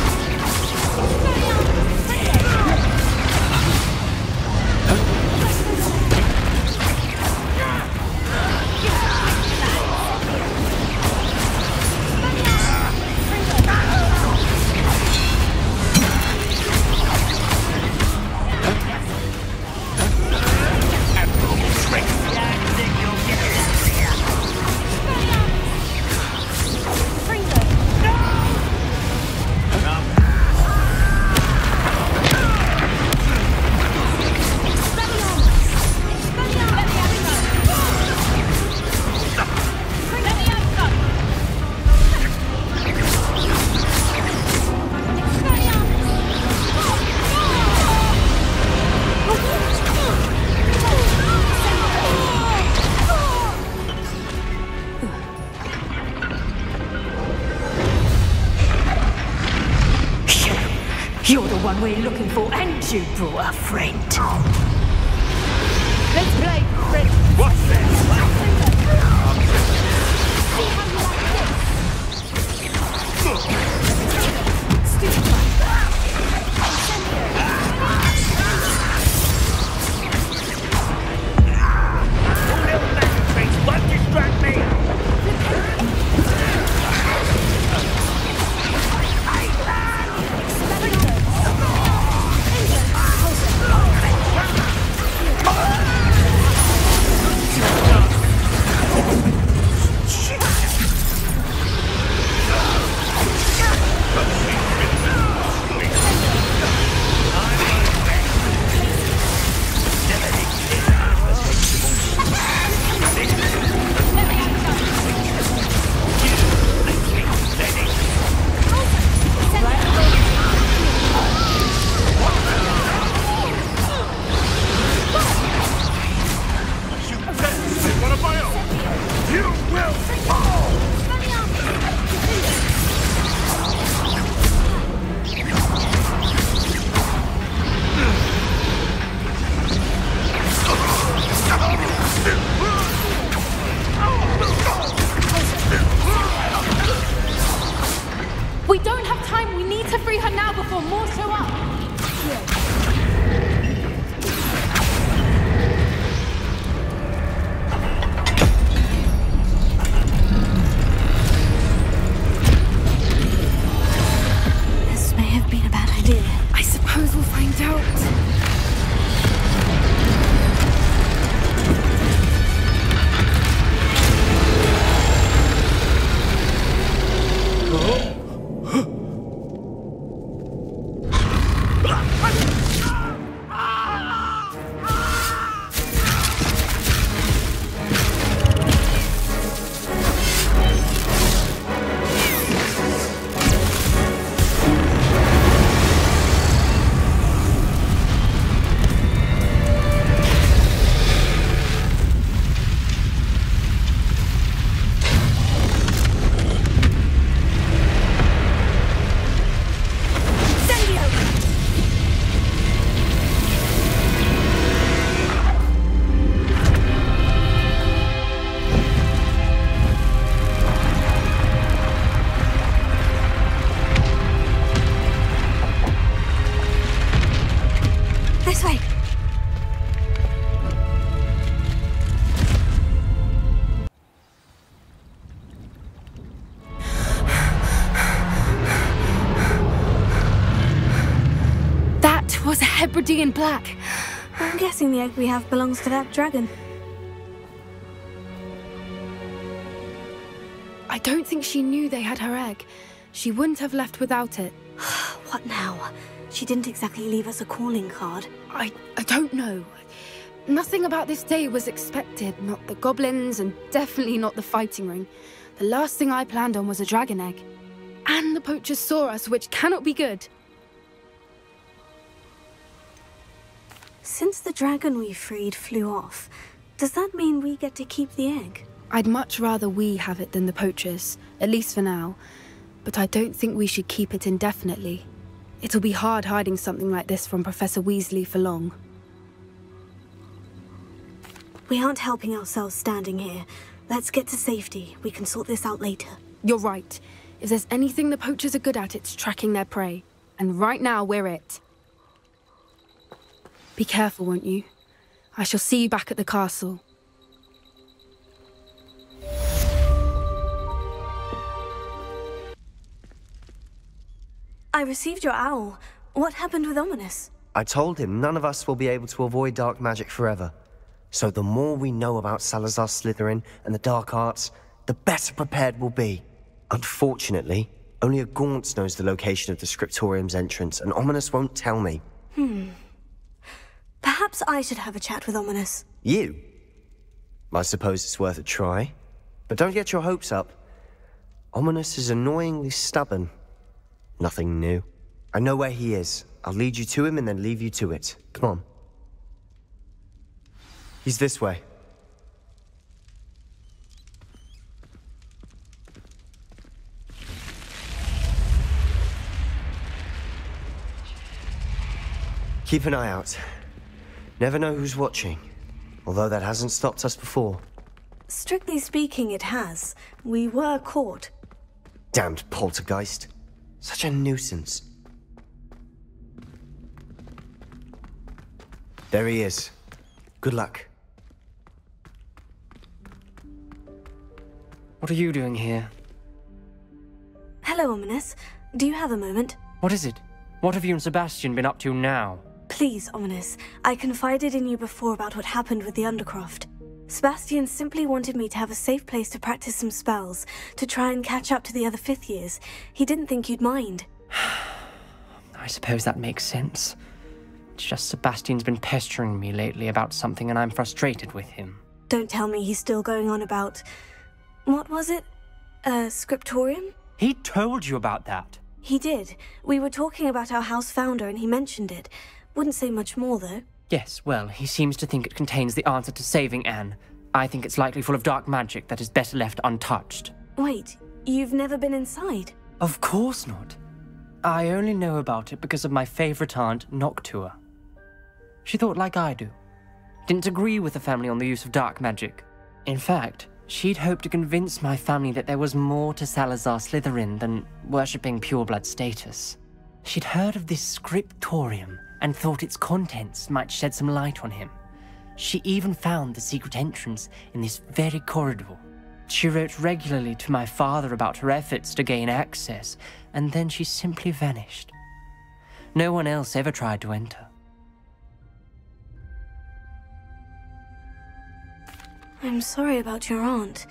You're the one we're looking for, and you brought a friend. Let's play, friend. What's this? Won't distract me. We don't have time. We need to free her now before more show up. This may have been a bad idea. I suppose we'll find out. This way. That was a Hebridean black. I'm guessing the egg we have belongs to that dragon. I don't think she knew they had her egg. She wouldn't have left without it. What now? She didn't exactly leave us a calling card. I don't know. Nothing about this day was expected. Not the goblins, and definitely not the fighting ring. The last thing I planned on was a dragon egg. And the poachers saw us, which cannot be good. Since the dragon we freed flew off, does that mean we get to keep the egg? I'd much rather we have it than the poachers, at least for now. But I don't think we should keep it indefinitely. It'll be hard hiding something like this from Professor Weasley for long. We aren't helping ourselves standing here. Let's get to safety. We can sort this out later. You're right. If there's anything the poachers are good at, it's tracking their prey. And right now, we're it. Be careful, won't you? I shall see you back at the castle. I received your owl. What happened with Ominous? I told him none of us will be able to avoid dark magic forever. So the more we know about Salazar Slytherin and the dark arts, the better prepared we'll be. Unfortunately, only a Gaunt knows the location of the Scriptorium's entrance, and Ominous won't tell me. Perhaps I should have a chat with Ominous. You? I suppose it's worth a try. But don't get your hopes up. Ominous is annoyingly stubborn. Nothing new. I know where he is. I'll lead you to him and then leave you to it. Come on. He's this way. Keep an eye out. Never know who's watching. Although that hasn't stopped us before. Strictly speaking, it has. We were caught. Damned poltergeist. Such a nuisance. There he is. Good luck. What are you doing here? Hello, Ominous. Do you have a moment? What is it? What have you and Sebastian been up to now? Please, Ominous. I confided in you before about what happened with the Undercroft. Sebastian simply wanted me to have a safe place to practice some spells, to try and catch up to the other 5th years. He didn't think you'd mind. I suppose that makes sense. It's just Sebastian's been pestering me lately about something and I'm frustrated with him. Don't tell me he's still going on about... What was it? Scriptorium? He told you about that? He did. We were talking about our house founder and he mentioned it. Wouldn't say much more, though. Yes, well, he seems to think it contains the answer to saving Anne. I think it's likely full of dark magic that is better left untouched. Wait, you've never been inside? Of course not. I only know about it because of my favorite aunt, Noctua. She thought like I do. Didn't agree with the family on the use of dark magic. In fact, she'd hoped to convince my family that there was more to Salazar Slytherin than worshipping pureblood status. She'd heard of this scriptorium and thought its contents might shed some light on him. She even found the secret entrance in this very corridor. She wrote regularly to my father about her efforts to gain access, and then she simply vanished. No one else ever tried to enter. I'm sorry about your aunt.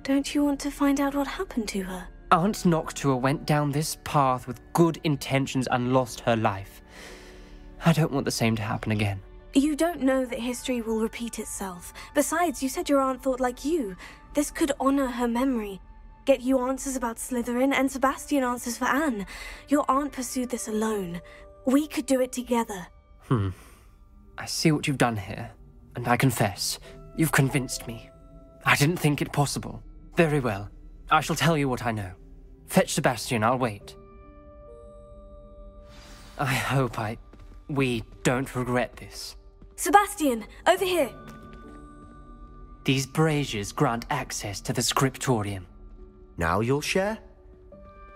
Don't you want to find out what happened to her? Aunt Noctua went down this path with good intentions and lost her life. I don't want the same to happen again. You don't know that history will repeat itself. Besides, you said your aunt thought like you. This could honor her memory. Get you answers about Slytherin and Sebastian answers for Anne. Your aunt pursued this alone. We could do it together. I see what you've done here, and I confess, you've convinced me. I didn't think it possible. Very well. I shall tell you what I know. Fetch Sebastian, I'll wait. I hope we don't regret this. Sebastian, over here! These braziers grant access to the scriptorium. Now you'll share?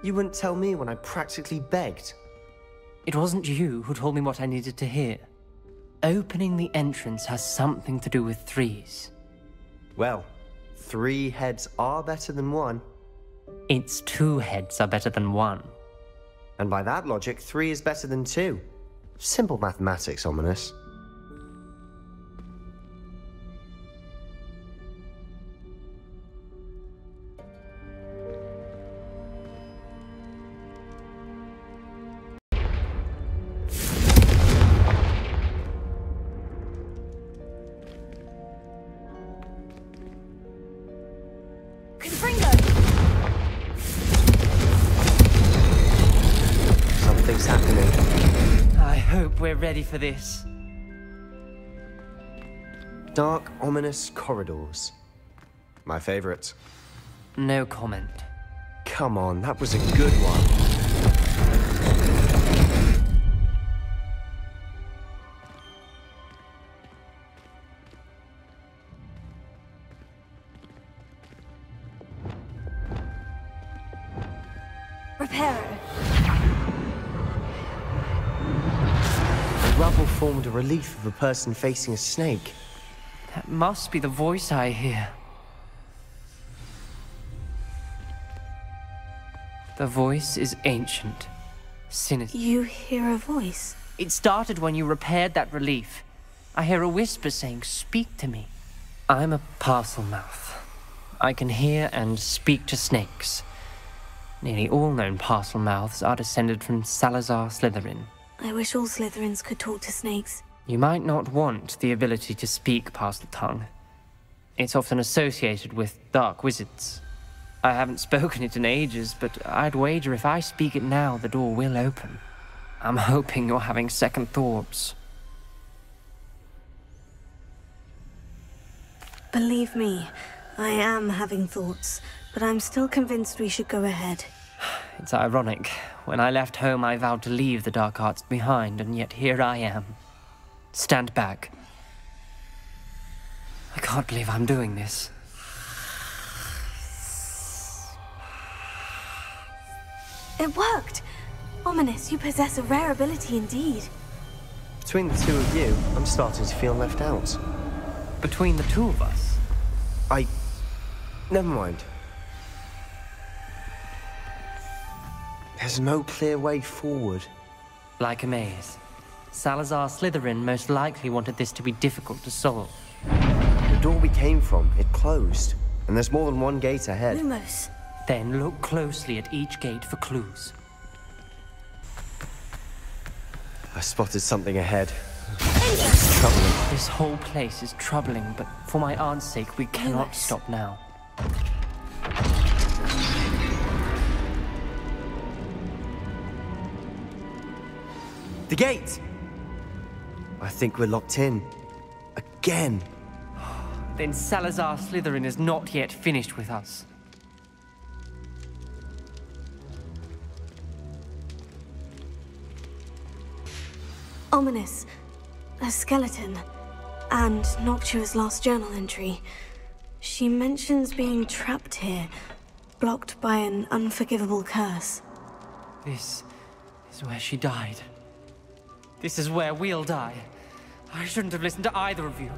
You wouldn't tell me when I practically begged. It wasn't you who told me what I needed to hear. Opening the entrance has something to do with threes. Well, 3 heads are better than 1. It's 2 heads are better than 1. And by that logic, 3 is better than 2. Simple mathematics, Ominous. Something's happening. I hope we're ready for this. Dark, ominous corridors. My favorite. No comment. Come on, that was a good one. Reparo. The rubble formed a relief of a person facing a snake. That must be the voice I hear. The voice is ancient, sinister. You hear a voice? It started when you repaired that relief. I hear a whisper saying, "Speak to me." I'm a parcel mouth. I can hear and speak to snakes. Nearly all known parcel mouths are descended from Salazar Slytherin. I wish all Slytherins could talk to snakes. You might not want the ability to speak parcel tongue. It's often associated with dark wizards. I haven't spoken it in ages, but I'd wager if I speak it now, the door will open. I'm hoping you're having second thoughts. Believe me, I am having thoughts, but I'm still convinced we should go ahead. It's ironic. When I left home, I vowed to leave the dark arts behind, and yet here I am. Stand back. I can't believe I'm doing this. It worked! Ominous, you possess a rare ability indeed. Between the two of you, I'm starting to feel left out. Between the two of us? Never mind. There's no clear way forward. Like a maze. Salazar Slytherin most likely wanted this to be difficult to solve. The door we came from, it closed. And there's more than one gate ahead. Lumos. Then look closely at each gate for clues. I spotted something ahead. It's troubling. This whole place is troubling, but for my aunt's sake, we cannot stop now. The gate! I think we're locked in. Again. Then Salazar Slytherin is not yet finished with us. Ominous. A skeleton. And Noctua's last journal entry. She mentions being trapped here, blocked by an unforgivable curse. This is where she died. This is where we'll die. I shouldn't have listened to either of you.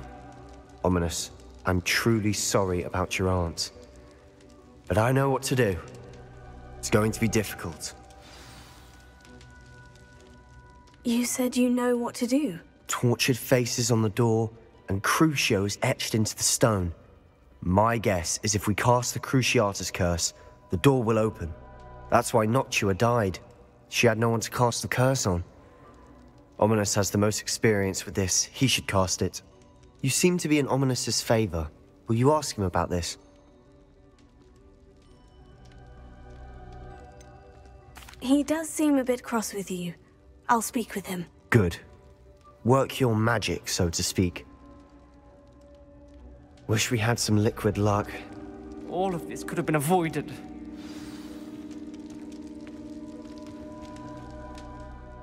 Ominous, I'm truly sorry about your aunt. But I know what to do. It's going to be difficult. You said you know what to do. Tortured faces on the door, and Crucios etched into the stone. My guess is if we cast the Cruciatus curse, the door will open. That's why Noctua died. She had no one to cast the curse on. Ominous has the most experience with this. He should cast it. You seem to be in Ominous's favor. Will you ask him about this? He does seem a bit cross with you. I'll speak with him. Good. Work your magic, so to speak. Wish we had some liquid luck. All of this could have been avoided.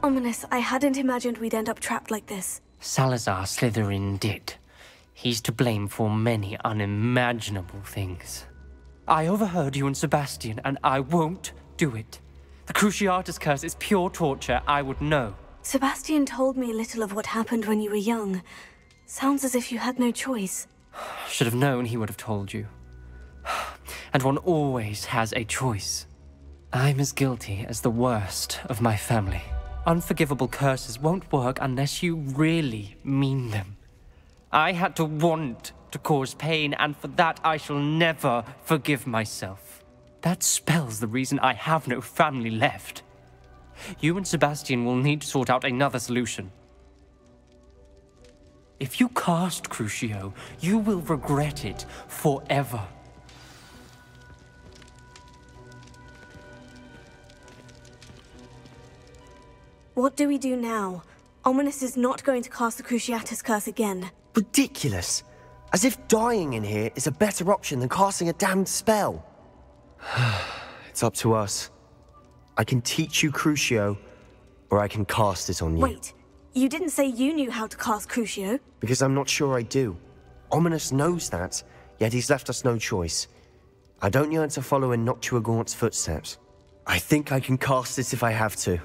Ominous, I hadn't imagined we'd end up trapped like this. Salazar Slytherin did. He's to blame for many unimaginable things. I overheard you and Sebastian, and I won't do it. The Cruciatus curse is pure torture, I would know. Sebastian told me little of what happened when you were young. Sounds as if you had no choice. Should have known he would have told you. And one always has a choice. I'm as guilty as the worst of my family. Unforgivable curses won't work unless you really mean them. I had to want to cause pain, and for that I shall never forgive myself. That spells the reason I have no family left. You and Sebastian will need to sort out another solution. If you cast Crucio, you will regret it forever. What do we do now? Ominous is not going to cast the Cruciatus curse again. Ridiculous. As if dying in here is a better option than casting a damned spell. It's up to us. I can teach you Crucio, or I can cast it on you. Wait, you didn't say you knew how to cast Crucio? Because I'm not sure I do. Ominous knows that, yet he's left us no choice. I don't yearn to follow in Noctua Gaunt's footsteps. I think I can cast it if I have to.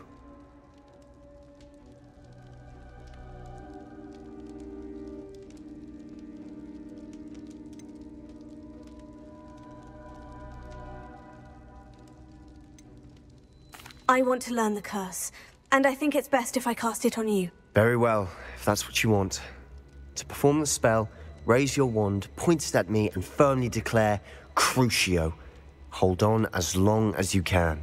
I want to learn the curse, and I think it's best if I cast it on you. Very well, if that's what you want. To perform the spell, raise your wand, point it at me, and firmly declare, Crucio. Hold on as long as you can.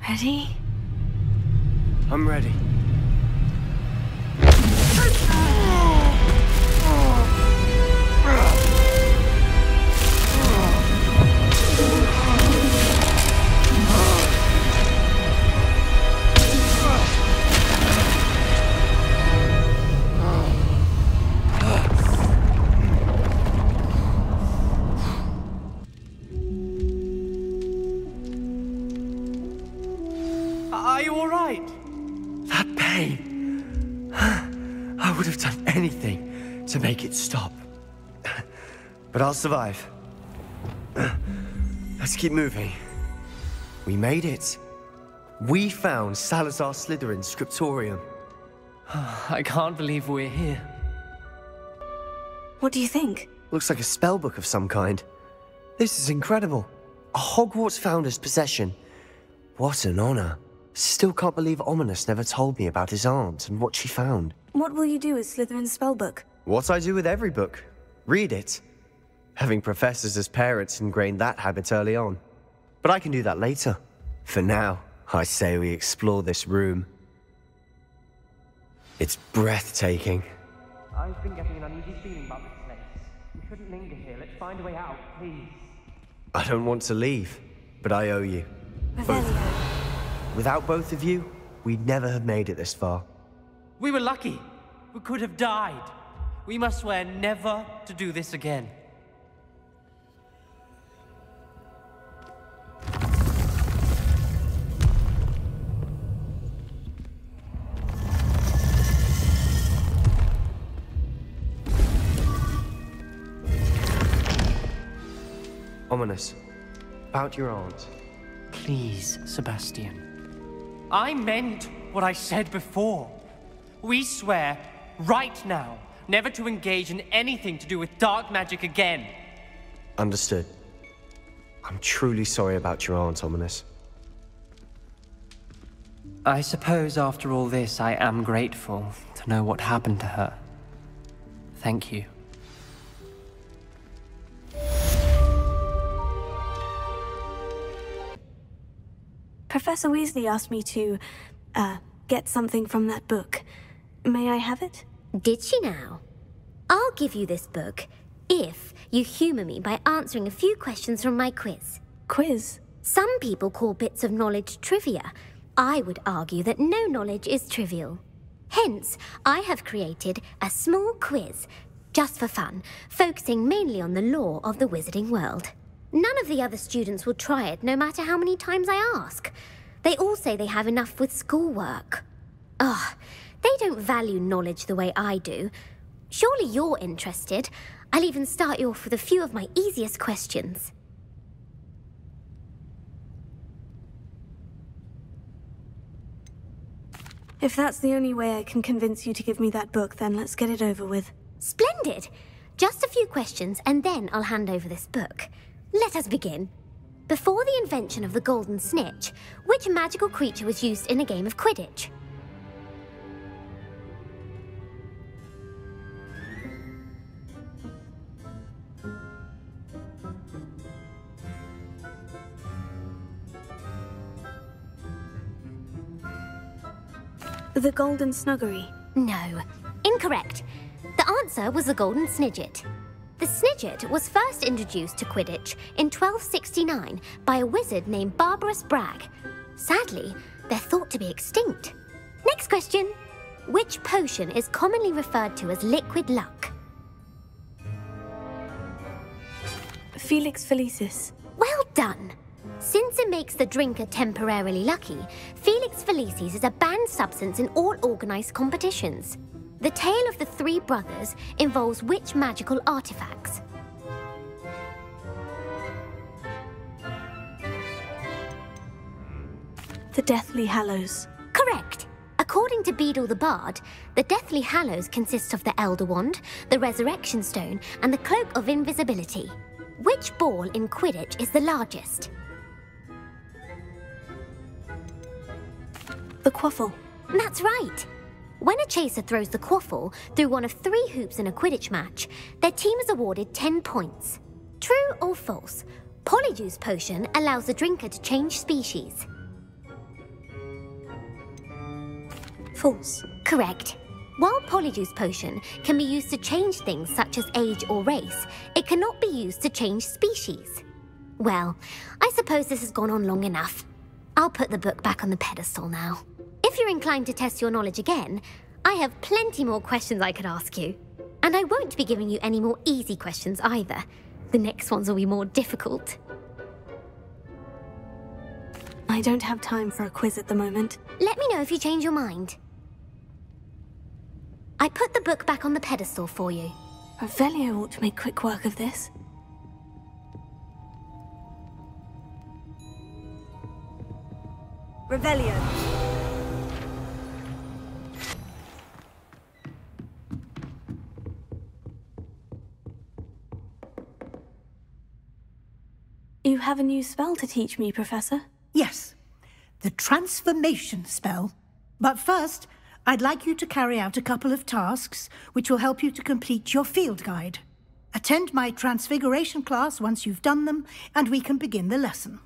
Ready? I'm ready. Are you all right? That pain. I would have done anything to make it stop. But I'll survive. Let's keep moving. We made it. We found Salazar Slytherin's scriptorium. I can't believe we're here. What do you think? Looks like a spellbook of some kind. This is incredible. A Hogwarts founder's possession. What an honor. Still can't believe Ominous never told me about his aunt and what she found. What will you do with Slytherin's spellbook? What I do with every book. Read it. Having professors as parents ingrained that habit early on. But I can do that later. For now, I say we explore this room. It's breathtaking. I've been getting an uneasy feeling about this place. We shouldn't linger here. Let's find a way out, please. I don't want to leave, but I owe you. Both. Without both of you, we'd never have made it this far. We were lucky. We could have died. We must swear never to do this again. Ominous. About your aunt. Please, Sebastian. I meant what I said before. We swear, right now, never to engage in anything to do with dark magic again. Understood. I'm truly sorry about your aunt, Ominous. I suppose after all this, I am grateful to know what happened to her. Thank you. Professor Weasley asked me to, get something from that book. May I have it? Did she now? I'll give you this book if you humor me by answering a few questions from my quiz. Quiz? Some people call bits of knowledge trivia. I would argue that no knowledge is trivial. Hence, I have created a small quiz, just for fun, focusing mainly on the lore of the wizarding world. None of the other students will try it, no matter how many times I ask. They all say they have enough with schoolwork. Ugh, they don't value knowledge the way I do. Surely you're interested. I'll even start you off with a few of my easiest questions. If that's the only way I can convince you to give me that book, then let's get it over with. Splendid! Just a few questions, and then I'll hand over this book. Let us begin. Before the invention of the golden snitch, which magical creature was used in a game of Quidditch? the Golden Snuggery? No. Incorrect. The answer was the Golden Snidget. The Snidget was first introduced to Quidditch in 1269 by a wizard named Barbarous Bragg. Sadly, they're thought to be extinct. Next question. Which potion is commonly referred to as liquid luck? Felix Felicis. Well done. Since it makes the drinker temporarily lucky, Felix Felicis is a banned substance in all organised competitions. The tale of the three brothers involves which magical artifacts? The Deathly Hallows. Correct. According to Beadle the Bard, the Deathly Hallows consists of the Elder Wand, the Resurrection Stone, and the Cloak of Invisibility. Which ball in Quidditch is the largest? The Quaffle. That's right. When a chaser throws the quaffle through one of 3 hoops in a Quidditch match, their team is awarded 10 points. True or false? Polyjuice Potion allows the drinker to change species. False. Correct. While Polyjuice Potion can be used to change things such as age or race, it cannot be used to change species. Well, I suppose this has gone on long enough. I'll put the book back on the pedestal now. If you're inclined to test your knowledge again, I have plenty more questions I could ask you. And I won't be giving you any more easy questions either. The next ones will be more difficult. I don't have time for a quiz at the moment. Let me know if you change your mind. I put the book back on the pedestal for you. Revelio ought to make quick work of this. Revelio. You have a new spell to teach me, Professor? Yes, the transformation spell. But first, I'd like you to carry out a couple of tasks which will help you to complete your field guide. Attend my transfiguration class once you've done them, and we can begin the lesson.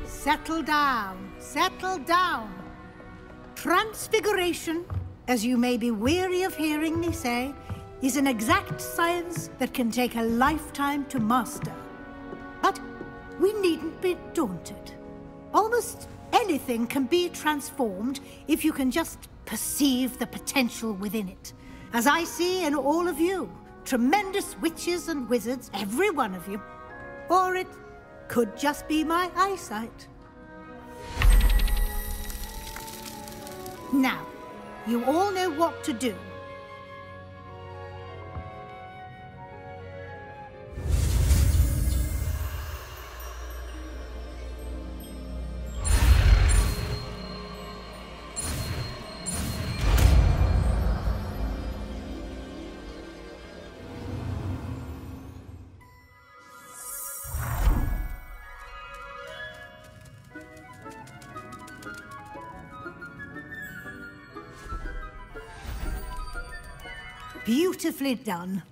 Settle down, settle down. Transfiguration, as you may be weary of hearing me say, is an exact science that can take a lifetime to master. But we needn't be daunted. Almost anything can be transformed if you can just perceive the potential within it. As I see in all of you, tremendous witches and wizards, every one of you. Or it could just be my eyesight. Now, you all know what to do. Beautifully done.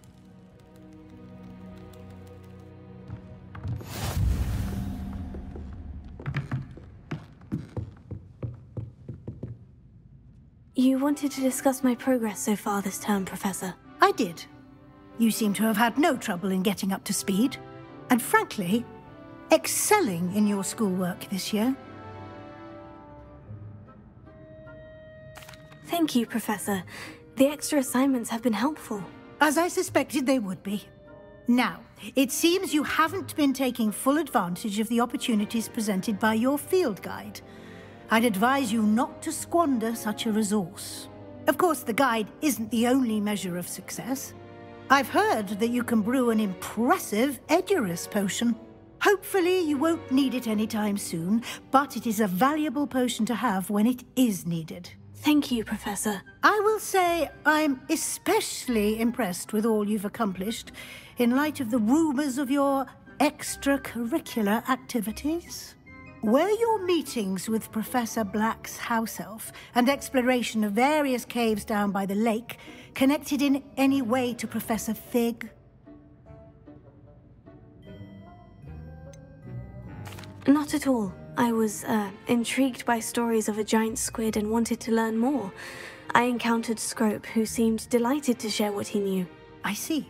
You wanted to discuss my progress so far this term, Professor. I did. You seem to have had no trouble in getting up to speed. And frankly, excelling in your schoolwork this year. Thank you, Professor. The extra assignments have been helpful. As I suspected they would be. Now, it seems you haven't been taking full advantage of the opportunities presented by your field guide. I'd advise you not to squander such a resource. Of course, the guide isn't the only measure of success. I've heard that you can brew an impressive Edurus potion. Hopefully you won't need it anytime soon, but it is a valuable potion to have when it is needed. Thank you, Professor. I will say I'm especially impressed with all you've accomplished in light of the rumors of your extracurricular activities. Were your meetings with Professor Black's house elf and exploration of various caves down by the lake connected in any way to Professor Fig? Not at all. I was intrigued by stories of a giant squid and wanted to learn more. I encountered Scrope, who seemed delighted to share what he knew. I see.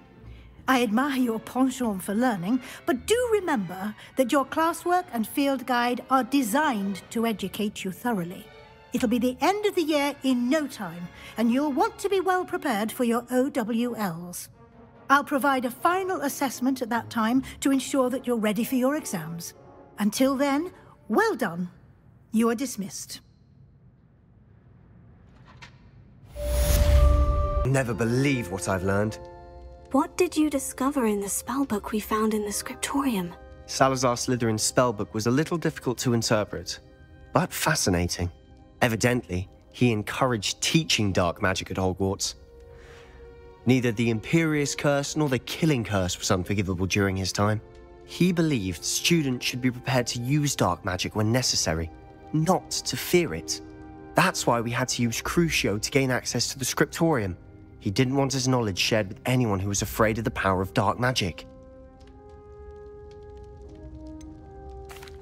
I admire your penchant for learning, but do remember that your classwork and field guide are designed to educate you thoroughly. It'll be the end of the year in no time, and you'll want to be well prepared for your OWLs. I'll provide a final assessment at that time to ensure that you're ready for your exams. Until then, well done. You are dismissed. Never believe what I've learned. What did you discover in the spellbook we found in the scriptorium? Salazar Slytherin's spellbook was a little difficult to interpret, but fascinating. Evidently, he encouraged teaching dark magic at Hogwarts. Neither the Imperious Curse nor the Killing Curse was unforgivable during his time. He believed students should be prepared to use dark magic when necessary, not to fear it. That's why we had to use Crucio to gain access to the scriptorium. He didn't want his knowledge shared with anyone who was afraid of the power of dark magic.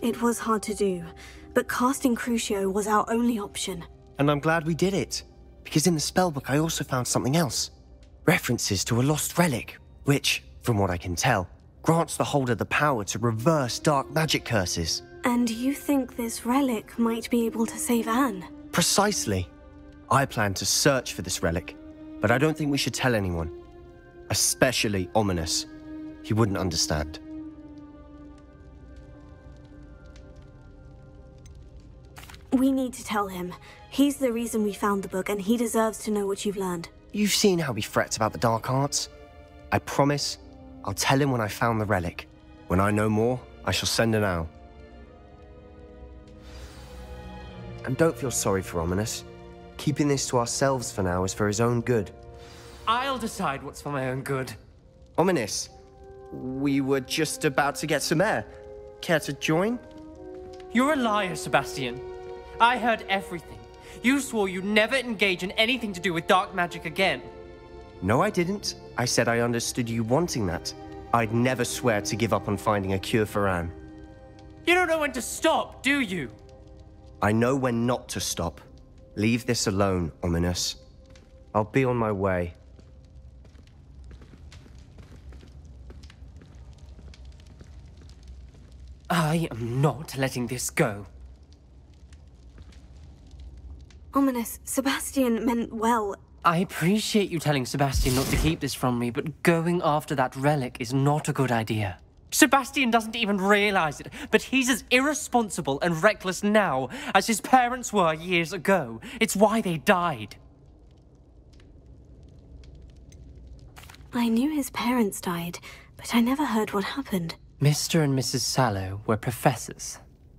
It was hard to do, but casting Crucio was our only option. And I'm glad we did it, because in the spellbook I also found something else. References to a lost relic, which, from what I can tell, grants the holder the power to reverse dark magic curses. And you think this relic might be able to save Anne? Precisely. I plan to search for this relic, but I don't think we should tell anyone. Especially Ominous. He wouldn't understand. We need to tell him. He's the reason we found the book, and he deserves to know what you've learned. You've seen how he frets about the dark arts. I promise I'll tell him when I found the relic. When I know more, I shall send an owl. And don't feel sorry for Ominous. Keeping this to ourselves for now is for his own good. I'll decide what's for my own good. Ominous, we were just about to get some air. Care to join? You're a liar, Sebastian. I heard everything. You swore you'd never engage in anything to do with dark magic again. No, I didn't. I said I understood you wanting that. I'd never swear to give up on finding a cure for Anne. You don't know when to stop, do you? I know when not to stop. Leave this alone, Ominous. I'll be on my way. I am not letting this go. Ominous, Sebastian meant well. I appreciate you telling Sebastian not to keep this from me, but going after that relic is not a good idea. Sebastian doesn't even realize it, but he's as irresponsible and reckless now as his parents were years ago. It's why they died. I knew his parents died, but I never heard what happened. Mr. and Mrs. Sallow were professors.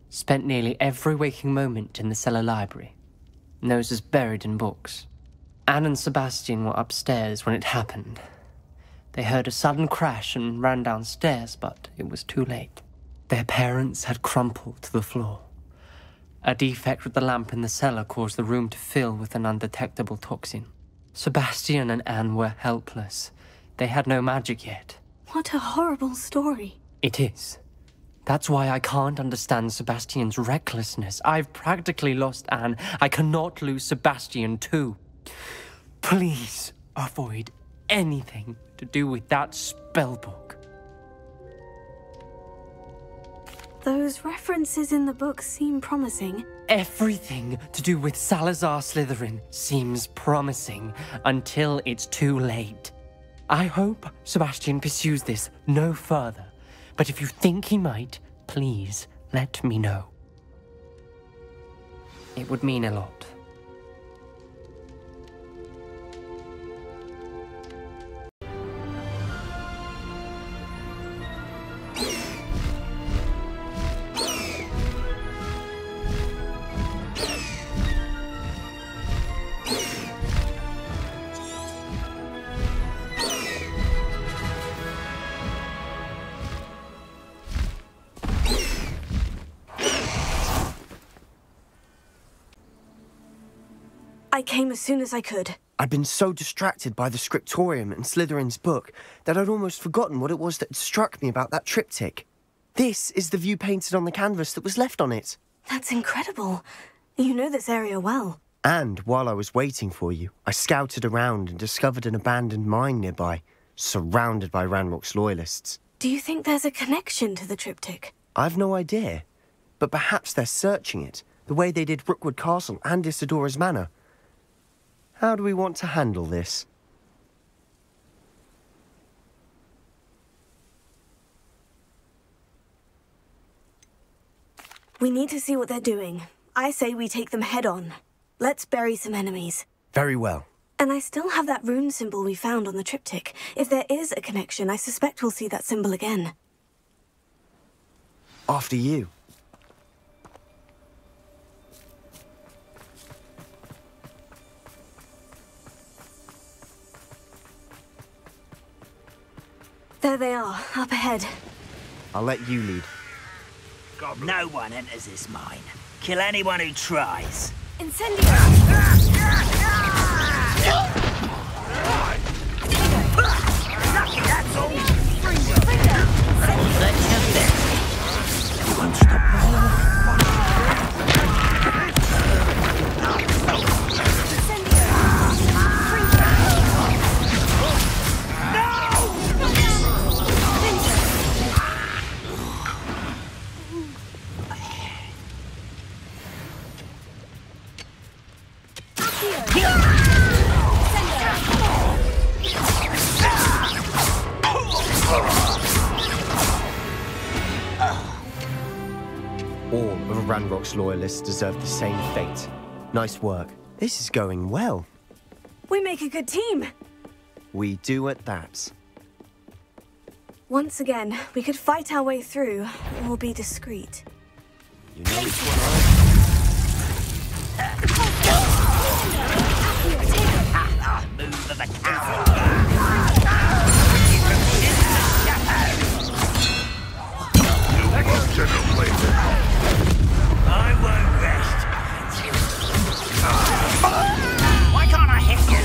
Spent nearly every waking moment in the cellar library. Noses buried in books. Anne and Sebastian were upstairs when it happened. They heard a sudden crash and ran downstairs, but it was too late. Their parents had crumpled to the floor. A defect with the lamp in the cellar caused the room to fill with an undetectable toxin. Sebastian and Anne were helpless. They had no magic yet. What a horrible story. It is. That's why I can't understand Sebastian's recklessness. I've practically lost Anne. I cannot lose Sebastian too. Please avoid anything to do with that spellbook. Those references in the book seem promising. Everything to do with Salazar Slytherin seems promising until it's too late. I hope Sebastian pursues this no further, but if you think he might, please let me know. It would mean a lot. I came as soon as I could. I'd been so distracted by the scriptorium and Slytherin's book that I'd almost forgotten what it was that struck me about that triptych. This is the view painted on the canvas that was left on it. That's incredible. You know this area well. And while I was waiting for you, I scouted around and discovered an abandoned mine nearby, surrounded by Ranrock's loyalists. Do you think there's a connection to the triptych? I've no idea, but perhaps they're searching it, the way they did Rookwood Castle and Isidora's Manor. How do we want to handle this? We need to see what they're doing. I say we take them head on. Let's bury some enemies. Very well. And I still have that rune symbol we found on the triptych. If there is a connection, I suspect we'll see that symbol again. After you. There they are, up ahead. I'll let you lead. No one enters this mine. Kill anyone who tries. Incendio! Lucky, that's all. Let's have this. You won't stop All of Ranrock's loyalists deserve the same fate. Nice work. This is going well. We make a good team. We do at that. Once again, we could fight our way through, or be discreet. You know which Move of the cow. I won't rest. Why can't I hit you?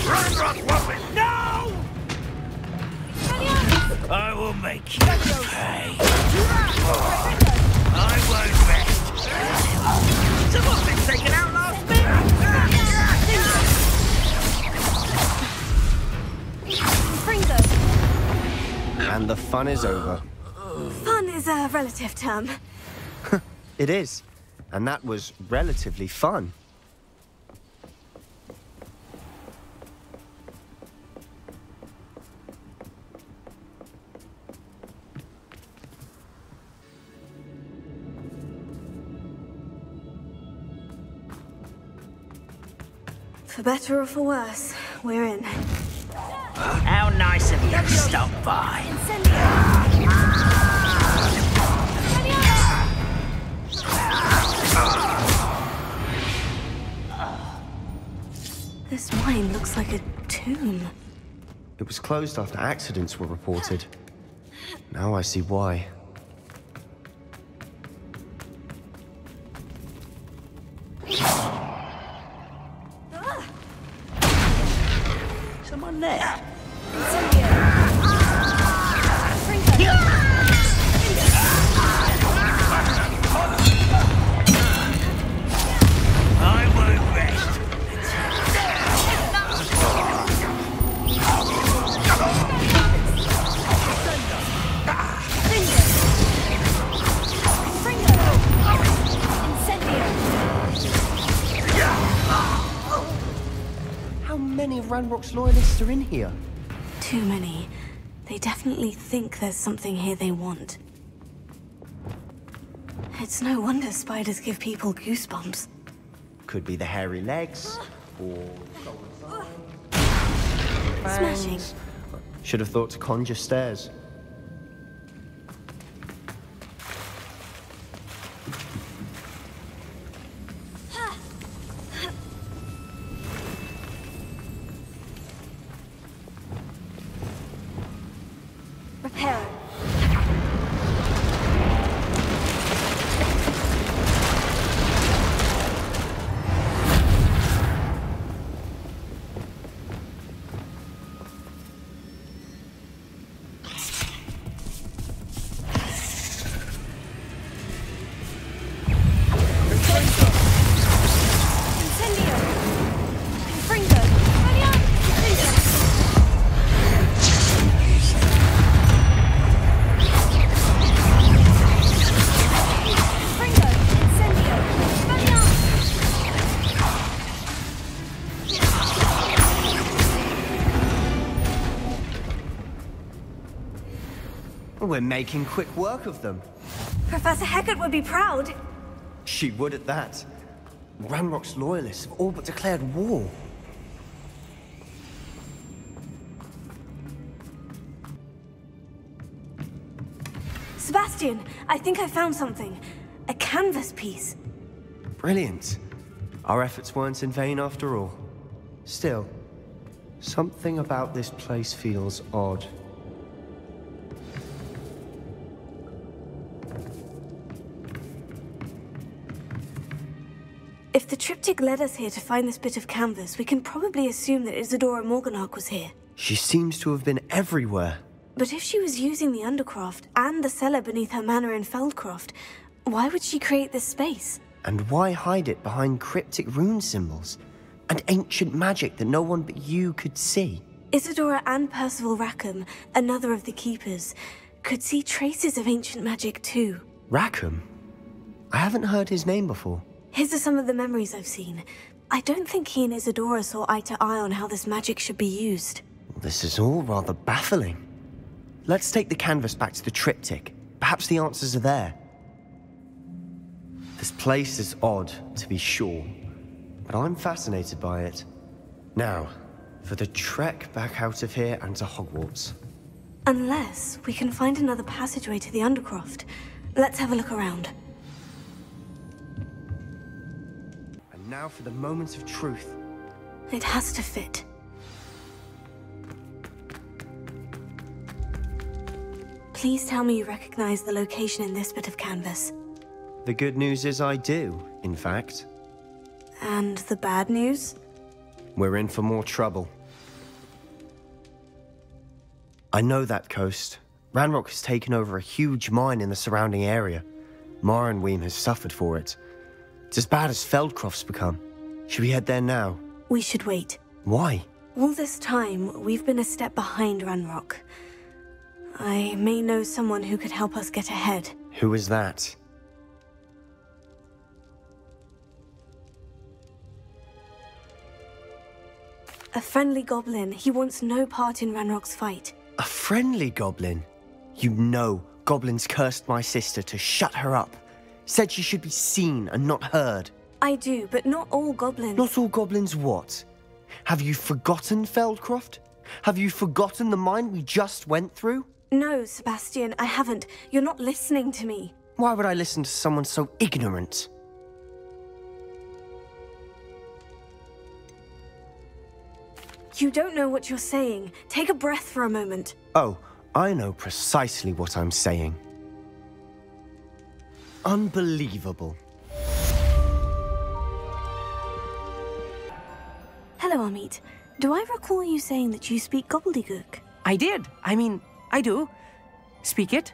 Ranrock woman! No! I will make you pay. I won't rest. Someone's been taken out last minute. And the fun is over. Fun is a relative term. It is. And that was relatively fun. For better or for worse, we're in. How nice of you to stop by. This mine looks like a tomb. It was closed after accidents were reported. Now I see why. Someone there. I won't rest. How many of Ranrock's loyalists are in here? Too many. They definitely think there's something here they want. It's no wonder spiders give people goosebumps. Could be the hairy legs, or... Smashing. Should have thought to conjure stairs. Repair. We're making quick work of them. Professor Hecat would be proud. She would at that. Ranrock's loyalists have all but declared war. Sebastian, I think I found something. A canvas piece. Brilliant. Our efforts weren't in vain after all. Still, something about this place feels odd. If the triptych led us here to find this bit of canvas, we can probably assume that Isadora Morganach was here. She seems to have been everywhere. But if she was using the Undercroft and the cellar beneath her manor in Feldcroft, why would she create this space? And why hide it behind cryptic rune symbols and ancient magic that no one but you could see? Isadora and Percival Rackham, another of the Keepers, could see traces of ancient magic too. Rackham? I haven't heard his name before. His are some of the memories I've seen. I don't think he and Isadora saw eye to eye on how this magic should be used. This is all rather baffling. Let's take the canvas back to the triptych. Perhaps the answers are there. This place is odd, to be sure, but I'm fascinated by it. Now, for the trek back out of here and to Hogwarts. Unless we can find another passageway to the Undercroft. Let's have a look around. And now for the moment of truth. It has to fit. Please tell me you recognize the location in this bit of canvas. The good news is I do, in fact. And the bad news? We're in for more trouble. I know that coast. Ranrock has taken over a huge mine in the surrounding area. Mornweem has suffered for it. It's as bad as Feldcroft's become. Should we head there now? We should wait. Why? All this time, we've been a step behind Ranrock. I may know someone who could help us get ahead. Who is that? A friendly goblin. He wants no part in Ranrock's fight. A friendly goblin? You know, goblins cursed my sister to shut her up. Said she should be seen and not heard. I do, but not all goblins. Not all goblins what? Have you forgotten Feldcroft? Have you forgotten the mine we just went through? No, Sebastian, I haven't. You're not listening to me. Why would I listen to someone so ignorant? You don't know what you're saying. Take a breath for a moment. Oh, I know precisely what I'm saying. Unbelievable. Hello, Amit. Do I recall you saying that you speak gobbledygook? I did. I do. Speak it.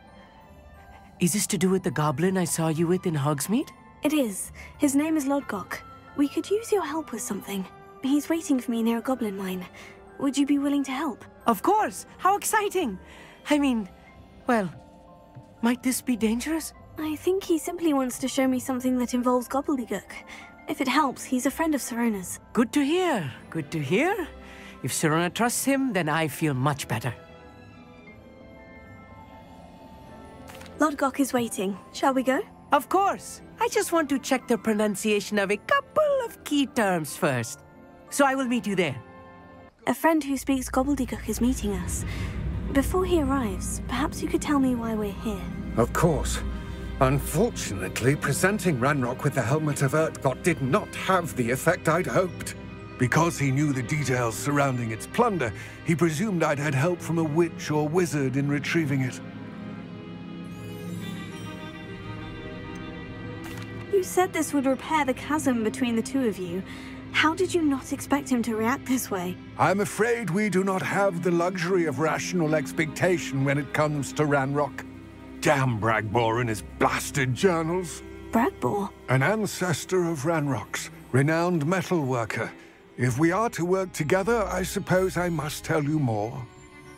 Is this to do with the goblin I saw you with in Hogsmeade? It is. His name is Lodgok. We could use your help with something. He's waiting for me near a goblin mine. Would you be willing to help? Of course! How exciting! Well, might this be dangerous? I think he simply wants to show me something that involves gobbledygook. If it helps, he's a friend of Sirona's. Good to hear. Good to hear. If Sirona trusts him, then I feel much better. Lodgok is waiting. Shall we go? Of course. I just want to check the pronunciation of a couple of key terms first. So I will meet you there. A friend who speaks gobbledygook is meeting us. Before he arrives, perhaps you could tell me why we're here. Of course. Unfortunately, presenting Ranrock with the Helmet of Urtkot did not have the effect I'd hoped. Because he knew the details surrounding its plunder, he presumed I'd had help from a witch or wizard in retrieving it. You said this would repair the chasm between the two of you. How did you not expect him to react this way? I'm afraid we do not have the luxury of rational expectation when it comes to Ranrock. Damn Bragbor and his blasted journals. Bragbor? An ancestor of Ranrock's, renowned metalworker. If we are to work together, I suppose I must tell you more.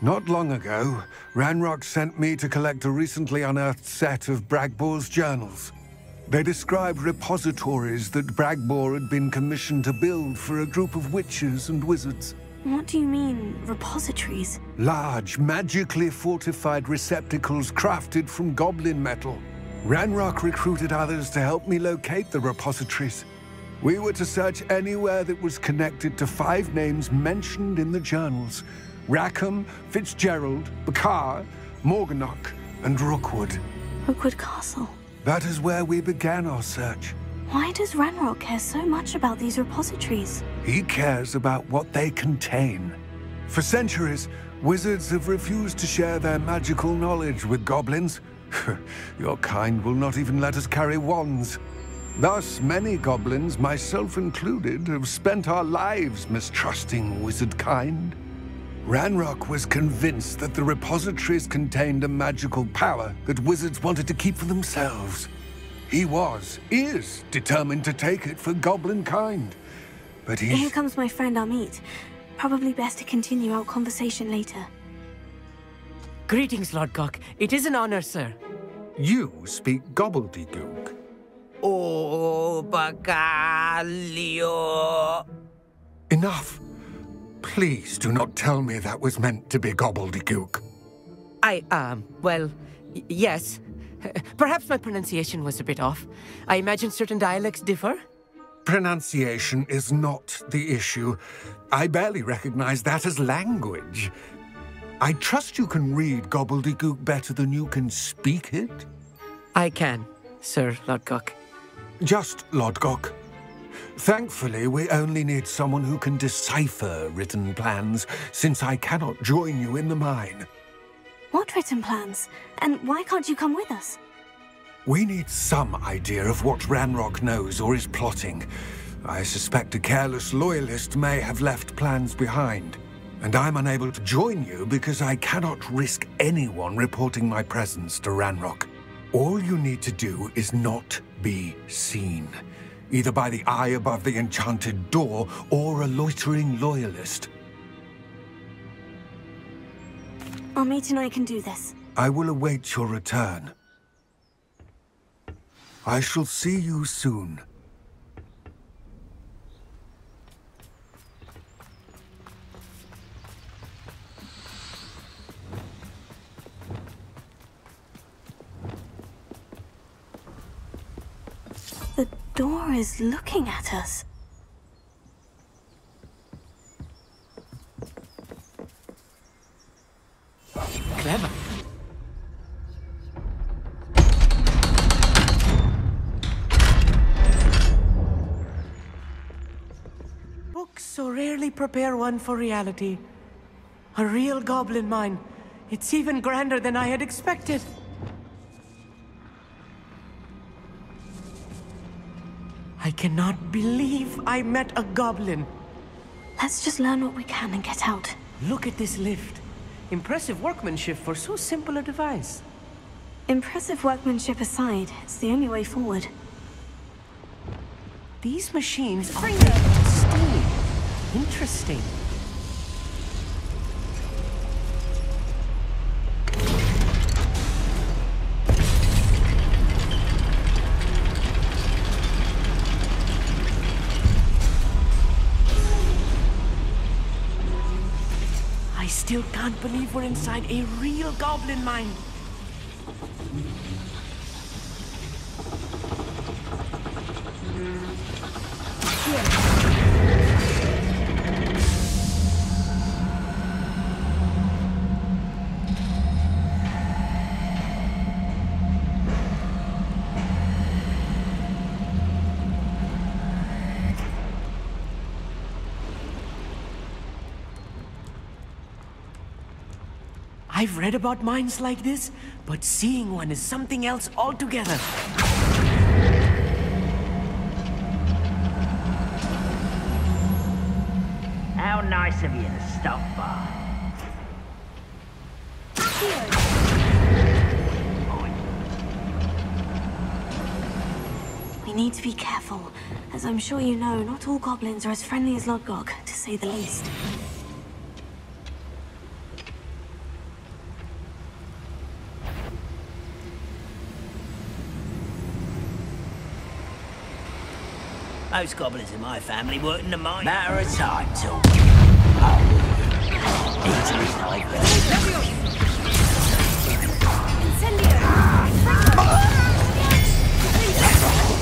Not long ago, Ranrock sent me to collect a recently unearthed set of Bragbor's journals. They described repositories that Bragbor had been commissioned to build for a group of witches and wizards. What do you mean, repositories? Large, magically fortified receptacles crafted from goblin metal. Ranrock recruited others to help me locate the repositories. We were to search anywhere that was connected to 5 names mentioned in the journals: Rackham, Fitzgerald, Bakar, Morganach, and Rookwood. Rookwood Castle. That is where we began our search. Why does Ranrock care so much about these repositories? He cares about what they contain. For centuries, wizards have refused to share their magical knowledge with goblins. Your kind will not even let us carry wands. Thus, many goblins, myself included, have spent our lives mistrusting wizard kind. Ranrock was convinced that the repositories contained a magical power that wizards wanted to keep for themselves. He is determined to take it for goblin kind. But Here comes my friend Amit. Probably best to continue our conversation later. Greetings, Lord Cock. It is an honor, sir. You speak gobbledygook. Oh, Bacalio. Enough. Please do not tell me that was meant to be gobbledygook. Well, yes. Perhaps my pronunciation was a bit off. I imagine certain dialects differ. Pronunciation is not the issue. I barely recognize that as language. I trust you can read gobbledygook better than you can speak it? I can, Sir Lodgok. Just Lodgok. Thankfully, we only need someone who can decipher written plans, since I cannot join you in the mine. What written plans? And why can't you come with us? We need some idea of what Ranrock knows or is plotting. I suspect a careless loyalist may have left plans behind. And I'm unable to join you because I cannot risk anyone reporting my presence to Ranrock. All you need to do is not be seen, either by the eye above the enchanted door or a loitering loyalist. Amit and I can do this. I will await your return. I shall see you soon. The door is looking at us. Clever. Books so rarely prepare one for reality. A real goblin mine. It's even grander than I had expected. I cannot believe I met a goblin. Let's just learn what we can and get out. Look at this lift. Impressive workmanship for so simple a device. Impressive workmanship aside, it's the only way forward. These machines are made of steel. Interesting. I still can't believe we're inside a real goblin mine. I've read about mines like this, but seeing one is something else altogether. How nice of you to stop by. We need to be careful. As I'm sure you know, not all goblins are as friendly as Lodgok, to say the least. Most goblins in my family work in the mine. Matter of time till... Oh. Easily diverted.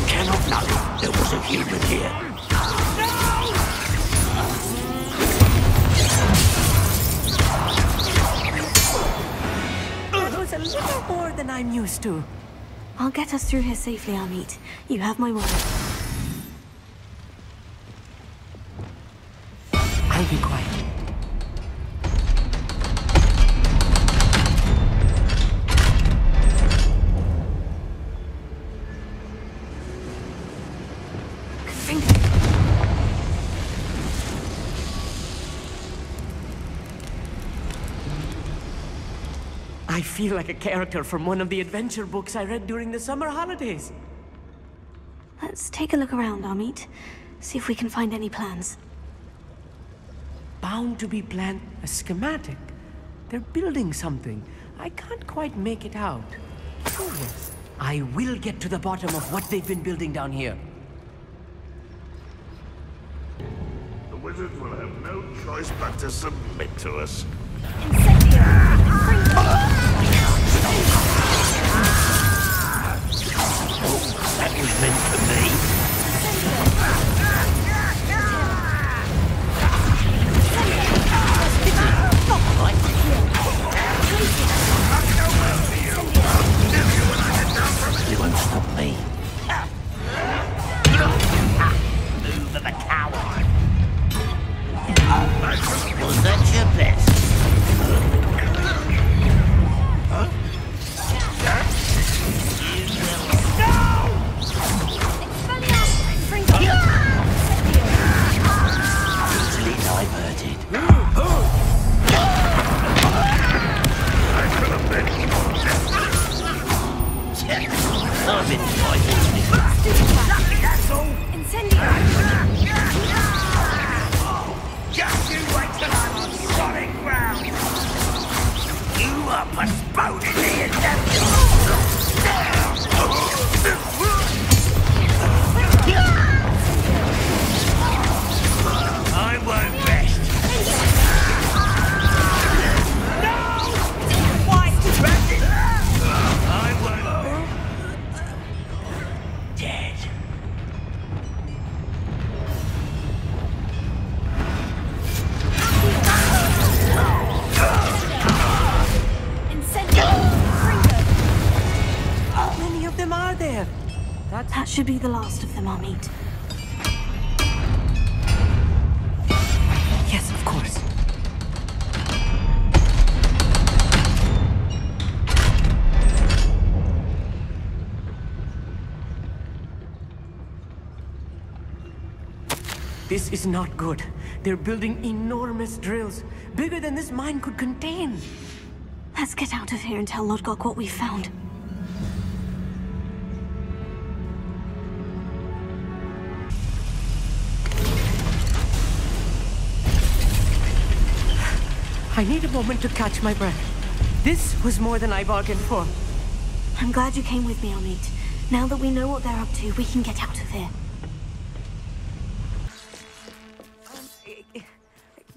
Cannot know there was a human here. That was a little more than I'm used to. I'll get us through here safely, Amit. You have my word. I'll be quiet. I feel like a character from one of the adventure books I read during the summer holidays. Let's take a look around, Amit. See if we can find any plans. Bound to be planned. A schematic. They're building something. I can't quite make it out. Oh yes, I will get to the bottom of what they've been building down here. The wizards will have no choice but to submit to us. That was meant for me. You won't stop me. Move of a coward. Was that your best? That should be the last of them, Amit. Yes, of course. This is not good. They're building enormous drills, bigger than this mine could contain. Let's get out of here and tell Lodgok what we found. I need a moment to catch my breath. This was more than I bargained for. I'm glad you came with me, Amit. Now that we know what they're up to, we can get out of here.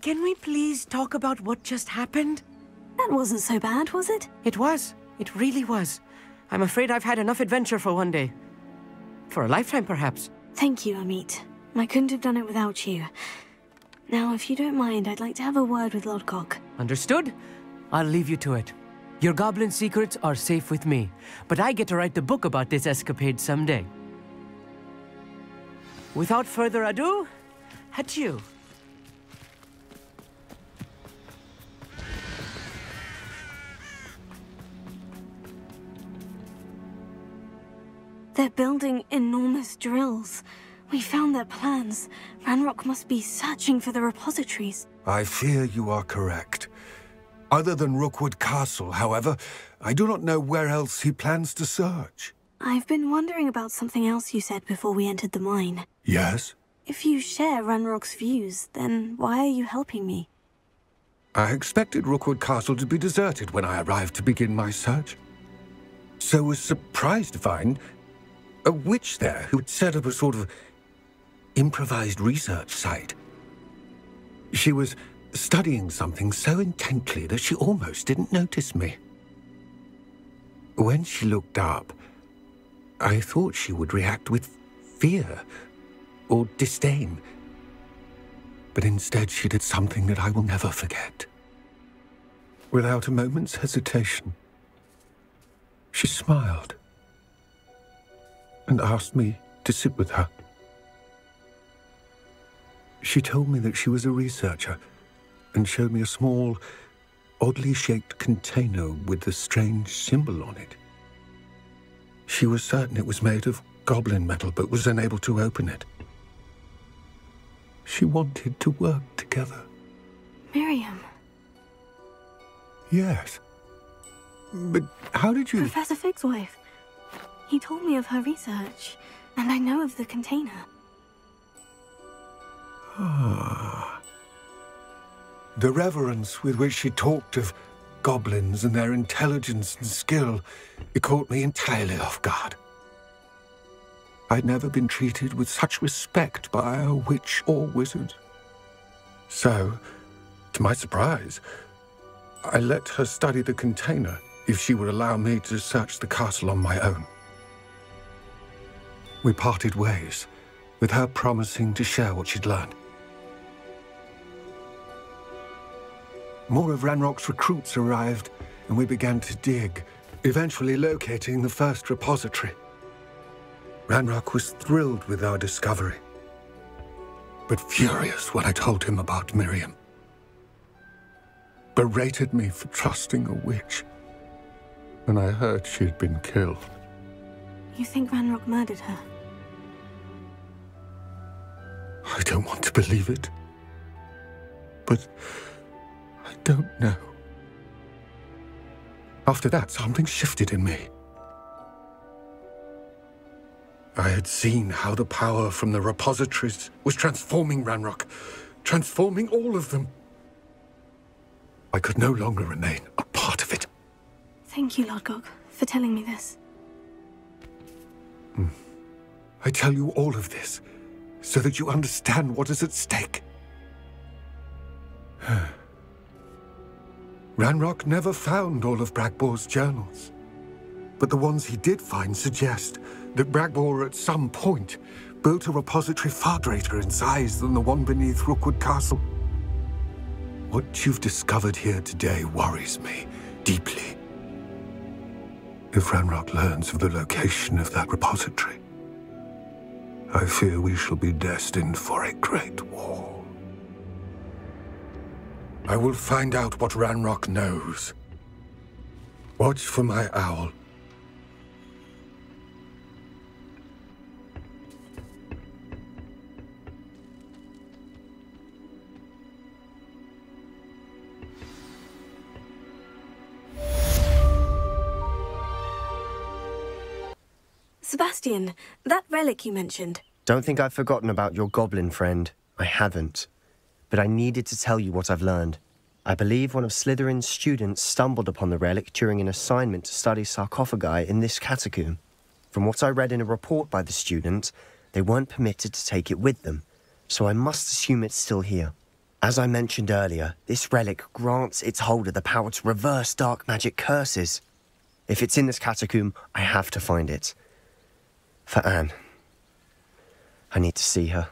Can we please talk about what just happened? That wasn't so bad, was it? It was. It really was. I'm afraid I've had enough adventure for one day. For a lifetime, perhaps. Thank you, Amit. I couldn't have done it without you. Now, if you don't mind, I'd like to have a word with Lodgok. Understood? I'll leave you to it. Your goblin secrets are safe with me, but I get to write the book about this escapade someday. Without further ado, adieu. They're building enormous drills. We found their plans. Ranrock must be searching for the repositories. I fear you are correct. Other than Rookwood Castle, however, I do not know where else he plans to search. I've been wondering about something else you said before we entered the mine. Yes? If you share Ranrock's views, then why are you helping me? I expected Rookwood Castle to be deserted when I arrived to begin my search. So was surprised to find a witch there who had set up a sort of improvised research site. She was studying something so intently that she almost didn't notice me. When she looked up, I thought she would react with fear or disdain. But instead she did something that I will never forget. Without a moment's hesitation, she smiled and asked me to sit with her. She told me that she was a researcher and showed me a small, oddly shaped container with a strange symbol on it. She was certain it was made of goblin metal, but was unable to open it. She wanted to work together. Miriam. Yes. But how did you... Professor Fig's wife. He told me of her research, and I know of the container. Ah. The reverence with which she talked of goblins and their intelligence and skill, it caught me entirely off guard. I'd never been treated with such respect by a witch or wizard. So, to my surprise, I let her study the container if she would allow me to search the castle on my own. We parted ways, with her promising to share what she'd learned. More of Ranrock's recruits arrived, and we began to dig, eventually locating the first repository. Ranrock was thrilled with our discovery, but furious when I told him about Miriam. Berated me for trusting a witch when I heard she had been killed. You think Ranrock murdered her? I don't want to believe it, but I don't know. After that, something shifted in me. I had seen how the power from the repositories was transforming Ranrock, transforming all of them. I could no longer remain a part of it. Thank you, Lord Gog, for telling me this. I tell you all of this so that you understand what is at stake. Ranrock never found all of Bragbor's journals, but the ones he did find suggest that Bragbor at some point built a repository far greater in size than the one beneath Rookwood Castle. What you've discovered here today worries me deeply. If Ranrock learns of the location of that repository, I fear we shall be destined for a great war. I will find out what Ranrock knows. Watch for my owl. Sebastian, that relic you mentioned. Don't think I've forgotten about your goblin friend. I haven't. But I needed to tell you what I've learned. I believe one of Slytherin's students stumbled upon the relic during an assignment to study sarcophagi in this catacomb. From what I read in a report by the student, they weren't permitted to take it with them, so I must assume it's still here. As I mentioned earlier, this relic grants its holder the power to reverse dark magic curses. If it's in this catacomb, I have to find it. For Anne. I need to see her.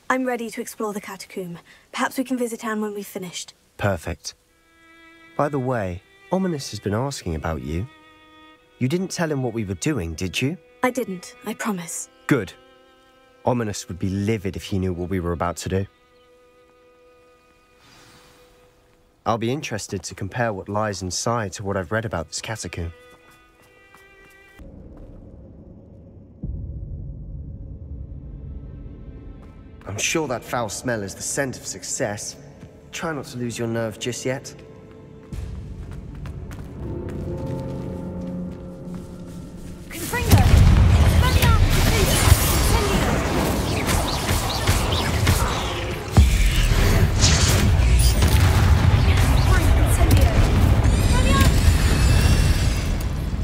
I'm ready to explore the catacomb. Perhaps we can visit Anne when we've finished. Perfect. By the way, Ominous has been asking about you. You didn't tell him what we were doing, did you? I didn't, I promise. Good. Ominous would be livid if he knew what we were about to do. I'll be interested to compare what lies inside to what I've read about this catacomb. I'm sure that foul smell is the scent of success. Try not to lose your nerve just yet.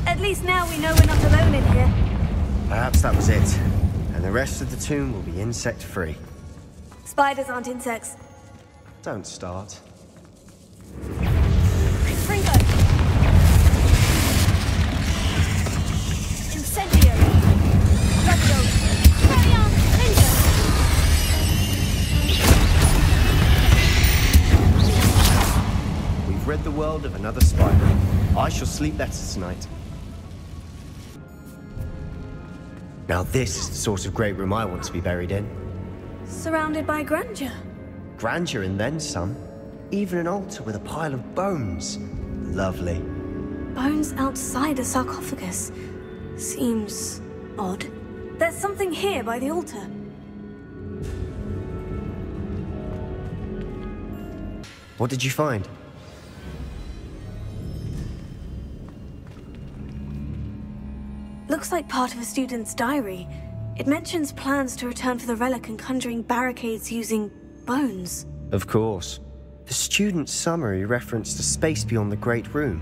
At least now we know we're not alone in here. Perhaps that was it. And the rest of the tomb will be insect-free. Spiders aren't insects. Don't start. Fringo! Incendio! Rapido! Crayon! Ninja! We've read the world of another spider. I shall sleep better tonight. Now this is the sort of great room I want to be buried in. Surrounded by grandeur. Grandeur and then some. Even an altar with a pile of bones. Lovely. Bones outside a sarcophagus. Seems odd. There's something here by the altar. What did you find? Looks like part of a student's diary. It mentions plans to return for the relic and conjuring barricades using bones. Of course. The student's summary referenced a space beyond the Great Room,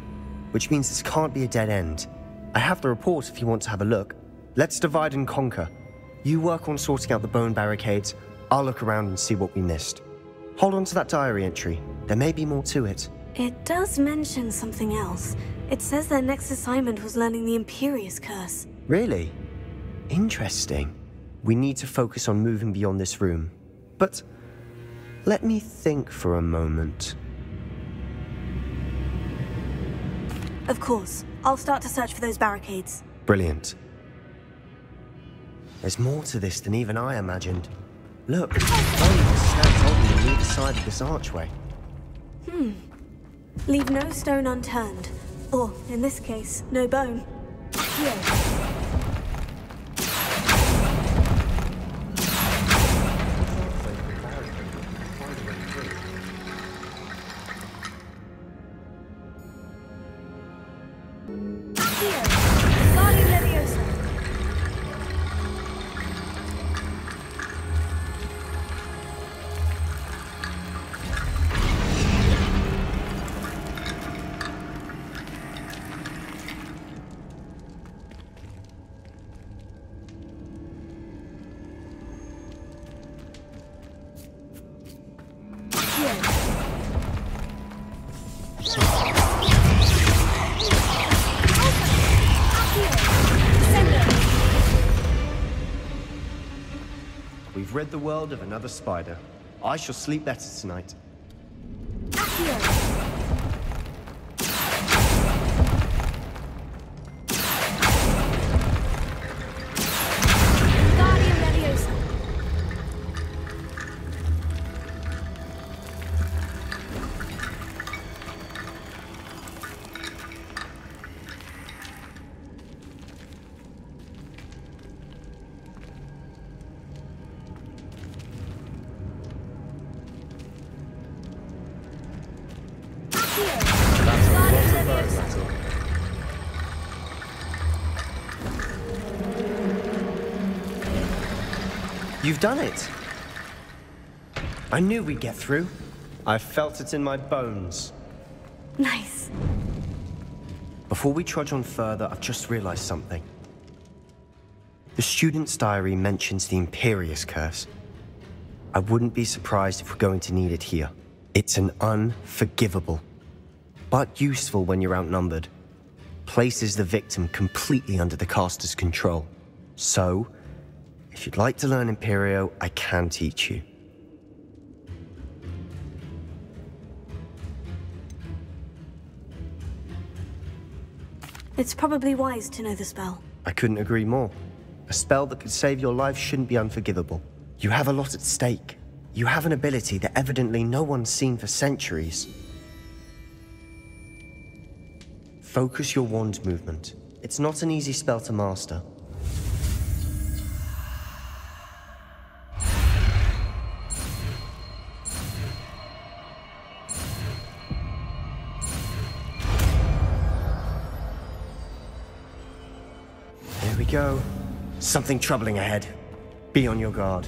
which means this can't be a dead end. I have the report if you want to have a look. Let's divide and conquer. You work on sorting out the bone barricades. I'll look around and see what we missed. Hold on to that diary entry. There may be more to it. It does mention something else. It says their next assignment was learning the Imperious Curse. Really? Interesting. We need to focus on moving beyond this room. But let me think for a moment. Of course. I'll start to search for those barricades. Brilliant. There's more to this than even I imagined. Look, bones snapped on either side of this archway. Leave no stone unturned. Or, in this case, no bone. Here. We've rid the world of another spider. I shall sleep better tonight. You've done it! I knew we'd get through. I felt it in my bones. Nice. Before we trudge on further, I've just realized something. The student's diary mentions the Imperious Curse. I wouldn't be surprised if we're going to need it here. It's an unforgivable, but useful when you're outnumbered. Places the victim completely under the caster's control. So, if you'd like to learn Imperio, I can teach you. It's probably wise to know the spell. I couldn't agree more. A spell that could save your life shouldn't be unforgivable. You have a lot at stake. You have an ability that evidently no one's seen for centuries. Focus your wand movement. It's not an easy spell to master. There we go. Something troubling ahead. Be on your guard.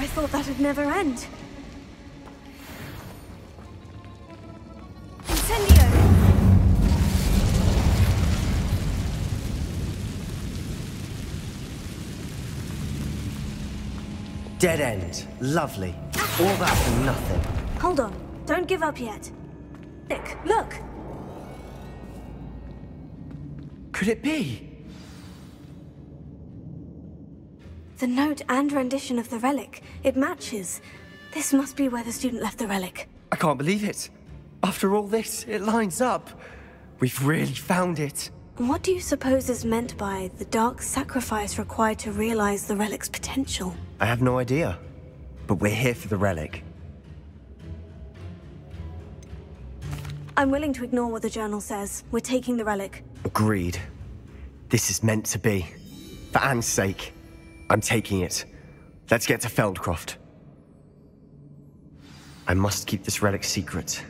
thought that'd never end. Incendio! Dead end. Lovely. All that for nothing. Hold on. Don't give up yet. Nick, look! Could it be? The note and rendition of the relic. It matches. This must be where the student left the relic. I can't believe it. After all this, it lines up. We've really found it. What do you suppose is meant by the dark sacrifice required to realize the relic's potential? I have no idea. But we're here for the relic. I'm willing to ignore what the journal says. We're taking the relic. Agreed. This is meant to be. For Anne's sake, I'm taking it. Let's get to Feldcroft. I must keep this relic secret,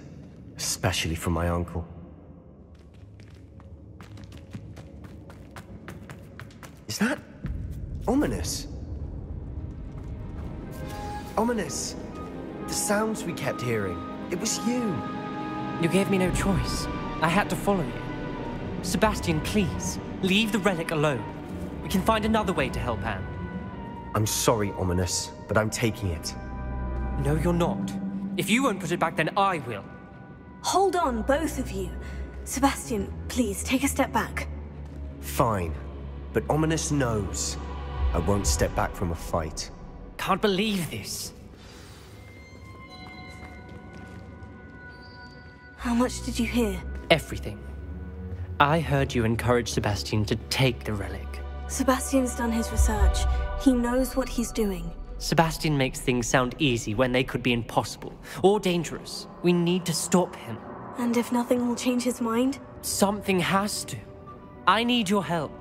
especially from my uncle. Is that ominous? Ominous. The sounds we kept hearing. It was you. You gave me no choice. I had to follow you. Sebastian, please, leave the relic alone. We can find another way to help Anne. I'm sorry, Ominous, but I'm taking it. No, you're not. If you won't put it back, then I will. Hold on, both of you. Sebastian, please, take a step back. Fine. But Ominous knows I won't step back from a fight. Can't believe this. How much did you hear? Everything. I heard you encourage Sebastian to take the relic. Sebastian's done his research. He knows what he's doing. Sebastian makes things sound easy when they could be impossible or dangerous. We need to stop him. And if nothing will change his mind? Something has to. I need your help.